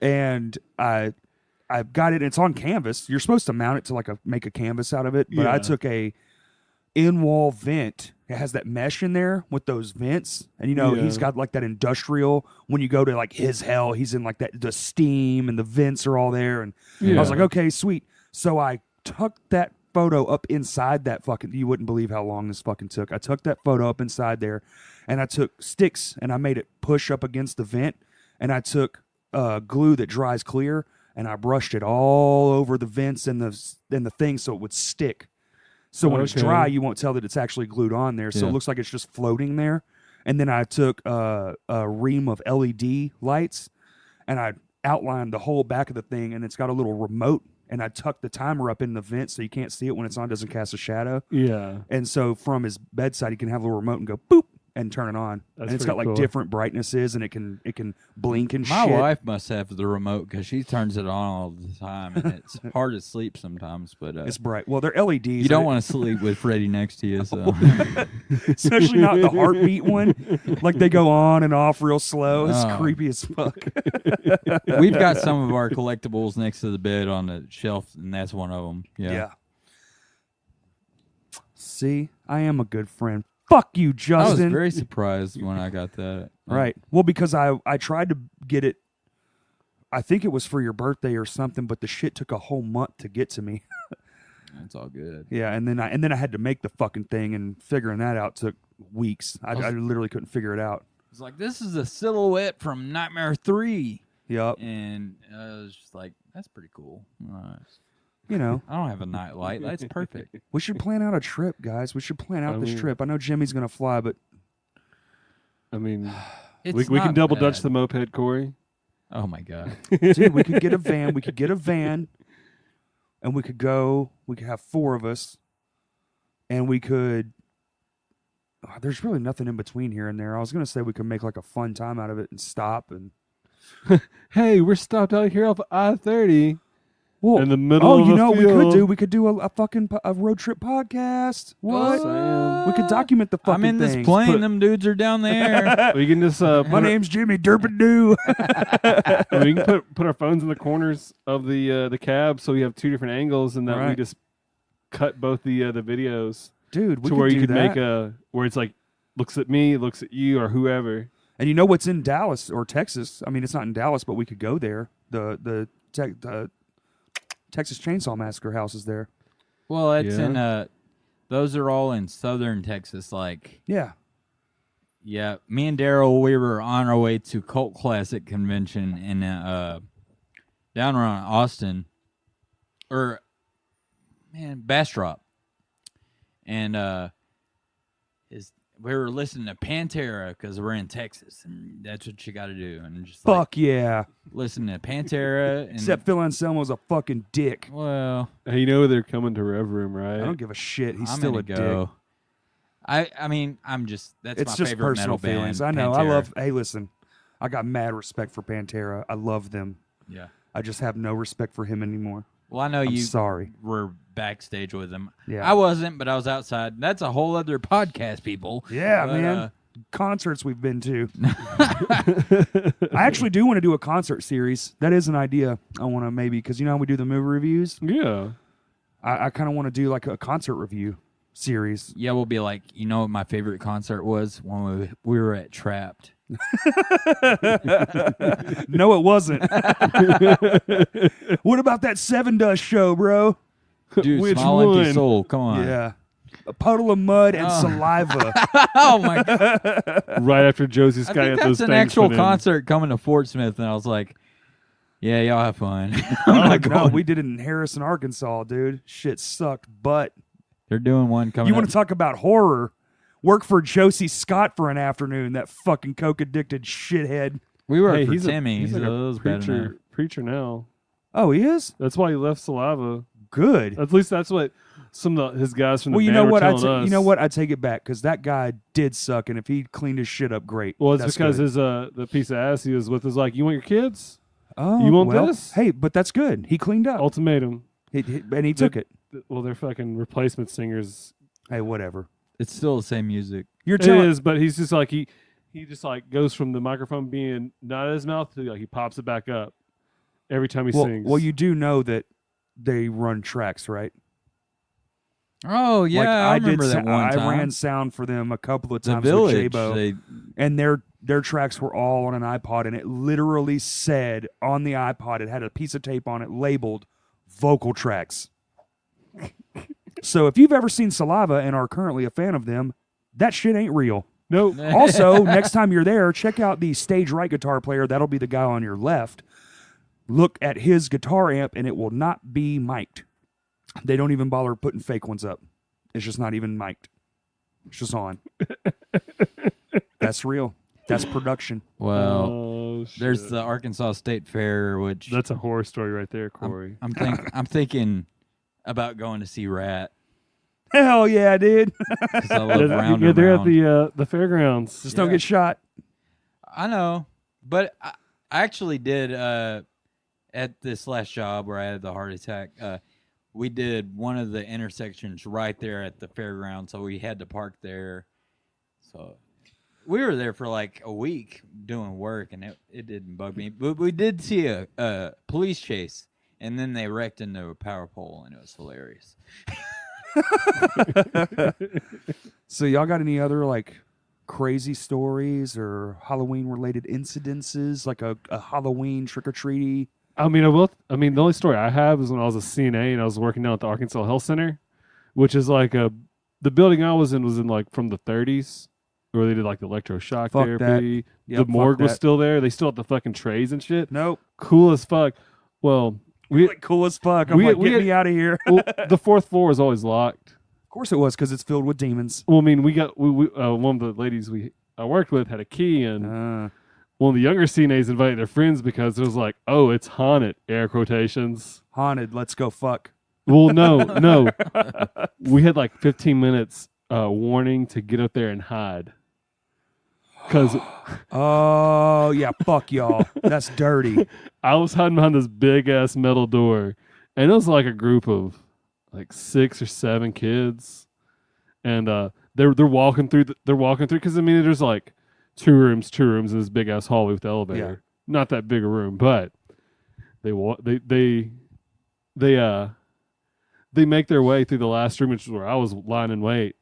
Speaker 1: And I've got it. And it's on canvas. You're supposed to mount it to make a canvas out of it. But I took a in-wall vent. It has that mesh in there with those vents, and he's got that industrial. When you go to his hell, he's in the steam and the vents are all there. And I was like, okay, sweet. So I tucked that photo up inside that you wouldn't believe how long this fucking took. I took that photo up inside there, and I took sticks and I made it push up against the vent, and I took glue that dries clear, and I brushed it all over the vents and the thing so it would stick. So when it's dry, you won't tell that it's actually glued on there. So it looks like it's just floating there. And then I took a ream of LED lights, and I outlined the whole back of the thing, and it's got a little remote. And I tucked the timer up in the vent so you can't see it when it's on, doesn't cast a shadow.
Speaker 2: Yeah.
Speaker 1: And so from his bedside, he can have a little remote and go boop and turn it on.
Speaker 2: That's
Speaker 1: and it's got
Speaker 2: cool.
Speaker 1: different brightnesses, and it can blink and
Speaker 3: My
Speaker 1: shit.
Speaker 3: My wife must have the remote because she turns it on all the time, and it's hard to sleep sometimes. But
Speaker 1: it's bright. Well, they're LEDs.
Speaker 3: You don't want to sleep with Freddy next to you, so
Speaker 1: especially not the heartbeat one. They go on and off real slow. It's creepy as fuck.
Speaker 3: We've got some of our collectibles next to the bed on the shelf, and that's one of them. Yeah.
Speaker 1: See, I am a good friend. Fuck you, Justin.
Speaker 3: I was very surprised when I got that.
Speaker 1: Right. Well, because I tried to get it. I think it was for your birthday or something, but the shit took a whole month to get to me.
Speaker 3: That's all good.
Speaker 1: Yeah, and then I had to make the fucking thing, and figuring that out took weeks. I literally couldn't figure it out.
Speaker 3: It's like, this is a silhouette from Nightmare 3.
Speaker 1: Yep.
Speaker 3: And I was just like, that's pretty cool.
Speaker 1: I don't
Speaker 3: have a night light. That's perfect.
Speaker 1: We should plan out a trip, guys. We should plan out this trip. I know Jimmy's going to fly, but...
Speaker 2: I mean,
Speaker 3: we
Speaker 2: can double dutch the moped, Corey.
Speaker 3: Oh, my God.
Speaker 1: Dude, we could get a van. And we could go. We could have 4 of us. And we could... there's really nothing in between here and there. I was going to say we could make a fun time out of it and stop. And
Speaker 2: hey, we're stopped out here off I-30.
Speaker 1: Well,
Speaker 2: in the middle of the field.
Speaker 1: we could do a fucking road trip podcast. What? We could document the fucking
Speaker 3: I'm in
Speaker 1: things.
Speaker 3: this plane. Them dudes are down there.
Speaker 2: We can just
Speaker 1: my name's Jimmy Derpadoo.
Speaker 2: We can put our phones in the corners of the cab so we have 2 different angles, and that we just cut both the videos.
Speaker 1: Dude, we
Speaker 2: to where you could
Speaker 1: that.
Speaker 2: make where it's looks at me, looks at you, or whoever.
Speaker 1: And you know what's in Dallas or Texas? I mean, it's not in Dallas, but we could go there. Texas Chainsaw Massacre house is there.
Speaker 3: Well, it's in those are all in southern Texas. Like,
Speaker 1: yeah,
Speaker 3: me and Daryl, we were on our way to Cult Classic Convention in down around Austin, or Bastrop, and we were listening to Pantera because we're in Texas, and that's what you got to do. And just
Speaker 1: fuck yeah,
Speaker 3: listen to Pantera. And,
Speaker 1: except Phil Anselmo's a fucking dick.
Speaker 3: Well,
Speaker 2: hey, you know they're coming to Rev Room, right?
Speaker 1: I don't give a shit. He's
Speaker 3: I'm
Speaker 1: still a
Speaker 3: go.
Speaker 1: dick.
Speaker 3: I mean, I'm just that's
Speaker 1: it's
Speaker 3: my
Speaker 1: just
Speaker 3: favorite
Speaker 1: personal
Speaker 3: metal
Speaker 1: feelings.
Speaker 3: band.
Speaker 1: I know.
Speaker 3: Pantera.
Speaker 1: I love. Hey, listen, I got mad respect for Pantera. I love them.
Speaker 3: Yeah.
Speaker 1: I just have no respect for him anymore.
Speaker 3: Well, I know
Speaker 1: I'm
Speaker 3: you
Speaker 1: sorry.
Speaker 3: were backstage with him.
Speaker 1: Yeah.
Speaker 3: I wasn't, but I was outside. That's a whole other podcast, people.
Speaker 1: Yeah,
Speaker 3: but,
Speaker 1: man. Concerts we've been to. I actually do want to do a concert series. That is an idea. I want to maybe, because you know how we do the movie reviews?
Speaker 2: Yeah.
Speaker 1: I kind of want to do like a concert review series.
Speaker 3: Yeah, we'll be like, you know what my favorite concert was? When we were at Trapped.
Speaker 1: No, it wasn't. What about that Seven Dust show, bro?
Speaker 3: Dude,
Speaker 2: Which
Speaker 3: Small
Speaker 2: one?
Speaker 3: Empty Soul. Come on.
Speaker 1: Yeah. A puddle of mud and saliva.
Speaker 3: Oh, my God.
Speaker 2: Right after Josie
Speaker 3: I
Speaker 2: Sky
Speaker 3: think
Speaker 2: got
Speaker 3: that's
Speaker 2: those
Speaker 3: an
Speaker 2: things
Speaker 3: actual
Speaker 2: put in.
Speaker 3: concert coming to Fort Smith, and I was like, yeah, y'all have fun.
Speaker 1: No, we did it in Harrison, Arkansas, dude. Shit sucked, but
Speaker 3: They're doing one coming
Speaker 1: you want
Speaker 3: up.
Speaker 1: to talk about horror? Work for Josie Scott for an afternoon, that fucking coke-addicted shithead.
Speaker 3: We were
Speaker 2: Hey,
Speaker 3: for
Speaker 2: he's
Speaker 3: Timmy.
Speaker 2: he's like
Speaker 3: so
Speaker 2: a
Speaker 3: it was better than
Speaker 2: preacher now.
Speaker 1: Oh, he is?
Speaker 2: That's why he left Saliva.
Speaker 1: Good.
Speaker 2: At least that's what some of his guys from the
Speaker 1: Well, you
Speaker 2: band
Speaker 1: know
Speaker 2: were
Speaker 1: what?
Speaker 2: telling us.
Speaker 1: You know what? I take it back because that guy did suck, and if he cleaned his shit up, great.
Speaker 2: Well, it's
Speaker 1: That's
Speaker 2: because
Speaker 1: good.
Speaker 2: his the piece of ass he was with was like, you want your kids?
Speaker 1: Oh,
Speaker 2: you want
Speaker 1: well,
Speaker 2: this?
Speaker 1: Hey, but that's good. He cleaned up.
Speaker 2: Ultimatum.
Speaker 1: And he took it.
Speaker 2: Well, they're fucking replacement singers.
Speaker 1: Hey, whatever.
Speaker 3: It's still the same music.
Speaker 1: You're
Speaker 2: It
Speaker 1: telling
Speaker 2: is, but he's just like he just like goes from the microphone being not in his mouth to like he pops it back up every time he sings.
Speaker 1: Well, you do know that they run tracks, right?
Speaker 3: Oh, yeah.
Speaker 1: Like,
Speaker 3: I remember
Speaker 1: did
Speaker 3: that one time.
Speaker 1: I ran sound for them a couple of
Speaker 3: The
Speaker 1: times
Speaker 3: Village.
Speaker 1: with J-Bo, and their tracks were all on an iPod, and it literally said on the iPod, it had a piece of tape on it labeled vocal tracks. So if you've ever seen Saliva and are currently a fan of them, that shit ain't real.
Speaker 2: nope.
Speaker 1: Also, next time you're there, check out the stage right guitar player. That'll be the guy on your left. Look at his guitar amp, and it will not be mic'd. They don't even bother putting fake ones up. It's just not even mic'd. It's just on. That's real. That's production.
Speaker 3: Well,
Speaker 2: Oh,
Speaker 3: there's
Speaker 2: shit.
Speaker 3: the Arkansas State Fair, which
Speaker 2: That's a horror story right there, Corey.
Speaker 3: I'm thinking about going to see Rat.
Speaker 1: Hell yeah, dude.
Speaker 3: 'Cause I love round
Speaker 2: yeah,
Speaker 3: and
Speaker 2: they're
Speaker 3: round.
Speaker 2: at the fairgrounds.
Speaker 1: Just don't get shot.
Speaker 3: I know, but I actually did at this last job where I had the heart attack. We did one of the intersections right there at the fairground, so we had to park there. So we were there for like a week doing work, and it didn't bug me. But we did see a police chase, and then they wrecked into a power pole, and it was hilarious.
Speaker 1: So y'all got any other like crazy stories or Halloween related incidences, like a Halloween trick-or-treaty?
Speaker 2: I mean, the only story I have is when I was a CNA and I was working down at the Arkansas Health Center, which is like the building I was in like from the 30s, where they did like the electroshock
Speaker 1: Fuck
Speaker 2: therapy.
Speaker 1: Yep,
Speaker 2: The
Speaker 1: fuck
Speaker 2: morgue was
Speaker 1: that.
Speaker 2: still there. They still had the fucking trays and shit.
Speaker 1: Nope.
Speaker 2: Cool as fuck. Well, we
Speaker 1: Like cool as fuck. I'm
Speaker 2: we-
Speaker 1: like,
Speaker 2: we
Speaker 1: get
Speaker 2: had-
Speaker 1: me out of here.
Speaker 2: well, the fourth floor was always locked.
Speaker 1: Of course it was, because it's filled with demons.
Speaker 2: Well, I mean, we one of the ladies I worked with had a key, and
Speaker 1: Uh,
Speaker 2: one of the younger CNAs invited their friends because it was like, oh, it's haunted, air quotations.
Speaker 1: haunted. Let's go fuck.
Speaker 2: Well, no. We had like 15 minutes warning to get up there and hide. Because
Speaker 1: Oh yeah, fuck y'all. That's dirty.
Speaker 2: I was hiding behind this big ass metal door, and it was like a group of like 6 or 7 kids, and they're walking through. They're walking through because I mean, there's like two rooms in this big ass hallway with the elevator.
Speaker 1: Yeah.
Speaker 2: Not that big a room, but they make their way through the last room, which is where I was lying in wait.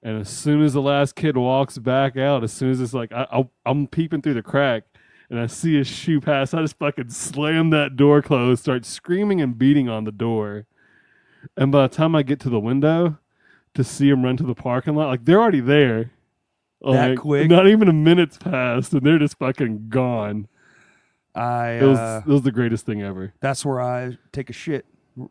Speaker 2: And as soon as the last kid walks back out, as soon as it's like I'm peeping through the crack, and I see his shoe pass. I just fucking slam that door closed, start screaming and beating on the door. And by the time I get to the window to see him run to the parking lot, like they're already there.
Speaker 1: That quick?
Speaker 2: Not even a minute's passed, and they're just fucking gone. It was the greatest thing ever.
Speaker 1: That's where I take a shit.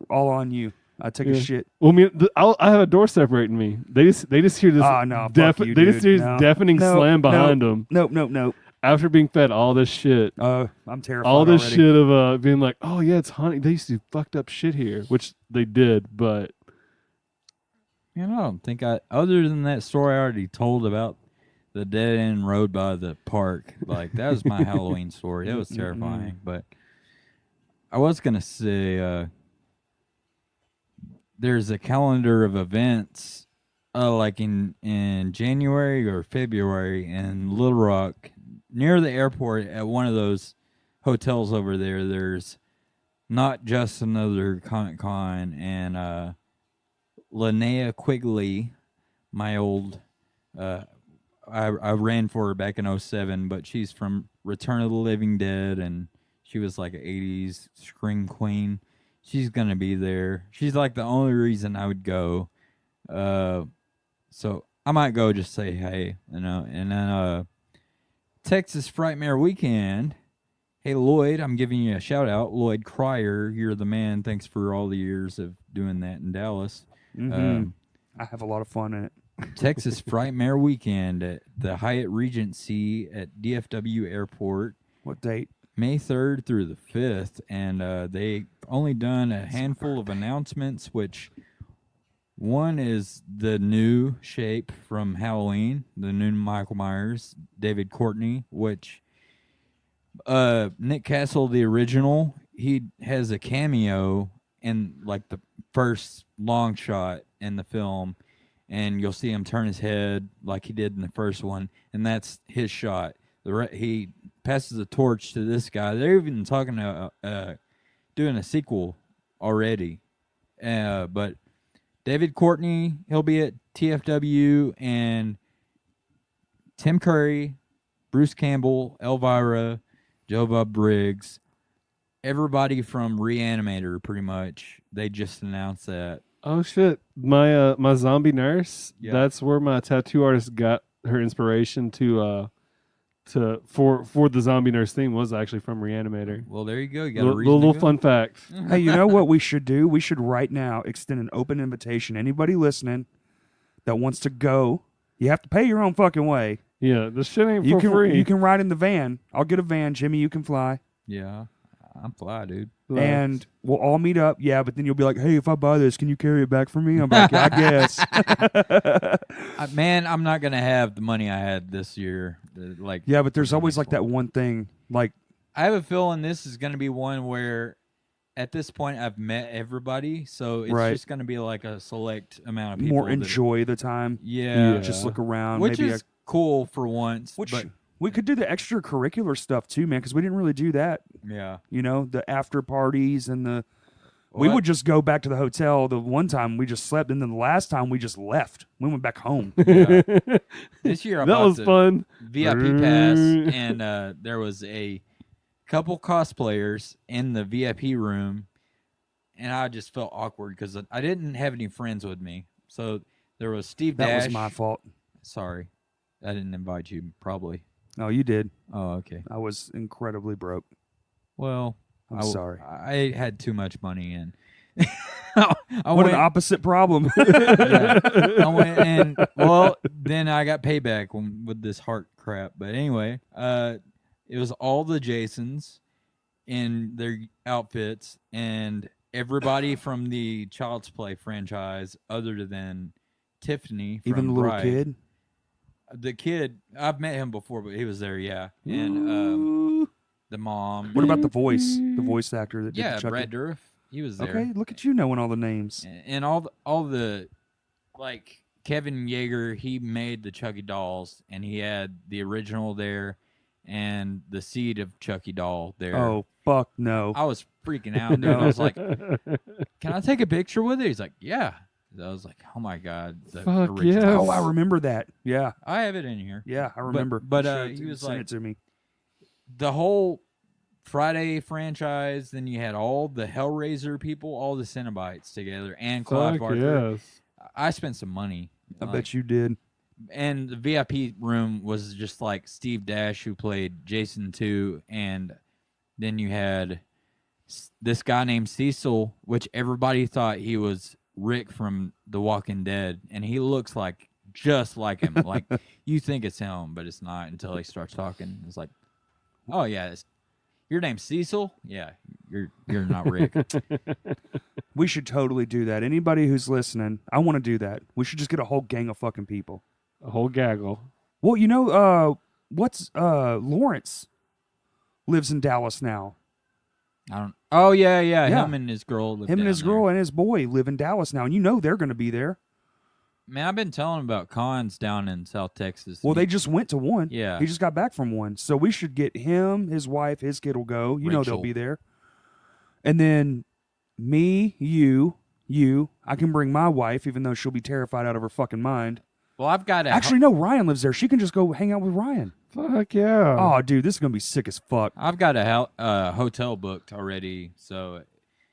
Speaker 1: All on you. I take a shit.
Speaker 2: Well, I mean, I have a door separating me. They just hear this.
Speaker 1: Oh no!
Speaker 2: They just hear this deafening slam behind them.
Speaker 1: Nope.
Speaker 2: After being fed all this shit.
Speaker 1: I'm terrified.
Speaker 2: All this
Speaker 1: already.
Speaker 2: shit of being like, oh yeah, it's haunting. They used to do fucked up shit here, which they did, but
Speaker 3: I don't think other than that story I already told about the dead end road by the park, like that was my Halloween story. It was terrifying. But I was gonna say there's a calendar of events like in January or February in Little Rock near the airport at one of those hotels over there. There's Not Just Another Comic Con, and Linnea Quigley, my old I ran for her back in 2007, but she's from Return of the Living Dead, and she was like an 80s scream queen. She's going to be there. She's like the only reason I would go. So I might go just say hey, you know. And then Texas Frightmare Weekend. Hey, Lloyd, I'm giving you a shout out. Lloyd Cryer, you're the man. Thanks for all the years of doing that in Dallas.
Speaker 1: I have a lot of fun in it.
Speaker 3: Texas Frightmare Weekend at the Hyatt Regency at DFW Airport.
Speaker 1: What date?
Speaker 3: May 3rd through the 5th. And they only done a handful of announcements, which one is the new shape from Halloween, the new Michael Myers, David Courtney, which Nick Castle, the original, he has a cameo in like the first long shot in the film. And you'll see him turn his head like he did in the first one, and that's his shot. He passes the torch to this guy. They're even talking about doing a sequel already. But David Courtney, he'll be at TFW, and Tim Curry, Bruce Campbell, Elvira, Joe Bob Briggs, everybody from Reanimator, pretty much. They just announced that.
Speaker 2: Oh shit! My zombie nurse.
Speaker 3: Yeah.
Speaker 2: That's where my tattoo artist got her inspiration for the zombie nurse theme was actually from Reanimator.
Speaker 3: Well, there you go. You got a reason.
Speaker 2: Little fun fact.
Speaker 1: Hey, you know what we should do? We should right now extend an open invitation. Anybody listening that wants to go, you have to pay your own fucking way.
Speaker 2: Yeah, this shit ain't
Speaker 1: You
Speaker 2: for free.
Speaker 1: You can ride in the van. I'll get a van. Jimmy, you can fly.
Speaker 3: Yeah, I'm fly, dude.
Speaker 1: And we'll all meet up. Yeah, but then you'll be like, hey, if I buy this, can you carry it back for me? I'm like, I guess.
Speaker 3: Man, I'm not going to have the money I had this year.
Speaker 1: Yeah, but there's always like that one thing. Like,
Speaker 3: I have a feeling this is going to be one where at this point I've met everybody. So it's just going to be like a select amount of people.
Speaker 1: More enjoy the time.
Speaker 3: Yeah.
Speaker 1: Just look around.
Speaker 3: Which
Speaker 1: maybe
Speaker 3: is cool for once. But
Speaker 1: we could do the extracurricular stuff too, man, because we didn't really do that.
Speaker 3: Yeah.
Speaker 1: You know, the after parties and we would just go back to the hotel. The one time we just slept, and then the last time we just left. We went back home.
Speaker 3: Yeah. This year I
Speaker 2: that
Speaker 3: bought
Speaker 2: was
Speaker 3: the
Speaker 2: fun.
Speaker 3: VIP pass, and there was a couple cosplayers in the VIP room, and I just felt awkward because I didn't have any friends with me. So there was Steve Dash.
Speaker 1: That was my fault.
Speaker 3: Sorry. I didn't invite you, probably.
Speaker 1: No, you did.
Speaker 3: Oh, okay.
Speaker 1: I was incredibly broke.
Speaker 3: Well,
Speaker 1: I'm sorry.
Speaker 3: I had too much money in.
Speaker 1: What an opposite problem.
Speaker 3: Yeah. I went and, well, then I got payback with this heart crap. But anyway, it was all the Jasons in their outfits and everybody from the Child's Play franchise other than Tiffany from
Speaker 1: Even the little
Speaker 3: Bride.
Speaker 1: kid?
Speaker 3: The kid, I've met him before, but he was there, yeah. And the mom.
Speaker 1: What about the voice? The voice actor that did
Speaker 3: Yeah,
Speaker 1: the Chucky?
Speaker 3: Brad Dourif. He was there.
Speaker 1: Okay, look at you knowing all the names.
Speaker 3: And all the like Kevin Yeager, he made the Chucky dolls, and he had the original there and the seed of Chucky doll there.
Speaker 1: Oh, fuck no.
Speaker 3: I was freaking out, dude. I was like, can I take a picture with it? He's like, yeah. I was like, oh my God. The
Speaker 2: Fuck
Speaker 3: original.
Speaker 2: yes.
Speaker 1: Oh, I remember that. Yeah.
Speaker 3: I have it in here.
Speaker 1: Yeah, I remember.
Speaker 3: But
Speaker 1: You
Speaker 3: he was
Speaker 1: sent
Speaker 3: like,
Speaker 1: it to me.
Speaker 3: the whole Friday franchise. Then you had all the Hellraiser people, all the Cenobites together, and Clive Barker.
Speaker 2: Yes.
Speaker 3: I spent some money.
Speaker 1: I bet you did.
Speaker 3: And the VIP room was just like Steve Dash, who played Jason 2, and then you had this guy named Cecil, which everybody thought he was Rick from The Walking Dead, and he looks like just like him. Like you think it's him, but it's not until he starts talking. It's like, oh yeah, your name's Cecil? Yeah, you're not Rick.
Speaker 1: We should totally do that. Anybody who's listening, I want to do that. We should just get a whole gang of fucking people.
Speaker 2: A whole gaggle.
Speaker 1: Well, what's Lawrence lives in Dallas now.
Speaker 3: I don't. Oh yeah. Him and his girl.
Speaker 1: Him and his girl and his boy live in Dallas now, and they're going to be there.
Speaker 3: Man, I've been telling him about cons down in South Texas.
Speaker 1: Well, they just went to one.
Speaker 3: Yeah,
Speaker 1: he just got back from one, so we should get him, his wife, his kid will go.
Speaker 3: Rachel.
Speaker 1: They'll be there, and then me, you. I can bring my wife, even though she'll be terrified out of her fucking mind.
Speaker 3: Well, I've got
Speaker 1: actually no. Ryan lives there. She can just go hang out with Ryan.
Speaker 2: Fuck yeah!
Speaker 1: Oh, dude, this is gonna be sick as fuck.
Speaker 3: I've got a hotel booked already, so.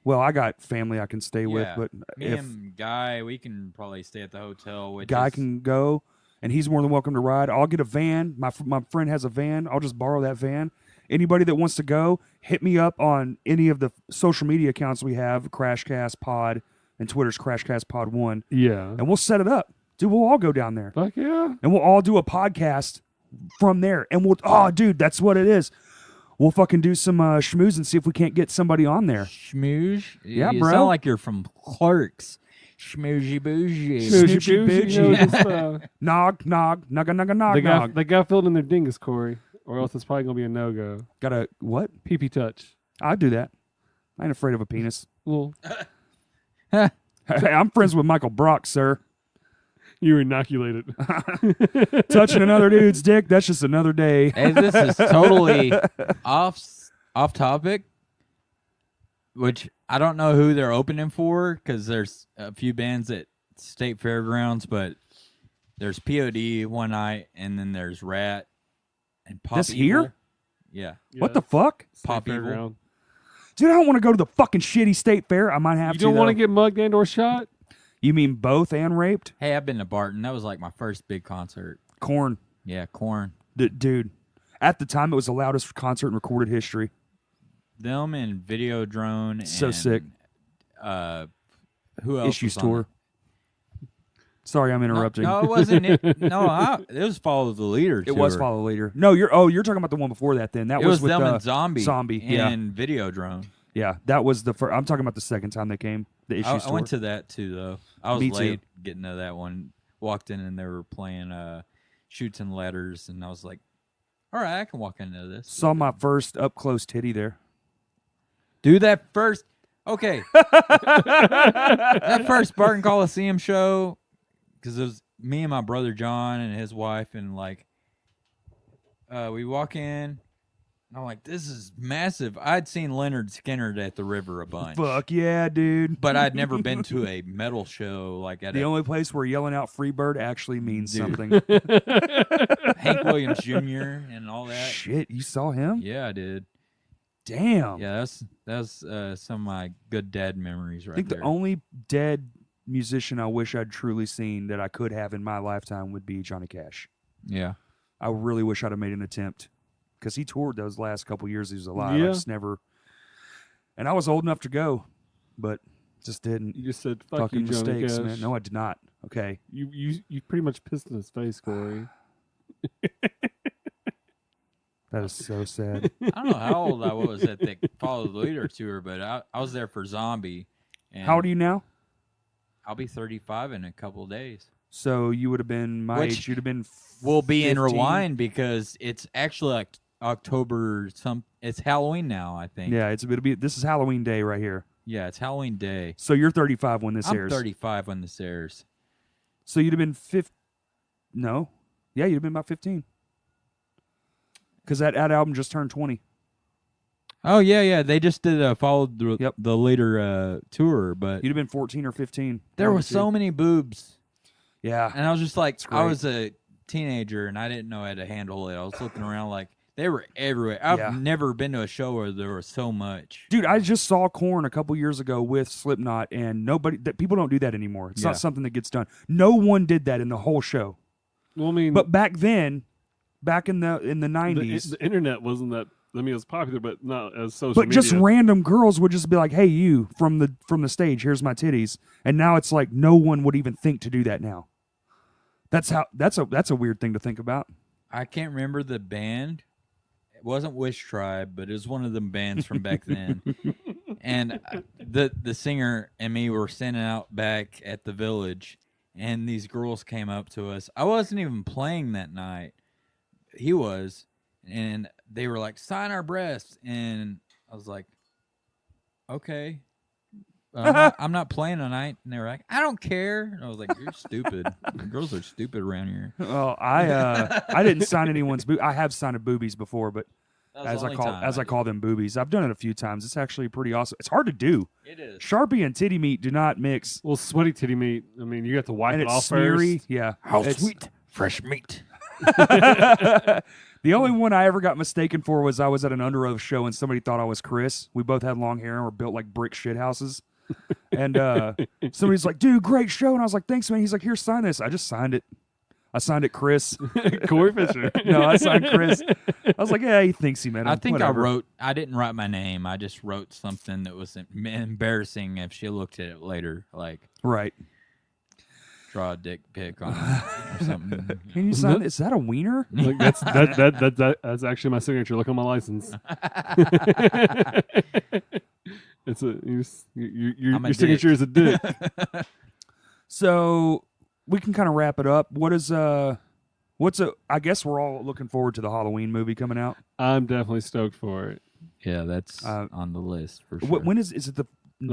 Speaker 1: Well, I got family I can stay with, but
Speaker 3: me and Guy, we can probably stay at the hotel.
Speaker 1: Guy can go, and he's more than welcome to ride. I'll get a van. My friend has a van. I'll just borrow that van. Anybody that wants to go, hit me up on any of the social media accounts we have, CrashCast Pod, and Twitter's CrashCast Pod 1.
Speaker 2: Yeah.
Speaker 1: And we'll set it up. Dude, we'll all go down there.
Speaker 2: Fuck yeah.
Speaker 1: And we'll all do a podcast from there. And dude, that's what it is. We'll fucking do some schmooze and see if we can't get somebody on there.
Speaker 3: Schmooze?
Speaker 1: Yeah,
Speaker 3: you
Speaker 1: bro.
Speaker 3: You sound like you're from Clerks. Schmoozy bougie.
Speaker 2: Schmoozy bougie.
Speaker 1: Nog, nog, nugga, nugga, nog, nog.
Speaker 2: They got filled in their dingus, Corey, or else it's probably going to be a no-go.
Speaker 1: Got a what?
Speaker 2: Pee-pee touch.
Speaker 1: I'd do that. I ain't afraid of a penis.
Speaker 2: Well,
Speaker 1: hey, I'm friends with Michael Brock, sir.
Speaker 2: You were inoculated.
Speaker 1: Touching another dude's dick, that's just another day.
Speaker 3: Hey, this is totally off topic, which I don't know who they're opening for because there's a few bands at State Fairgrounds, but there's POD one night, and then there's Rat and Pop
Speaker 1: This
Speaker 3: Evil.
Speaker 1: here?
Speaker 3: Yeah.
Speaker 1: What the fuck?
Speaker 3: Pop Evil.
Speaker 2: Fairground.
Speaker 1: Dude, I don't want to go to the fucking shitty state fair. I might have to.
Speaker 2: You don't want to get mugged and or shot?
Speaker 1: You mean both and raped?
Speaker 3: Hey, I've been to Barton. That was like my first big concert.
Speaker 1: Korn.
Speaker 3: Yeah, Korn.
Speaker 1: Dude, at the time, it was the loudest concert in recorded history.
Speaker 3: Them and Videodrone.
Speaker 1: So
Speaker 3: and,
Speaker 1: sick.
Speaker 3: Who else?
Speaker 1: Issues
Speaker 3: was on
Speaker 1: Tour. Sorry, I'm interrupting.
Speaker 3: No, it wasn't. It was Follow the Leader.
Speaker 1: It was Follow the Leader. No, you're talking about the one before that. Then that
Speaker 3: was
Speaker 1: with
Speaker 3: them and Zombie.
Speaker 1: Zombie, yeah,
Speaker 3: and Videodrone.
Speaker 1: Yeah, that was the first. I'm talking about the second time they came. The Issues Tour.
Speaker 3: I went to that too, though. I was
Speaker 1: Me
Speaker 3: late
Speaker 1: too.
Speaker 3: getting to that one. Walked in and they were playing Shoots and Letters, and I was like, "All right, I can walk into this."
Speaker 1: Saw my first up close titty there.
Speaker 3: Do that first. Okay. That first Barton Coliseum show, because it was me and my brother John and his wife, and like, we walk in. I'm like, this is massive. I'd seen Leonard Skinner at the River a bunch.
Speaker 1: Fuck yeah, dude.
Speaker 3: But I'd never been to a metal show like at
Speaker 1: the only place where yelling out Freebird actually means something.
Speaker 3: Hank Williams Jr. and all that.
Speaker 1: Shit, you saw him?
Speaker 3: Yeah, I did.
Speaker 1: Damn.
Speaker 3: Yeah, that's some of my good dad memories right
Speaker 1: I think
Speaker 3: there.
Speaker 1: the only dead musician I wish I'd truly seen that I could have in my lifetime would be Johnny Cash.
Speaker 3: Yeah.
Speaker 1: I really wish I'd have made an attempt. Because he toured those last couple years he was alive.
Speaker 2: Yeah.
Speaker 1: I just never. And I was old enough to go, but just didn't.
Speaker 2: You just said, fuck
Speaker 1: Fucking
Speaker 2: you, Johnny
Speaker 1: mistakes,
Speaker 2: Cash.
Speaker 1: man. No, I did not. Okay.
Speaker 2: You pretty much pissed in his face, Corey.
Speaker 1: That is so sad.
Speaker 3: I don't know how old I was at the Follow the Leader tour, but I was there for Zombie. And
Speaker 1: How old are you now?
Speaker 3: I'll be 35 in a couple of days.
Speaker 1: So you would have been my
Speaker 3: Which
Speaker 1: age. You'd have been.
Speaker 3: We'll be
Speaker 1: 15.
Speaker 3: in Rewind because it's actually like October. It's Halloween now, I think.
Speaker 1: Yeah, it'll be. This is Halloween Day right here.
Speaker 3: Yeah, it's Halloween Day.
Speaker 1: So you're 35 when this
Speaker 3: I'm
Speaker 1: airs.
Speaker 3: 35 when this airs.
Speaker 1: So you'd have been 15. No. Yeah, you'd have been about 15. Because that album just turned 20.
Speaker 3: Oh yeah. They just did a Follow the Leader tour, but
Speaker 1: You'd have been 14 or 15.
Speaker 3: there
Speaker 1: One
Speaker 3: were
Speaker 1: of the
Speaker 3: so
Speaker 1: two.
Speaker 3: many boobs,
Speaker 1: Yeah.
Speaker 3: and I was just like,
Speaker 1: great.
Speaker 3: I was a teenager and I didn't know how to handle it. I was looking around like, They were everywhere. I've never been to a show where there was so much.
Speaker 1: Dude, I just saw Korn a couple years ago with Slipknot, and people don't do that anymore. It's not something that gets done. No one did that in the whole show.
Speaker 2: Well, I mean,
Speaker 1: but back then, back in the 90s,
Speaker 2: the internet wasn't that. I mean, it was popular, but not as social.
Speaker 1: But just random girls would just be like, "Hey, you from the stage, here's my titties," and now it's like no one would even think to do that now. That's a weird thing to think about.
Speaker 3: I can't remember the band. It wasn't Wish Tribe, but it was one of them bands from back then. And the singer and me were standing out back at the Village, and these girls came up to us. I wasn't even playing that night. He was, and they were like, "Sign our breasts," and I was like, "Okay." I'm not playing tonight. And they were like, "I don't care." And I was like, "You're stupid. The girls are stupid around here."
Speaker 1: Well, I didn't sign anyone's I have signed boobies before, but as I call them boobies, I've done it a few times. It's actually pretty awesome. It's hard to do.
Speaker 3: It is.
Speaker 1: Sharpie and titty meat do not mix.
Speaker 2: Well, sweaty titty meat. I mean, you have to wipe
Speaker 1: and
Speaker 2: it off
Speaker 1: smeary.
Speaker 2: first.
Speaker 1: Yeah.
Speaker 3: How sweet, fresh meat.
Speaker 1: The only one I ever got mistaken for was I was at an Under Oath show and somebody thought I was Chris. We both had long hair and were built like brick shit houses. And somebody's like, "Dude, great show." And I was like, "Thanks, man." He's like, "Here, sign this." I just signed it. I signed it Chris.
Speaker 2: Corey Fisher.
Speaker 1: No, I signed Chris. I was like, "Yeah, he thinks he meant him."
Speaker 3: I think
Speaker 1: Whatever.
Speaker 3: I didn't write my name. I just wrote something that was embarrassing if she looked at it later. Like,
Speaker 1: right.
Speaker 3: Draw a dick pic on it or something.
Speaker 1: Can you sign? Is that a wiener?
Speaker 2: Like that's actually my signature. Look on my license. It's your signature is a dick.
Speaker 1: So we can kind of wrap it up. I guess we're all looking forward to the Halloween movie coming out.
Speaker 2: I'm definitely stoked for it.
Speaker 3: Yeah, that's on the list for sure.
Speaker 1: When is it?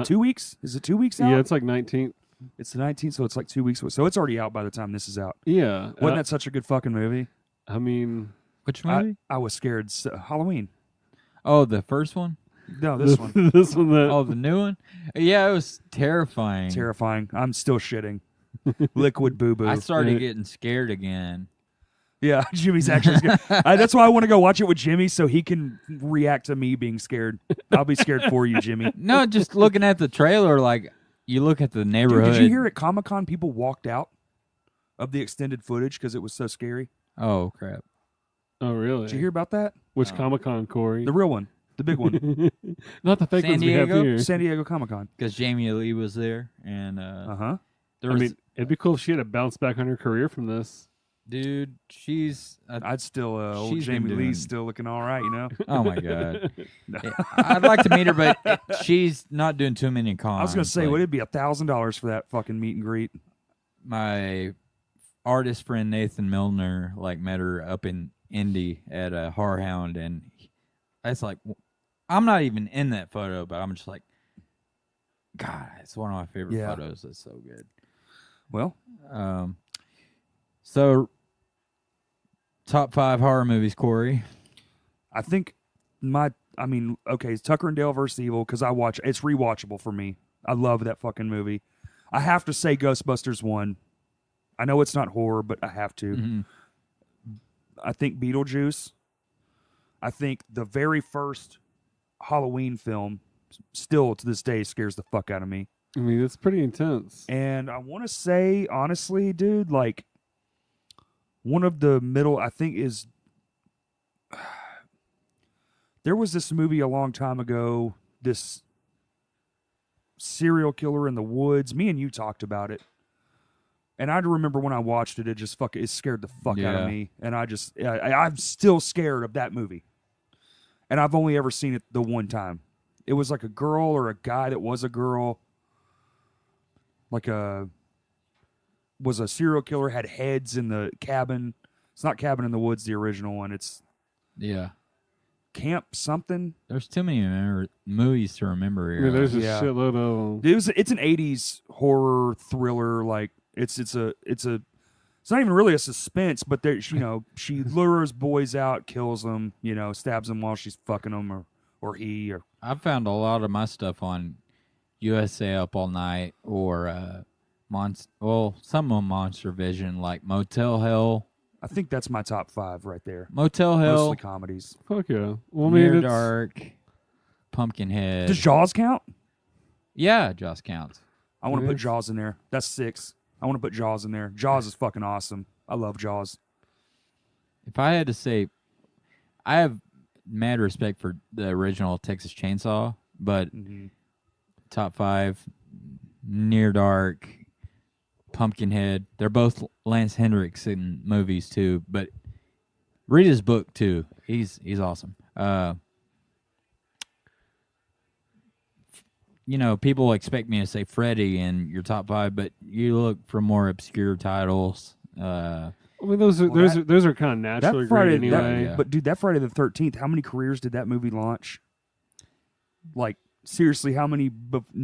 Speaker 1: 2 weeks? Is it 2 weeks out?
Speaker 2: Yeah, it's like 19th.
Speaker 1: It's the 19th, so it's like 2 weeks. So it's already out by the time this is out.
Speaker 2: Yeah.
Speaker 1: Wasn't that such a good fucking movie?
Speaker 2: I mean,
Speaker 3: which movie?
Speaker 1: I was scared. Halloween.
Speaker 3: Oh, the first one?
Speaker 1: No, this one.
Speaker 2: This one.
Speaker 3: Oh, the new one? Yeah, it was terrifying.
Speaker 1: Terrifying. I'm still shitting. Liquid boo-boo.
Speaker 3: I started getting scared again.
Speaker 1: Yeah, Jimmy's actually scared. That's why I want to go watch it with Jimmy so he can react to me being scared. I'll be scared for you, Jimmy.
Speaker 3: No, just looking at the trailer, like, you look at the neighborhood.
Speaker 1: Dude, did you hear at Comic-Con people walked out of the extended footage because it was so scary?
Speaker 3: Oh, crap.
Speaker 2: Oh, really?
Speaker 1: Did you hear about that?
Speaker 2: Which Comic-Con, Corey?
Speaker 1: The real one. The big one.
Speaker 2: Not the fake ones we have here.
Speaker 1: San Diego Comic-Con.
Speaker 3: Because Jamie Lee was there. And
Speaker 2: it'd be cool if she had to bounce back on her career from this.
Speaker 3: Dude,
Speaker 1: I'd still, old Jamie Lee's still looking all right, you know?
Speaker 3: Oh, my God. I'd like to meet her, but she's not doing too many cons.
Speaker 1: I was going to say, would it be $1,000 for that fucking meet and greet?
Speaker 3: My artist friend Nathan Milner, met her up in Indy at a Horrorhound, and that's like, I'm not even in that photo, but I'm just like, God, it's one of my favorite photos. It's so good.
Speaker 1: Well,
Speaker 3: so top 5 horror movies, Corey.
Speaker 1: I think Tucker and Dale vs. Evil, because it's rewatchable for me. I love that fucking movie. I have to say Ghostbusters 1. I know it's not horror, but I have to.
Speaker 3: Mm-hmm.
Speaker 1: I think Beetlejuice. I think the very first Halloween film, still to this day, scares the fuck out of me.
Speaker 2: I mean, it's pretty intense.
Speaker 1: And I want to say, honestly, dude, one of the middle, I think, is... There was this movie a long time ago, this serial killer in the woods. Me and you talked about it. And I remember when I watched it, it scared the fuck out of me. And I'm still scared of that movie. And I've only ever seen it the one time. It was like a girl or a guy that was a girl. Was a serial killer, had heads in the cabin. It's not Cabin in the Woods, the original one. It's Camp something.
Speaker 3: There's too many movies to remember here.
Speaker 2: I mean, there's a shitload of them.
Speaker 1: It's an 80s horror thriller. It's not even really a suspense, but she lures boys out, kills them, stabs them while she's fucking them, or he. Or
Speaker 3: I found a lot of my stuff on USA Up All Night or some of Monster Vision, like Motel Hell
Speaker 1: I think that's my top 5 right there.
Speaker 3: Motel Hell.
Speaker 1: Mostly comedies.
Speaker 2: Fuck yeah. Well, I
Speaker 3: Near
Speaker 2: mean,
Speaker 3: Dark. Pumpkinhead.
Speaker 1: Does Jaws count?
Speaker 3: Yeah, Jaws counts.
Speaker 1: I want to put Jaws in there. That's 6. I want to put Jaws in there. Jaws is fucking awesome. I love Jaws.
Speaker 3: If I had to say, I have mad respect for the original Texas Chainsaw, but top 5, Near Dark, Pumpkinhead. They're both Lance Henriksen movies too, but read his book too. He's awesome. You know, people expect me to say Freddy in your top 5, but you look for more obscure titles.
Speaker 2: I mean, those are kind of naturally great anyway.
Speaker 1: But dude, that Friday the 13th, how many careers did that movie launch? Like seriously, how many?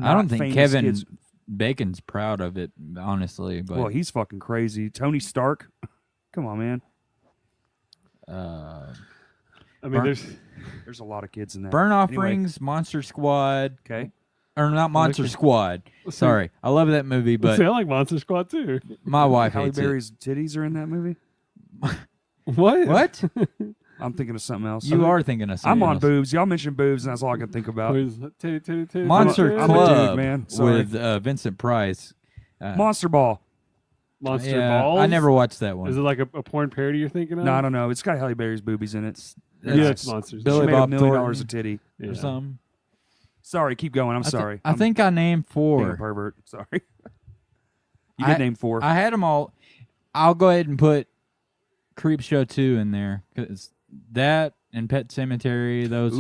Speaker 3: I don't think Kevin
Speaker 1: kids?
Speaker 3: Bacon's proud of it, honestly. But
Speaker 1: well, he's fucking crazy. Tony Stark, come on, man.
Speaker 2: I mean,
Speaker 1: there's a lot of kids in that.
Speaker 3: Burn Offerings, anyway. Monster Squad.
Speaker 1: Okay.
Speaker 3: Or not Monster Squad. Sorry. I love that movie, but...
Speaker 2: I like Monster Squad, too.
Speaker 3: My wife
Speaker 1: Halle
Speaker 3: hates
Speaker 1: Berry's titties are in that movie?
Speaker 2: What?
Speaker 1: I'm thinking of something else.
Speaker 3: You are thinking of something
Speaker 1: I'm on
Speaker 3: else.
Speaker 1: boobs. Y'all mentioned boobs, and that's all I can think about.
Speaker 3: Monster
Speaker 1: I'm a
Speaker 3: Club
Speaker 1: dude, man. Sorry.
Speaker 3: with Vincent Price.
Speaker 1: Monster Ball.
Speaker 2: Monster Balls?
Speaker 3: I never watched that one.
Speaker 2: Is it like a porn parody you're thinking of?
Speaker 1: No, I don't know. It's got Halle Berry's boobies in it.
Speaker 2: It's monsters.
Speaker 3: Billy
Speaker 1: she made
Speaker 3: Bob
Speaker 1: $1 million
Speaker 3: Thornton
Speaker 1: a titty.
Speaker 3: or something.
Speaker 1: Sorry, keep going. I'm sorry.
Speaker 3: I think I named
Speaker 1: being a
Speaker 3: 4.
Speaker 1: pervert. Sorry. You get named 4.
Speaker 3: I had them all. I'll go ahead and put Creepshow 2 in there because that and Pet Cemetery, those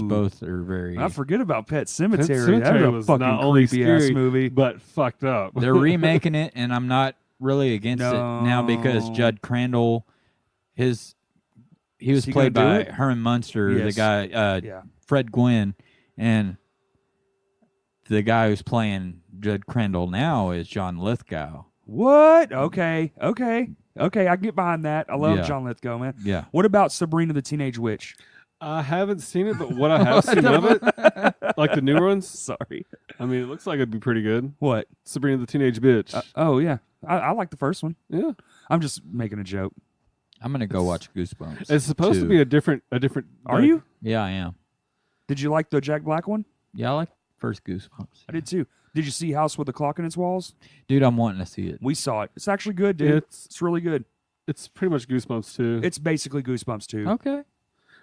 Speaker 3: both are very.
Speaker 1: I forget about Pet Cemetery.
Speaker 2: Pet Cemetery
Speaker 1: That
Speaker 2: was
Speaker 1: was a
Speaker 2: not
Speaker 1: fucking
Speaker 2: only
Speaker 1: creepy
Speaker 2: scary,
Speaker 1: ass movie.
Speaker 2: but fucked up.
Speaker 3: They're remaking it, and I'm not really against it now because Judd Crandall, he was played by Herman Munster,
Speaker 1: Yes.
Speaker 3: the guy, Fred Gwynn, and the guy who's playing Judd Crandall now is John Lithgow.
Speaker 1: What? Okay. I can get behind that. I love John Lithgow, man.
Speaker 3: Yeah.
Speaker 1: What about Sabrina the Teenage Witch?
Speaker 2: I haven't seen it, but what I have seen of it, like the new ones,
Speaker 1: Sorry.
Speaker 2: I mean, it looks like it'd be pretty good.
Speaker 1: What?
Speaker 2: Sabrina the Teenage Bitch.
Speaker 1: Oh, yeah. I like the first one.
Speaker 2: Yeah.
Speaker 1: I'm just making a joke.
Speaker 3: I'm gonna go watch Goosebumps.
Speaker 2: It's supposed to be a different.
Speaker 1: Are you?
Speaker 3: Yeah, I am.
Speaker 1: Did you like the Jack Black one?
Speaker 3: Yeah, I like first Goosebumps.
Speaker 1: I did too. Did you see House with a Clock in its Walls?
Speaker 3: Dude, I'm wanting to see it.
Speaker 1: We saw it. It's actually good, dude. It's really good.
Speaker 2: It's pretty much Goosebumps 2.
Speaker 1: It's basically Goosebumps 2.
Speaker 3: Okay.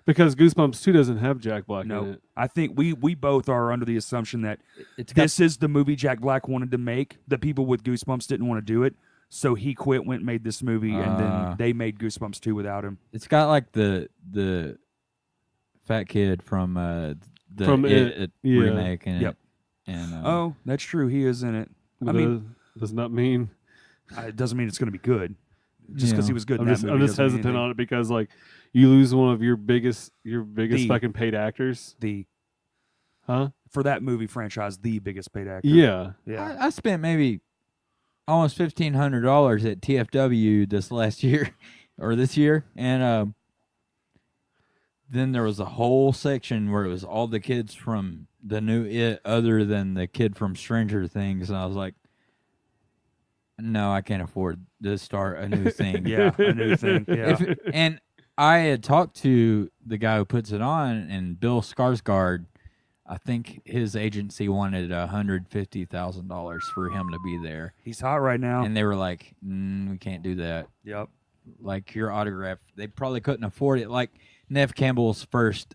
Speaker 2: Because Goosebumps 2 doesn't have Jack Black in it.
Speaker 1: I think we both are under the assumption that this is the movie Jack Black wanted to make. The people with Goosebumps didn't want to do it, so he quit, went and made this movie, and then they made Goosebumps 2 without him.
Speaker 3: It's got like the fat kid from the It remake in it. And,
Speaker 1: that's true. He is in it.
Speaker 2: I mean, does not mean
Speaker 1: it doesn't mean it's going to be good. Just because he was good in that movie.
Speaker 2: I'm just hesitant on it because like you lose one of your biggest fucking paid actors.
Speaker 1: For that movie franchise, the biggest paid actor.
Speaker 2: Yeah.
Speaker 3: I spent maybe almost $1,500 at TFW this last year or this year, and then there was a whole section where it was all the kids from the new It, other than the kid from Stranger Things, and I was like, no, I can't afford to start a new thing.
Speaker 1: A new thing. Yeah.
Speaker 3: And I had talked to the guy who puts it on, and Bill Skarsgård, I think his agency wanted $150,000 for him to be there.
Speaker 1: He's hot right now.
Speaker 3: And they were like, we can't do that.
Speaker 1: Yep.
Speaker 3: Like your autograph, they probably couldn't afford it. Like Neve Campbell's first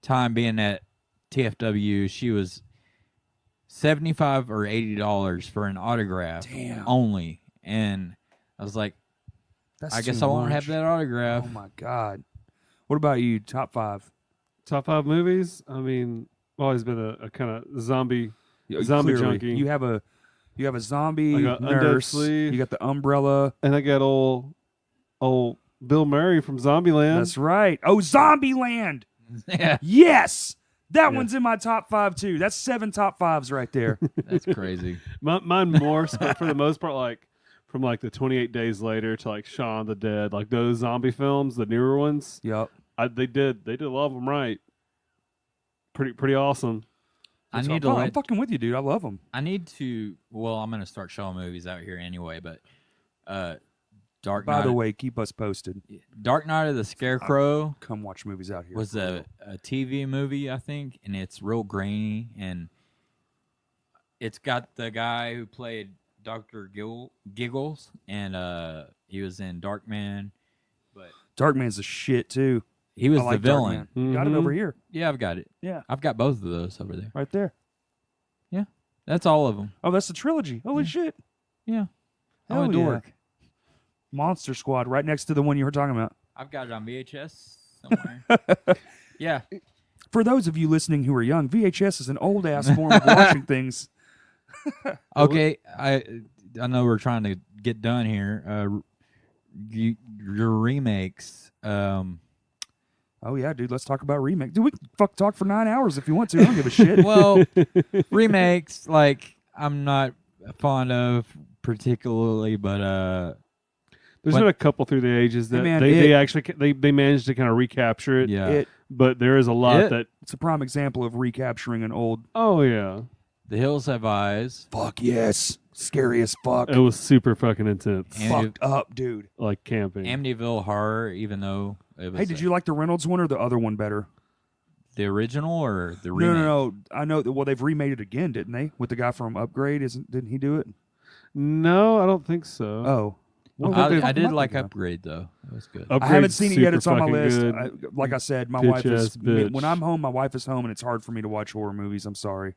Speaker 3: time being at TFW, she was $75 or $80 for an autograph only, and I was like, I guess I won't have that autograph.
Speaker 1: Oh my god! What about you? Top 5?
Speaker 2: Top 5 movies. I mean, I've always been a kind of zombie
Speaker 1: Clearly.
Speaker 2: junkie.
Speaker 1: You have a zombie
Speaker 2: I got
Speaker 1: nurse.
Speaker 2: Undead
Speaker 1: You got the umbrella.
Speaker 2: And I got old Bill Murray from Zombieland.
Speaker 1: That's right. Oh, Zombieland.
Speaker 3: Yeah.
Speaker 1: Yes. That one's in my top 5 too. That's 7 top 5s right there.
Speaker 3: That's crazy.
Speaker 2: Mine more, but for the most part, like from like the 28 Days Later to like Shaun of the Dead, like those zombie films, the newer ones.
Speaker 1: Yep.
Speaker 2: They did a lot of them right. Pretty awesome.
Speaker 3: I'm
Speaker 1: fucking with you, dude. I love them.
Speaker 3: I need to. Well, I'm gonna start showing movies out here anyway, but
Speaker 1: By the way, keep us posted.
Speaker 3: Dark Knight of the Scarecrow.
Speaker 1: Come watch movies out here.
Speaker 3: Was a TV movie, I think, and it's real grainy, and it's got the guy who played Dr. Giggles, and he was in Darkman. But
Speaker 1: Darkman's a shit too.
Speaker 3: He was the villain.
Speaker 1: Mm-hmm. Got it over here.
Speaker 3: Yeah, I've got it.
Speaker 1: Yeah,
Speaker 3: I've got both of those over there.
Speaker 1: right there.
Speaker 3: Yeah, that's all of them.
Speaker 1: Oh, that's the trilogy. Holy shit!
Speaker 3: Yeah,
Speaker 1: Hell
Speaker 3: I'm a
Speaker 1: yeah.
Speaker 3: dork.
Speaker 1: Monster Squad, right next to the one you were talking about.
Speaker 3: I've got it on VHS somewhere. Yeah.
Speaker 1: For those of you listening who are young, VHS is an old ass form of watching things.
Speaker 3: Okay, I know we're trying to get done here. Your remakes.
Speaker 1: Oh yeah, dude, let's talk about remakes. Dude, we can talk for 9 hours if you want to. I don't give a shit.
Speaker 3: Well, remakes, like, I'm not fond of particularly, but
Speaker 2: there's been a couple through the ages that
Speaker 1: man,
Speaker 2: they actually they managed to kind of recapture it.
Speaker 3: yeah,
Speaker 2: But there is a lot that.
Speaker 1: It's a prime example of recapturing an old.
Speaker 2: Oh yeah,
Speaker 3: The Hills Have Eyes.
Speaker 1: Fuck yes, scary as fuck.
Speaker 2: it was super fucking intense.
Speaker 1: Fucked up, dude.
Speaker 2: Like camping.
Speaker 3: Amityville Horror, even though it was
Speaker 1: Hey, did you like the Reynolds one or the other one better?
Speaker 3: the original or the remake?
Speaker 1: No. I know. Well, they've remade it again, didn't they? With the guy from Upgrade, didn't he do it?
Speaker 2: No, I don't think so.
Speaker 1: Oh, well,
Speaker 3: I did like Upgrade though. It was good.
Speaker 1: I haven't seen it yet.
Speaker 2: super
Speaker 1: It's on my
Speaker 2: fucking
Speaker 1: list.
Speaker 2: good.
Speaker 1: Like I said, my
Speaker 2: Bitch
Speaker 1: wife is
Speaker 2: ass bitch.
Speaker 1: when I'm home. My wife is home, and it's hard for me to watch horror movies. I'm sorry.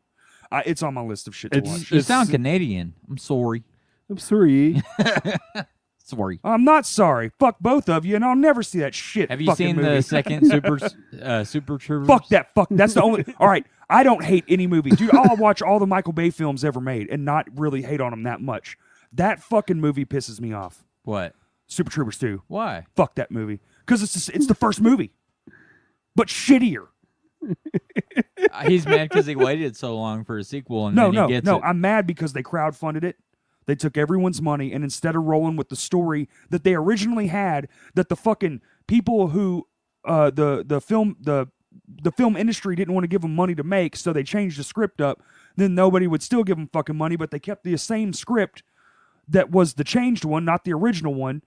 Speaker 1: It's on my list of shit to watch.
Speaker 3: You sound Canadian. I'm sorry.
Speaker 2: I'm sorry.
Speaker 3: Sorry.
Speaker 1: I'm not sorry. Fuck both of you, and I'll never see that shit.
Speaker 3: Have you
Speaker 1: fucking
Speaker 3: seen
Speaker 1: movie.
Speaker 3: the second Super Troopers?
Speaker 1: Fuck that. Fuck. That's the only. All right. I don't hate any movie, dude. I'll watch all the Michael Bay films ever made and not really hate on them that much. That fucking movie pisses me off.
Speaker 3: What?
Speaker 1: Super Troopers 2.
Speaker 3: Why?
Speaker 1: Fuck that movie. Because it's the first movie, but shittier.
Speaker 3: He's mad because he waited so long for a sequel, and then he gets it.
Speaker 1: I'm mad because they crowdfunded it. They took everyone's money, and instead of rolling with the story that they originally had, that the fucking people who the film industry didn't want to give them money to make, so they changed the script up. Then nobody would still give them fucking money, but they kept the same script that was the changed one, not the original one.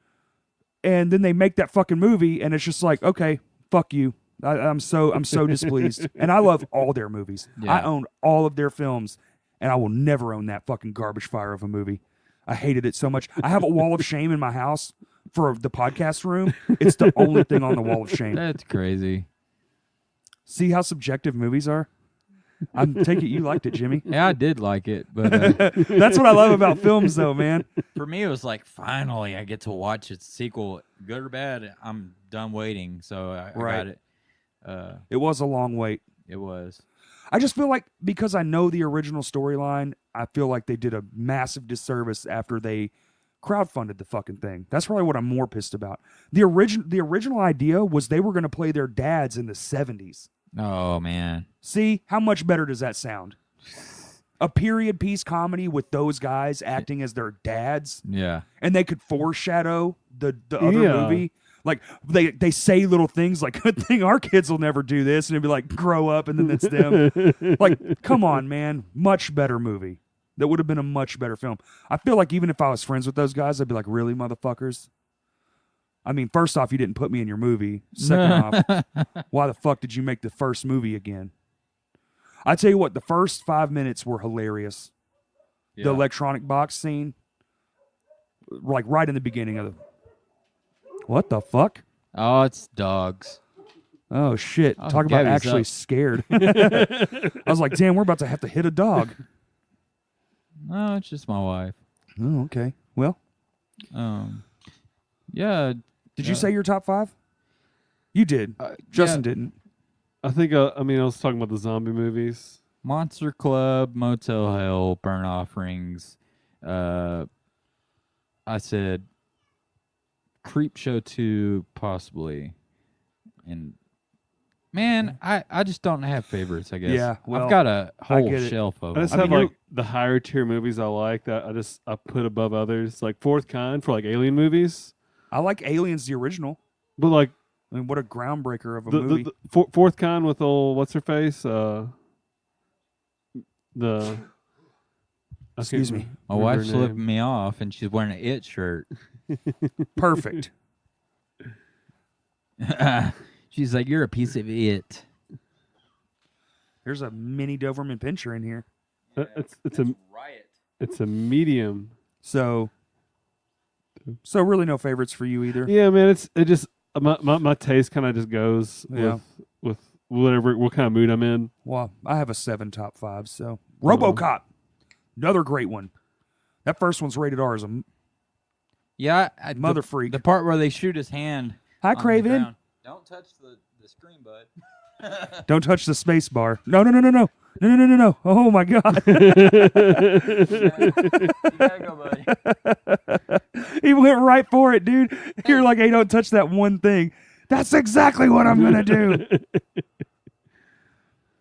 Speaker 1: And then they make that fucking movie, and it's just like, okay, fuck you. I'm so displeased. And I love all their movies.
Speaker 3: Yeah.
Speaker 1: I own all of their films, and I will never own that fucking garbage fire of a movie. I hated it so much. I have a wall of shame in my house for the podcast room. It's the only thing on the wall of shame.
Speaker 3: That's crazy.
Speaker 1: See how subjective movies are? I take it you liked it, Jimmy.
Speaker 3: Yeah, I did like it, but
Speaker 1: That's what I love about films, though, man.
Speaker 3: for me, it was like, finally, I get to watch its sequel, good or bad. I'm done waiting, so I got it.
Speaker 1: It was a long wait.
Speaker 3: It was.
Speaker 1: I just feel like because I know the original storyline, I feel like they did a massive disservice after they crowdfunded the fucking thing. That's probably what I'm more pissed about. The original idea was they were going to play their dads in the 70s.
Speaker 3: Oh man.
Speaker 1: See, how much better does that sound? A period piece comedy with those guys acting as their dads,
Speaker 3: Yeah.
Speaker 1: and they could foreshadow the other movie. Like they say little things like, "Good thing our kids will never do this," and it'd be like, "Grow up," and then it's them. Like, come on, man, much better movie. That would have been a much better film. I feel like even if I was friends with those guys, I'd be like, "Really, motherfuckers?" I mean, first off, you didn't put me in your movie. Second off, why the fuck did you make the first movie again? I tell you what, the first 5 minutes were hilarious.
Speaker 3: Yeah.
Speaker 1: The electronic box scene, like right in the beginning of the. What the fuck?
Speaker 3: Oh, it's dogs.
Speaker 1: Oh shit!
Speaker 3: Oh,
Speaker 1: Talk about
Speaker 3: Gabby's
Speaker 1: actually
Speaker 3: up.
Speaker 1: scared. I was like, damn, we're about to have to hit a dog.
Speaker 3: No, it's just my wife.
Speaker 1: Oh, okay. Well,
Speaker 3: Yeah.
Speaker 1: did you say your top 5? You did. Justin didn't.
Speaker 2: I think. I was talking about the zombie movies.
Speaker 3: Monster Club, Motel Hell, Burn Offerings. I said Creep Show 2, possibly. And man, I just don't have favorites, I guess.
Speaker 1: Yeah, well,
Speaker 3: I've got a whole
Speaker 1: get it.
Speaker 3: shelf of
Speaker 2: I
Speaker 3: them.
Speaker 2: just have like the higher tier movies I like that I put above others. Like Fourth Kind for like alien movies.
Speaker 1: I like Aliens, the original.
Speaker 2: But like
Speaker 1: I mean, what a groundbreaker of a movie.
Speaker 2: the Fourth Kind with old what's her face?
Speaker 1: Excuse me.
Speaker 3: My wife's flipping me off, and she's wearing an It shirt.
Speaker 1: Perfect.
Speaker 3: She's like, you're a piece of it.
Speaker 1: There's a mini Doberman Pinscher in here.
Speaker 2: It's a riot. It's a medium.
Speaker 1: So really no favorites for you either.
Speaker 2: Yeah, man. It just my taste kind of just goes with whatever what kind of mood I'm in.
Speaker 1: Well, I have a 7 top 5. So RoboCop, another great one. That first one's rated R as a mother freak.
Speaker 3: The part where they shoot his hand.
Speaker 1: Hi, Craven.
Speaker 3: Don't touch the screen, bud.
Speaker 1: Don't touch the space bar. No. Oh my God.
Speaker 3: You gotta go, buddy.
Speaker 1: He went right for it, dude. You're like, hey, don't touch that one thing. That's exactly what I'm gonna do.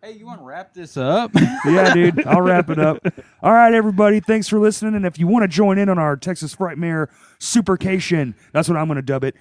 Speaker 3: Hey, you want to wrap this up?
Speaker 1: Yeah, dude. I'll wrap it up. All right, everybody. Thanks for listening. And if you want to join in on our Texas Frightmare Supercation, that's what I'm going to dub it.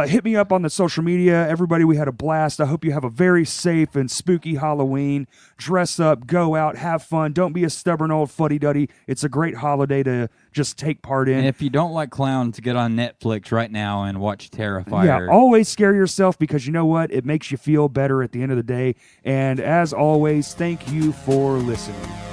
Speaker 1: Hit me up on the social media. Everybody, we had a blast. I hope you have a very safe and spooky Halloween. Dress up, go out, have fun. Don't be a stubborn old fuddy-duddy. It's a great holiday to just take part in.
Speaker 3: And if you don't like clowns, get on Netflix right now and watch Terrifier.
Speaker 1: Yeah, always scare yourself because you know what? It makes you feel better at the end of the day. And as always, thank you for listening.